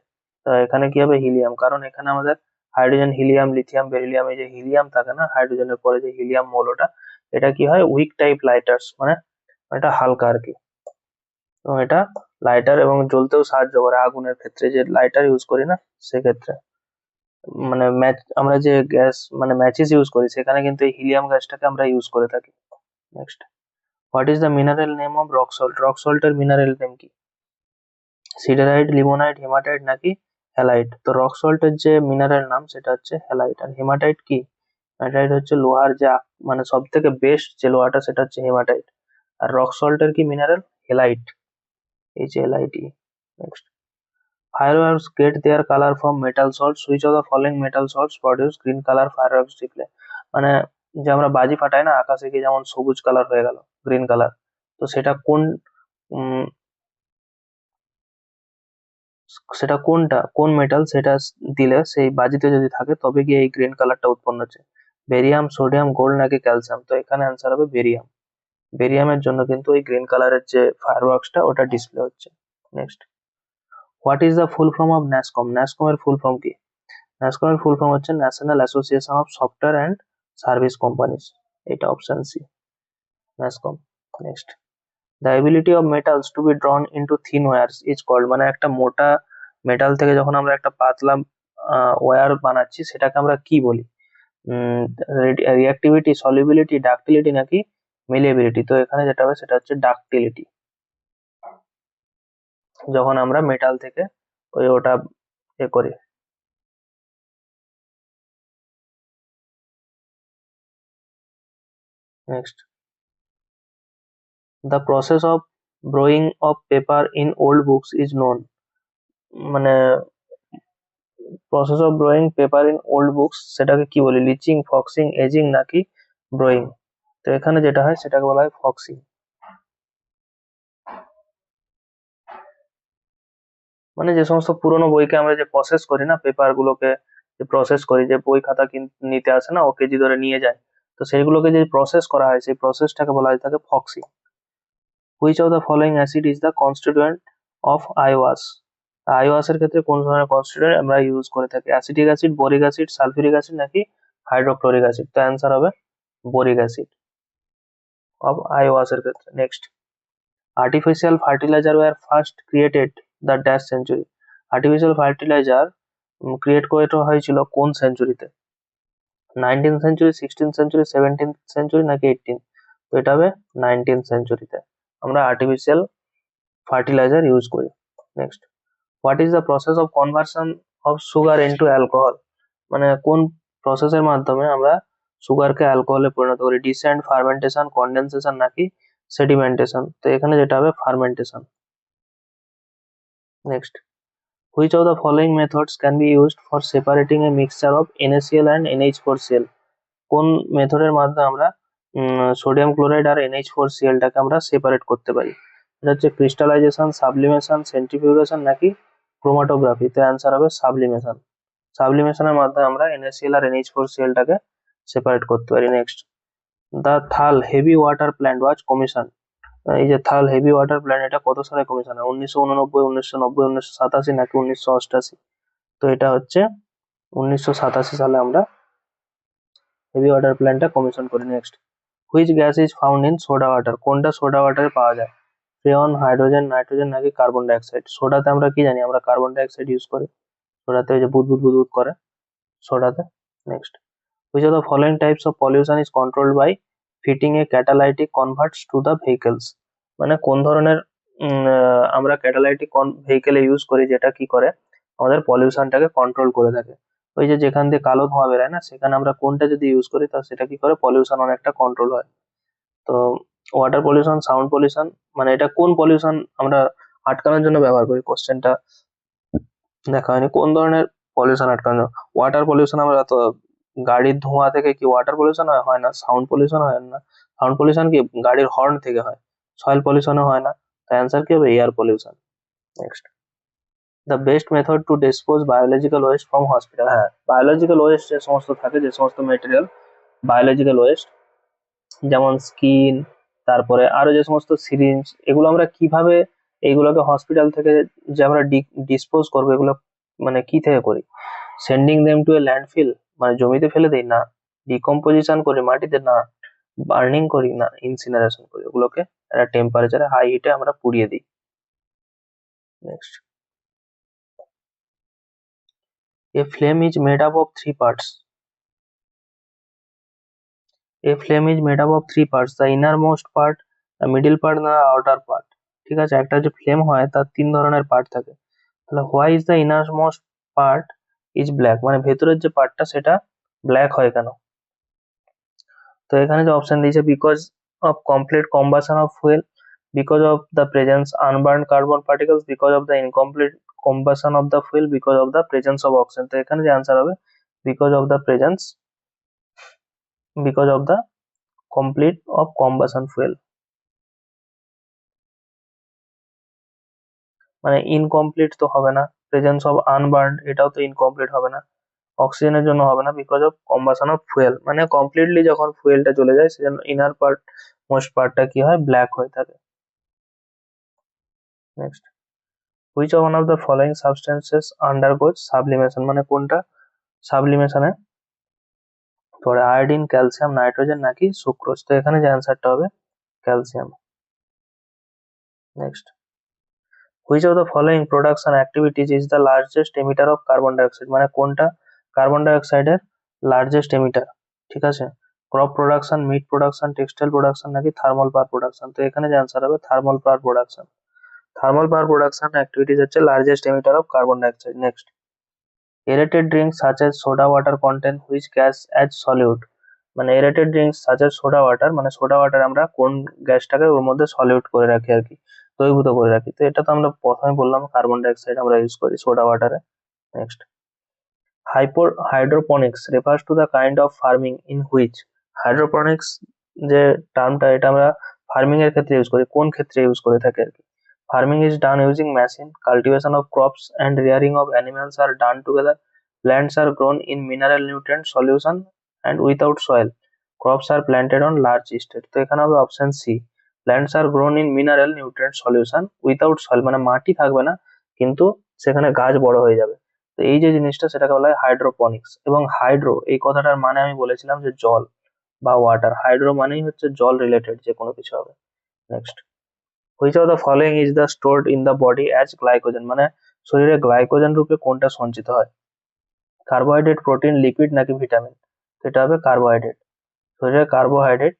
তো এখানে কি হবে, হিলিয়াম, কারণ এখানে আমাদের হাইড্রোজেন, হিলিয়াম, লিথিয়াম, বেরিলিয়াম, এই যে হিলিয়াম থাকে না হাইড্রোজেনের পরে যে হিলিয়াম মৌলটা, এটা কি হয় উইক টাইপ লাইটার্স, মানে এটা হালকা আর কি। এবং এটা লাইটার এবং জ্বলতেও সাহায্য করে আগুনের ক্ষেত্রে, যে লাইটার ইউজ করি না সেক্ষেত্রে। মানে আমরা যে গ্যাস মানে ম্যাচিস ইউজ করি সেখানে কিন্তু এই হিলিয়াম গ্যাসটাকে আমরা ইউজ করে থাকি। Next, what is the mineral name of rock salt? Rock সল্টের মিনারেল নেম কি? সিডারাইট, লিমোনাইট, হেমাটাইট নাকি হ্যালাইট? তো রক সল্টের যে মিনারেল নাম সেটা হচ্ছে হ্যালাইট। আর হেমাটাইট কি? হেমাটাইট হচ্ছে লোহার যে মানে সব থেকে বেস্ট যে লোহাটা সেটা হচ্ছে হেমাটাইট। আর রক সল্টের কি mineral? Halite, HLIT। Next, fireworks get their color from metal salts. Which of the following metal salts produce green color fireworks display? মানে যে আমরা বাজি ফাটাই না আকাশে গিয়ে, যেমন সবুজ কালার হয়ে গেল, গ্রিন কালার, তো সেটা কোন উম, সেটা কোনটা, কোন মেটাল সেটা দিলে সেই বাজিতে যদি থাকে তবে গিয়ে এই গ্রিন কালারটা উৎপন্ন হচ্ছে? বেরিয়াম, সোডিয়াম, গোল্ড নাকি ক্যালসিয়াম? তো এখানে অ্যান্সার হবে বেরিয়াম। বেরিয়ামের জন্য কিন্তু ওই গ্রিন কালারের যে ফায়ারওয়ার্কসটা ওটা ডিসপ্লে হচ্ছে। Next, what is the full form of NASSCOM? NASSCOM এর ফুল ফর্ম কি? ন্যাসকম এর ফুল ফর্ম হচ্ছে National Association of Software and Service Companies, এটা option C, NASSCOM. Next, the ability of metals to be drawn into thin wires is called? মানে একটা মোটা metal থেকে যখন আমরা একটা পাতলা ওয়্যার বানাচ্ছি সেটাকে আমরা কি বলি? রিঅ্যাক্টিভিটি, সলিবিলিটি, ডাক্টিলিটি নাকি মেলিয়েবিলিটি? তো এখানে যেটা হবে সেটা হচ্ছে ডাক্টিলিটি, যখন আমরা মেটাল থেকে ওটা করি। Next, the process of browning of paper in old books is known? মানে process of browning paper in old books সেটাকে কি বলি? লিচিং, ফক্সিং, এজিং নাকি ব্রোয়িং? তো এখানে যেটা হয় সেটাকে বলা হয় ফক্সিং। মানে যে সমস্ত পুরোনো বইকে আমরা যে প্রসেস করি না, পেপার গুলোকে যে প্রসেস করি, যে বই খাতা নিতে আসে না, ও কেজি ধরে নিয়ে যায়, তো সেইগুলোকে যে প্রসেস করা হয় সেই প্রসেসটাকে বলা হয় থাকে foxing. Which of the following acid is the constituent of eyewash? Eyewash এর ক্ষেত্রে কোন ধরনের কনস্টিটিউয়েন্ট আমরা ইউজ করে থাকি? Acetic acid, boric acid, sulphuric acid নাকি হাইড্রোক্লোরিক অ্যাসিড? তো অ্যান্সার হবে বোরিক অ্যাসিড অফ আইওয়াস এর ক্ষেত্রে। Next, artificial fertiliser were first created the dash century? Artificial fertiliser create করে হয়েছিল কোন সেঞ্চুরিতে? 19th century, 16th century, 17th century নাকি 18th? তো এটা হবে 19th সেঞ্চুরিতে আমরা আর্টিফিশিয়াল ফার্টিলাইজার ইউজ করি। Next, what is the process of conversion of sugar into alcohol? মানে কোন প্রসেসের মাধ্যমে আমরা সুগারকে অ্যালকোহলে পরিণত করি? ডিসেন্ট, ফার্মেন্টেশন, কন্ডেনসেশন নাকি সেডিমেন্টেশন? তো এখানে যেটা হবে fermentation. Next, which of the following methods can be used for separating a mixture of NaCl and NH4Cl? কোন মেথডের মাধ্যমে আমরা সোডিয়াম ক্লোরাইড আর NH4Cl টাকে আমরা সেপারেট করতে পারি? এটা হচ্ছে ক্রিস্টালাইজেশন, সাবলিমেশন, সেন্ট্রিফিউগেশন নাকি ক্রোমাটোগ্রাফি। তো অ্যান্সার হবে সাবলিমেশন। সাবলিমেশনের মাধ্যমে আমরা NaCl আর NH4Cl-টাকে সেপারেট করতে পারি। নেক্সট, দ্য থাল হেভি ওয়াটার প্ল্যান্ট ওয়াজ কমিশন। এই যে থাল হেভি ওয়াটার প্ল্যান্ট, এটা কত সালে কমিশন হয়? 1989, 1990, 1987 নাকি 1988? তো এটা হচ্ছে 1987 সালে আমরা হেভি ওয়াটার প্ল্যান্টটা কমিশন করি। Next, which gas is found in soda water. কোনটা সোডা ওয়াটারে পাওয়া যায়? ফ্রেয়ন, হাইড্রোজেন, নাইট্রোজেন নাকি কার্বন ডাইঅক্সাইড? সোডাতে আমরা কি জানি? আমরা কার্বন ডাইঅক্সাইড ইউজ করি। সোডাতে ওই যে বুদবুদ বুদবুদ করে সোডাতে। Next, which of the following types of pollution is controlled by fitting a catalytic converts to the vehicles? মানে কোন ধরনের আমরা ক্যাটালাইটিক ভেহিকেলে ইউজ করি যেটা কি করে আমাদের পলিউশনটাকে কন্ট্রোল করে থাকে। ওই যে যেখান দিয়ে কালো ধোঁয়া বেরোয় না, সেখানে আমরা কোনটা যদি ইউজ করি তা সেটা কি করে পলিউশন অনেকটা কন্ট্রোল হয়। তো ওয়াটার পলিউশন, সাউন্ড পলিউশন, মানে এটা কোন পলিউশন আমরা আটকানোর জন্য ব্যবহার করি? কোশ্চেনটা দেখা হয়নি। কোন ধরনের পলিউশন আটকানো? ওয়াটার পলিউশন আমরা তো গাড়ির ধোঁয়া থেকে কি ওয়াটার পলিউশন হয়? হয় না। সাউন্ড পলিউশন হয় না। সাউন্ড পলিউশন কি গাড়ির হর্ন থেকে হয়। সয়েল পলিউশনও হয় না। তো অ্যান্সার কি হবে? Air pollution. Next, the best method to dispose biological waste from hospital. হ্যাঁ, বায়োলজিক্যাল ওয়েস্ট যে সমস্ত থাকে, যে সমস্ত মেটেরিয়াল বায়োলজিক্যাল ওয়েস্ট, যেমন স্কিন, তারপরে আরো যে সমস্ত সিরিঞ্জ, এগুলো আমরা কিভাবে এইগুলোকে হসপিটাল থেকে যে আমরা ডিসপোজ করবো, এগুলো মানে কি থেকে করি? Sending them to A landfill, মানে জমিতে ফেলে দেই না, ডিকম্পোজিশন করি মাটিতে না, বার্নিং করি না, ইনসিনারেশন করি, ওগুলোকে একটা টেম্পারেচারে হাই হিটে আমরা পুড়িয়ে দিই। Next, A flame is made up of three parts. A flame is made up of three parts: the innermost part, the middle part, না outer part। ঠিক আছে, একটা যে ফ্লেম হয় তার তিন ধরনের পার্ট থাকে। তাহলে why is the innermost part is black, মানে ভেতরের যে পার্টটা সেটা ব্ল্যাক হয় কেন? তো এখানে যে অপশন দিয়েছে, because of complete combustion of fuel, because of the presence unburnt carbon particles, because of the incomplete combustion of the fuel, because of the presence of oxygen. তো এখানে যে আনসার হবে because of the presence, because of the complete of combustion fuel. মানে incomplete তো হবে না, presence of আনবার্ন এটাও তো ইনকমপ্লিট হবে না, অক্সিজেনের জন্য হবে না, because of combustion of fuel, মানে কমপ্লিটলি যখন ফুয়েলটা চলে যায় সেজন্য ইনার পার্ট মোস্ট পার্টটা কি হয়? ব্ল্যাক হয়ে থাকে। Next, which one of the following substances undergoes sublimation, মানে কোনটা সাবলিমেশনে পরে? আয়োডিন, ক্যালসিয়াম, নাইট্রোজেন নাকি সুক্রোজ? তো এখানে যে অ্যান্সারটা হবে calcium. Next, which of the following production activities is the largest emitter of carbon dioxide, মানে কোনটা কার্বন ডাইঅক্সাইডের লার্জেস্ট এমিটার? ঠিক আছে, crop production, meat production, textile production নাকি থার্মাল পাওয়ার প্রোডাকশন? তো এখানে যে অ্যান্সার হবে thermal power production. Thermal power production activities হচ্ছে largest emitter of carbon dioxide. Next, aerated drinks such as soda water contain which gas as solute, মানে aerated drinks such as soda water, মানে soda water আমরা কোন গ্যাসটাকে ওর মধ্যে solute করে রাখি আর কি, দ্রবীভূত করে রাখি? তো এটা তো আমরা প্রথমে বললাম কার্বন ডাইঅক্সাইড আমরা ইউজ করি সোডা ওয়াটারে। Next, hydroponics refers to the kind of farming in which, hydroponics যে টার্মটা এটা আমরা ফার্মিং এর ক্ষেত্রে ইউজ করি, কোন ক্ষেত্রে ইউজ করে থাকি আর কি? Farming is done using machine, cultivation of crops and rearing of animals are done together, plants are grown in mineral nutrient solution and without soil, crops are planted on large estate। তো এখানে হবে option C, plants are grown in mineral nutrient solution without soil, মানে মাটি থাকবে না কিন্তু সেখানে গাছ বড় হয়ে যাবে। তো এই যে জিনিসটা সেটাকে বলা হয় হাইড্রোপনিক্স। এবং হাইড্রো এই কথাটার মানে আমি বলেছিলাম যে জল বা ওয়াটার, হাইড্রো মানেই হচ্ছে জল রিলেটেড যে কোনো কিছু হবে। Next, which of the following is the stored in the body as glycogen, মানে শরীরে গ্লাইকোজেন রূপে কোনটা সঞ্চিত হয়? কার্বোহাইড্রেট, প্রোটিন, লিপিড নাকি ভিটামিন? এটা হবে কার্বোহাইড্রেট। শরীরে কার্বোহাইড্রেট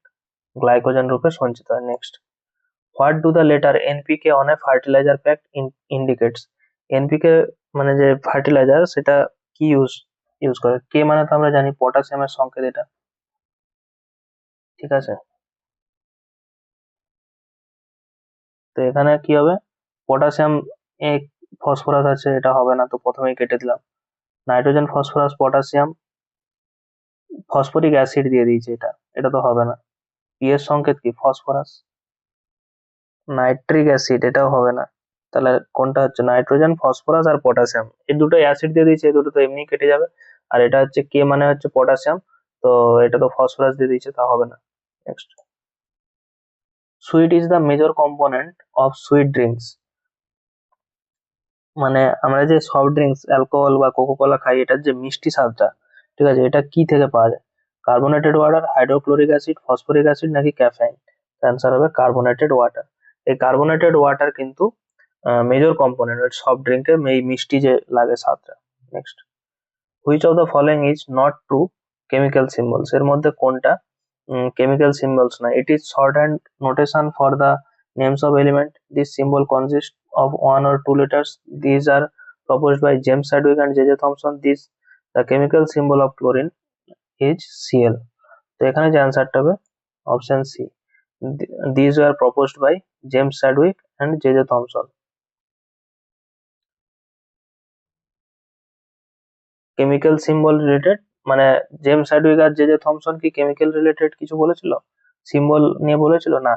গ্লাইকোজেন রূপে সঞ্চিত হয়। Next, what do the letter NPK on a fertiliser pack indicates, NPK মানে যে ফার্টিলাইজার সেটা কি ইউজ ইউজ করে? কে মানে তো আমরা জানি পটাশিয়ামের সংকেত এটা। ঠিক আছে, তো এখানে কি হবে? পটাশিয়াম, এক ফসফরাস আছে, এটা হবে না, তো প্রথমেই কেটে দিলাম। Nitrogen, phosphorus, potassium, phosphoric acid দিয়ে দিয়েছে, এটা এটা তো হবে না। পি এর সংকেত কি? ফসফরাস। নাইট্রিক অ্যাসিড, এটাও হবে না। তাহলে কোনটা হচ্ছে? নাইট্রোজেন, ফসফরাস আর পটাশিয়াম, এই দুটো অ্যাসিড দিয়ে দিয়েছে, এই দুটো তো এমনি কেটে যাবে। আর এটা হচ্ছে কে মানে হচ্ছে পটাশিয়াম, তো এটা তো ফসফরাস দিয়ে দিয়েছে, তা হবে না। Next, sweet is the major component of sweet drinks. মানে আমরা যে সফট ড্রিঙ্কস অ্যালকোহল বা কোকো কোলা খাই, এটার যে মিষ্টি স্বাদটা, ঠিক আছে, এটা কি থেকে পাওয়া যায়? Carbonated water, hydrochloric acid, phosphoric acid নাকি ক্যাফেইন? অ্যান্সার হবে কার্বোনেটেড ওয়াটার। এই কার্বোনেটেড ওয়াটার কিন্তু মেজর কম্পোনেন্ট সফট ড্রিঙ্কের, এই মিষ্টি যে লাগে স্বাদটা। Next, which of the following is not true chemical symbols, এর মধ্যে কোনটা কেমিক্যাল সিম্বলস না? It is short hand notation for the names of element. This symbol consists of one or two letters. These are proposed by James Chadwick and J.J. Thomson. This the chemical symbol of chlorine is Cl. তো এখানে যে অ্যান্সারটা হবে option C, these were proposed by James Chadwick and J.J. Thomson. Chemical symbol related, মানে James Chadwick আর J Thomson কি chemical related কিছু বলেছিল, সিম্বল নিয়ে বলেছিল না?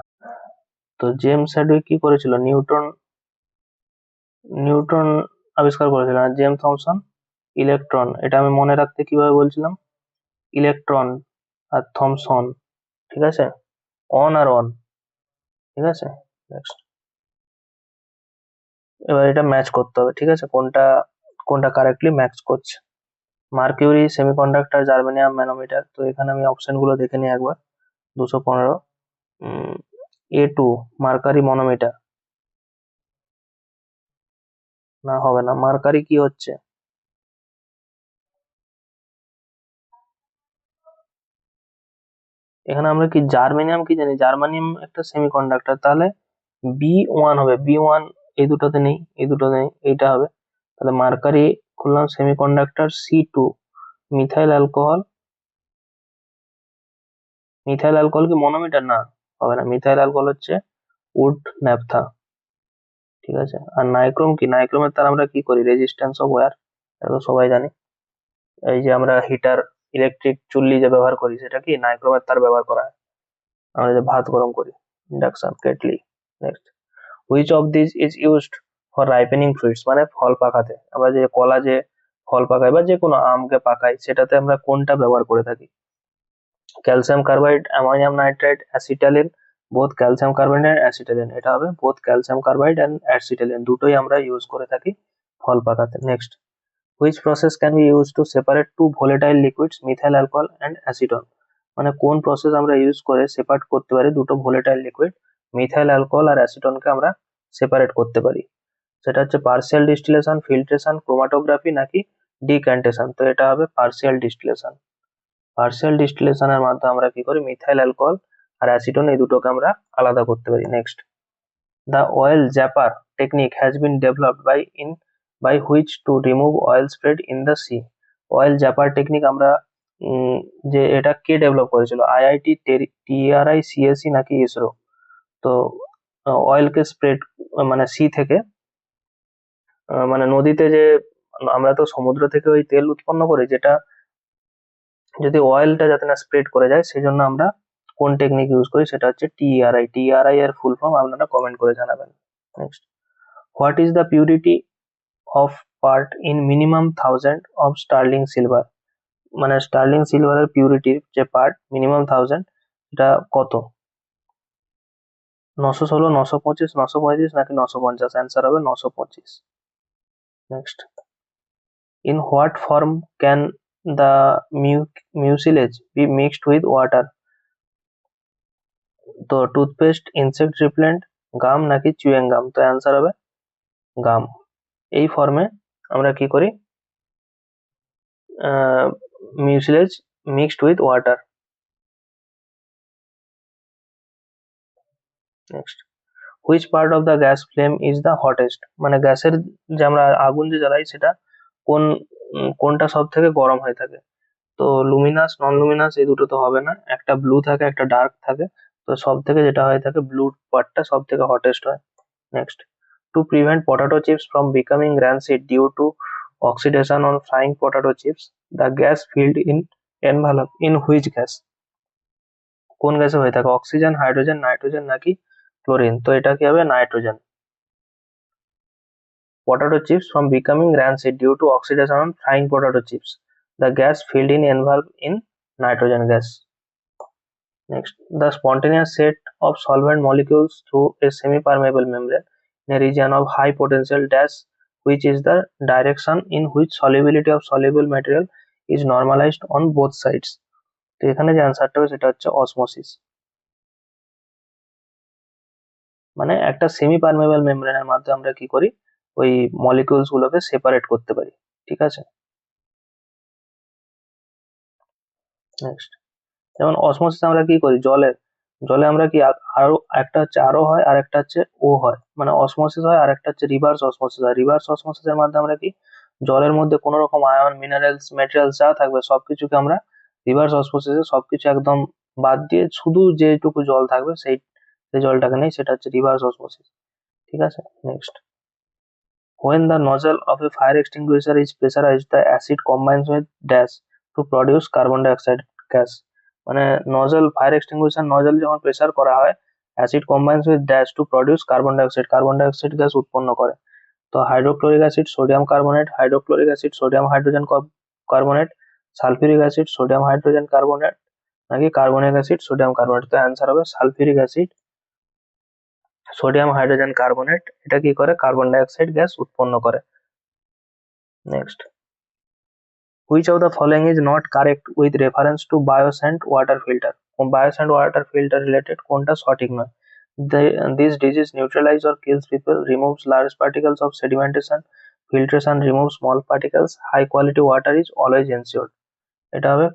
তো জেমস হ্যাডউইক কি করেছিল? নিউটন নিউটন আবিষ্কার করেছিল। আর জেমস থমসন ইলেকট্রন, এটা আমি মনে রাখতে কিভাবে বলছিলাম? ইলেকট্রন আর থমসন, ঠিক আছে, অন আর অন, ঠিক আছে। নেক্সট, এবার এটা ম্যাচ করতে হবে, ঠিক আছে, কোনটা কোনটা কারেক্টলি ম্যাচ করছে। Mercury, semiconductor, germanium, manometer. তো এখানে আমি অপশন গুলো দেখে নিই একবার। 215, A2 মার্কারি মনোমিটার, না হবে না। মার্কারি কি হচ্ছে? এখানে আমরা কি জার্মেনিয়াম কি জানি? জার্মানিয়াম একটা সেমিকন্ডাক্টর, তাহলে B1 হবে। B1 এই দুটোতে নেই, এই দুটো নেই, এইটা হবে। তাহলে মার্কারি করলাম semiconductor. C2 methyl alcohol, methyl alcohol কি মনোমিটার? না, হবে না। মিথাইল অ্যালকোহল হচ্ছে উড ন্যাপথা, ঠিক আছে। আর নাইক্রোম কি? নাইক্রোমের তার আমরা কি করি? রেজিস্ট্যান্স অফ ওয়্যার, এটা তো সবাই জানি। এই যে আমরা হিটার, ইলেকট্রিক চুল্লি যে ব্যবহার করি, সেটা কি নাইক্রোমের তার ব্যবহার করা হয়। আমরা যে ভাত গরম করি, induction kettle. Next, which of this is used for ripening fruits, মানে ফল পাকাতে। আমরা যে কলা যে ফল পাকাই বা যে কোনো আমকে পাকাই, সেটাতে আমরা কোনটা ব্যবহার করে থাকি? Calcium carbide, ammonium nitrate, acetylene, both calcium carbide and acetylene. এটা হবে both calcium carbide and acetylene, দুটোই আমরা ইউজ করে থাকি ফল পাকাতে। Next, which process can be use to separate two volatile liquids, methyl alcohol and acetone? মানে কোন প্রসেস আমরা ইউজ করে সেপারেট করতে পারি দুটো ভোলেটাইল লিকুইড, মিথাইল অ্যালকোহল আর অ্যাসিটনকে আমরা সেপারেট করতে পারি? সেটা হচ্ছে পার্সিয়াল ডিস্টিলেশন, ফিল্ট্রেশন, ক্রোমাটোগ্রাফি নাকি ডিক্যান্টেশন? তো এটা হবে পার্সিয়াল ডিস্টিলেশন। পার্সিয়াল ডিস্টিলেশনের মাধ্যমে আমরা কি করি? মিথাইল অ্যালকোহল আর অ্যাসিটন এই দুটোকে আমরা আলাদা করতে পারি। Next, the oil zapper technique has been developed by which to remove oil spread in the sea? oil zapper technique আমরা যে এটা কে ডেভেলপ করেছিল? আইআইটি, টিআরআই, সিএসসি নাকি ইসরো? তো অয়েলকে স্প্রেড, মানে সি থেকে, মানে নদীতে যে আমরা তো সমুদ্র থেকে ওই তেল উৎপন্ন করি, যেটা যদি অয়েলটা যাতে না স্প্রেড করে যায়, সেই জন্য আমরা কোন টেকনিক ইউজ করি? সেটা হচ্ছে টিআরআই। টিআরআই এর ফুল ফর্ম আপনারা কমেন্ট করে জানাবেন। Next, what is the purity of part in minimum 1000 of sterling silver? মানে স্টার্লিং সিলভারের পিউরিটির যে পার্ট মিনিমাম 1000, এটা কত? 916, 925, 935 নাকি 950? অ্যান্সার হবে 925। Next, in what form can the mucilage be mixed with water? তো টুথপেস্ট, ইনসেক্ট রিপেলেন্ট, গাম নাকি চুইং গাম? তো অ্যান্সার হবে গাম। এই ফর্মে আমরা কি করি? Mucilage mixed with water. Next, which part of the gas flame is the hottest? মানে গ্যাসের যে আমরা আগুন যে জ্বালাই, সেটা কোন কোনটা সব থেকে গরম হয়ে থাকে? তো লুমিনাস, নন লুমিনাস, এই দুটো তো হবে না। একটা ব্লু থাকে, একটা ডার্ক থাকে, তো সব থেকে যেটা হয়ে থাকে ব্লু পার্টটা সব থেকে হটেস্ট হয়। Next, to prevent potato chips from becoming rancid due to oxidation on frying potato chips, the gas filled in envelope in which gas? কোন গ্যাসে হয়ে থাকে? অক্সিজেন, হাইড্রোজেন, নাইট্রোজেন নাকি ক্লোরিন, তো এটা কি হবে nitrogen. Potato chips from becoming rancid due to oxidation on frying potato chips. The gas filled in involved in nitrogen gas. Next, the spontaneous set of solvent molecules through a semi-permeable membrane in a region of high potential dash, which is the direction in which solubility of soluble material is normalized on both sides. তো এখানে যে অ্যান্সারটা হবে সেটা হচ্ছে osmosis. মানে একটা semi পারমেবল মেমব্রেনের মাধ্যমে আমরা কি করি, ওই মলিকিউলস গুলোকে সেপারেট করতে পারি। ঠিক আছে, নেক্সট, যেমন অসমোসিস আমরা কি করি, জলে জলে আমরা কি আরো একটা হচ্ছে আরো হয় আর একটা হচ্ছে ও হয়, মানে অসমোসিস হয়, আর একটা হচ্ছে রিভার্স অসমোসিস হয়। রিভার্স অসমোসিসের মাধ্যমে আমরা কি জলের মধ্যে কোনো রকম আয়ন মিনারেলস ম্যাটেরিয়ালস যা থাকবে সবকিছুকে আমরা রিভার্স অসমোসিসে সবকিছু একদম বাদ দিয়ে শুধু যেটুকু জল থাকবে সেই জলটাকে নেই, সেটা হচ্ছে রিভার্স অসমোসিস। ঠিক আছে, next, when the nozzle of a fire extinguisher is pressurized, the acid combines with dash to produce carbon dioxide gas. মানে নজল ফায়ার এক্সটিংগুইশার নজল যখন প্রেসার করা হয়, acid combines with dash to produce carbon dioxide gas উৎপন্ন করে। তো hydrochloric acid sodium carbonate, hydrochloric acid sodium hydrogen carbonate, sulphuric acid sodium hydrogen carbonate, নাকি carbonic acid sodium carbonate. তো answer হবে sulphuric acid sodium hydrogen carbonate, এটা কি করে carbon dioxide gas উৎপন্ন করে। Next, which of the following is not correct with reference to biosand water filter? biosand water filter related কোনটা সঠিক নয়? This disease neutralize or kills people, removes large particles of sedimentation, filtration removes small particles, high quality water is always ensured. এটা হবে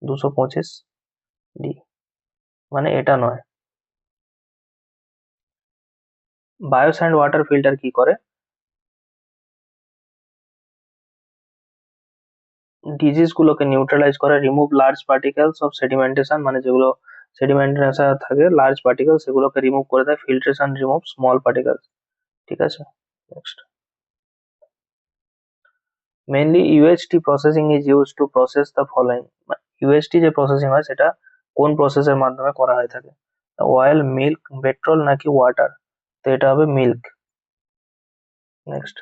225 D, মানে এটা নয়। বায়োস্যান্ড water filter কি করে, ডিজিজ গুলোকে নিউট্রালাইজ করে, remove large particles of sedimentation, মানে যেগুলো সেডিমেন্টেশন থাকে লার্জ পার্টিকেল সেগুলোকে রিমুভ করে দেয়, ফিল্ট্রেশন রিমুভ স্মল পার্টিকেলস। ঠিক আছে, next, mainly UHT processing is use to process the following. UHT যে প্রসেসিং হয় সেটা কোন প্রসেসের মাধ্যমে করা হয়ে থাকে, অয়েল, মিল্ক, পেট্রোল নাকি ওয়াটার? তো এটা হবে milk. Next,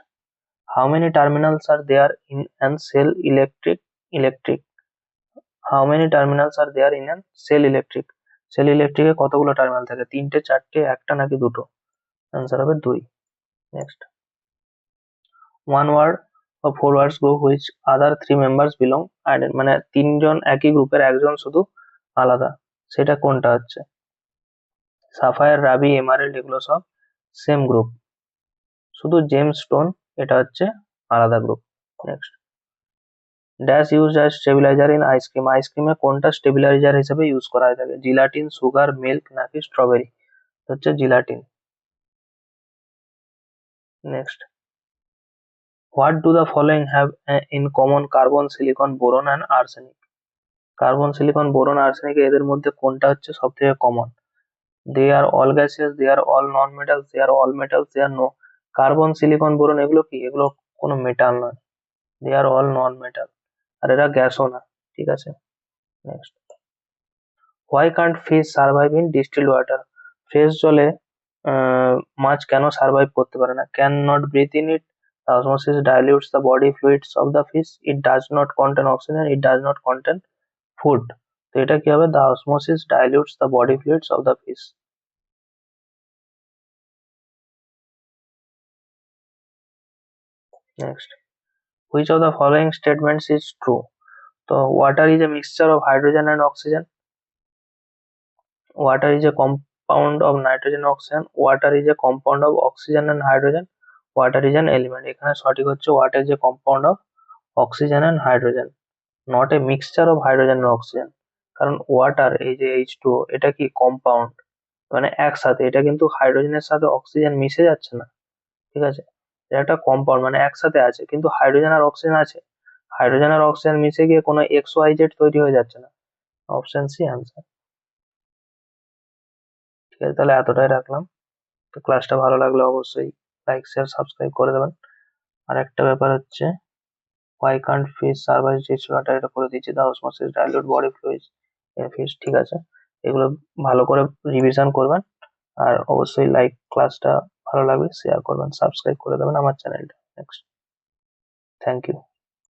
how many terminals are there in an cell electric? How many terminals are there in an cell electric? Cell ইলেকট্রিকে কতগুলো টার্মিনাল থাকে, তিনটে, চারটে, একটা নাকি দুটো? অ্যান্সার হবে 2। নেক্সট, ওয়ান ওয়ার্ড বা four words group which other 3 members belong, মানে তিনজন একই গ্রুপের একজন শুধু আলাদা, সেটা কোনটা হচ্ছে? সাফায়ার, রাবি, এমারেল্ড এগুলো সব সেম গ্রুপ, শুধু জেমস স্টোন এটা হচ্ছে আলাদা group. Next, dash use as stabiliser in ice cream? আইসক্রিমে কোনটা স্টেবিলাইজার হিসেবে ইউজ করা হয়ে থাকে, জিলাটিন, সুগার, মিল্ক নাকি স্ট্রবেরি? হচ্ছে gelatin. Next, what do the following have in common, carbon, silicon, boron and arsenic? Carbon, silicon, boron, arsenic এদের মধ্যে কোনটা হচ্ছে সব থেকে common? They are all gaseous, they are all non metals, they are all metals, they R no. Carbon, silicon, boron এগুলো কি, এগুলো কোনো মেটাল নয়, দে আর অল নন মেটাল, আর এরা গ্যাসও না। ঠিক আছে, next, why can't fish survive in distilled water? Fresh জলে মাছ কেন সার্ভাইভ করতে পারে না? Can not breathe in it, osmosis dilutes the body fluids of the fish, it does not contain oxygen, it does not contain food। তো এটা কি হবে, the osmosis dilutes the body fluids of the fish। Next, which of the following statements is true? তো water is a mixture of hydrogen and oxygen, water is a compound of nitrogen and oxygen, water is a compound of oxygen and hydrogen, water is an element। এখানে সঠিক হচ্ছে water is a compound of oxygen and hydrogen, not a mixture of hydrogen and oxygen। কারণ water এই যে H2O এটা কি compound, মানে একসাথে, এটা কিন্তু হাইড্রোজেনের সাথে অক্সিজেন মিশে যাচ্ছে না। ঠিক আছে, এটা একটা কম্পাউন্ড, মানে একসাথে আছে কিন্তু হাইড্রোজেন আর অক্সিজেন আছে, হাইড্রোজেন আর অক্সিজেন মিশে গিয়ে কোনো XYZ তৈরি হয়ে যাচ্ছে না। Option C answer. ঠিক আছে, তাহলে এতটাই রাখলাম। তো ক্লাসটা ভালো লাগলে অবশ্যই লাইক, শেয়ার, সাবস্ক্রাইব করে দেবেন। আর একটা ব্যাপার হচ্ছে, why can't fish survive distilled water, এটা করে দিচ্ছি, the osmosis dilute body fluids in fish। ঠিক আছে, এগুলো ভালো করে রিভিশন করবেন। আর অবশ্যই লাইক ক্লাসটা ভালো লাগবে শেয়ার করবেন, সাবস্ক্রাইব করে দেবেন আমার চ্যানেলটা। Next, thank you.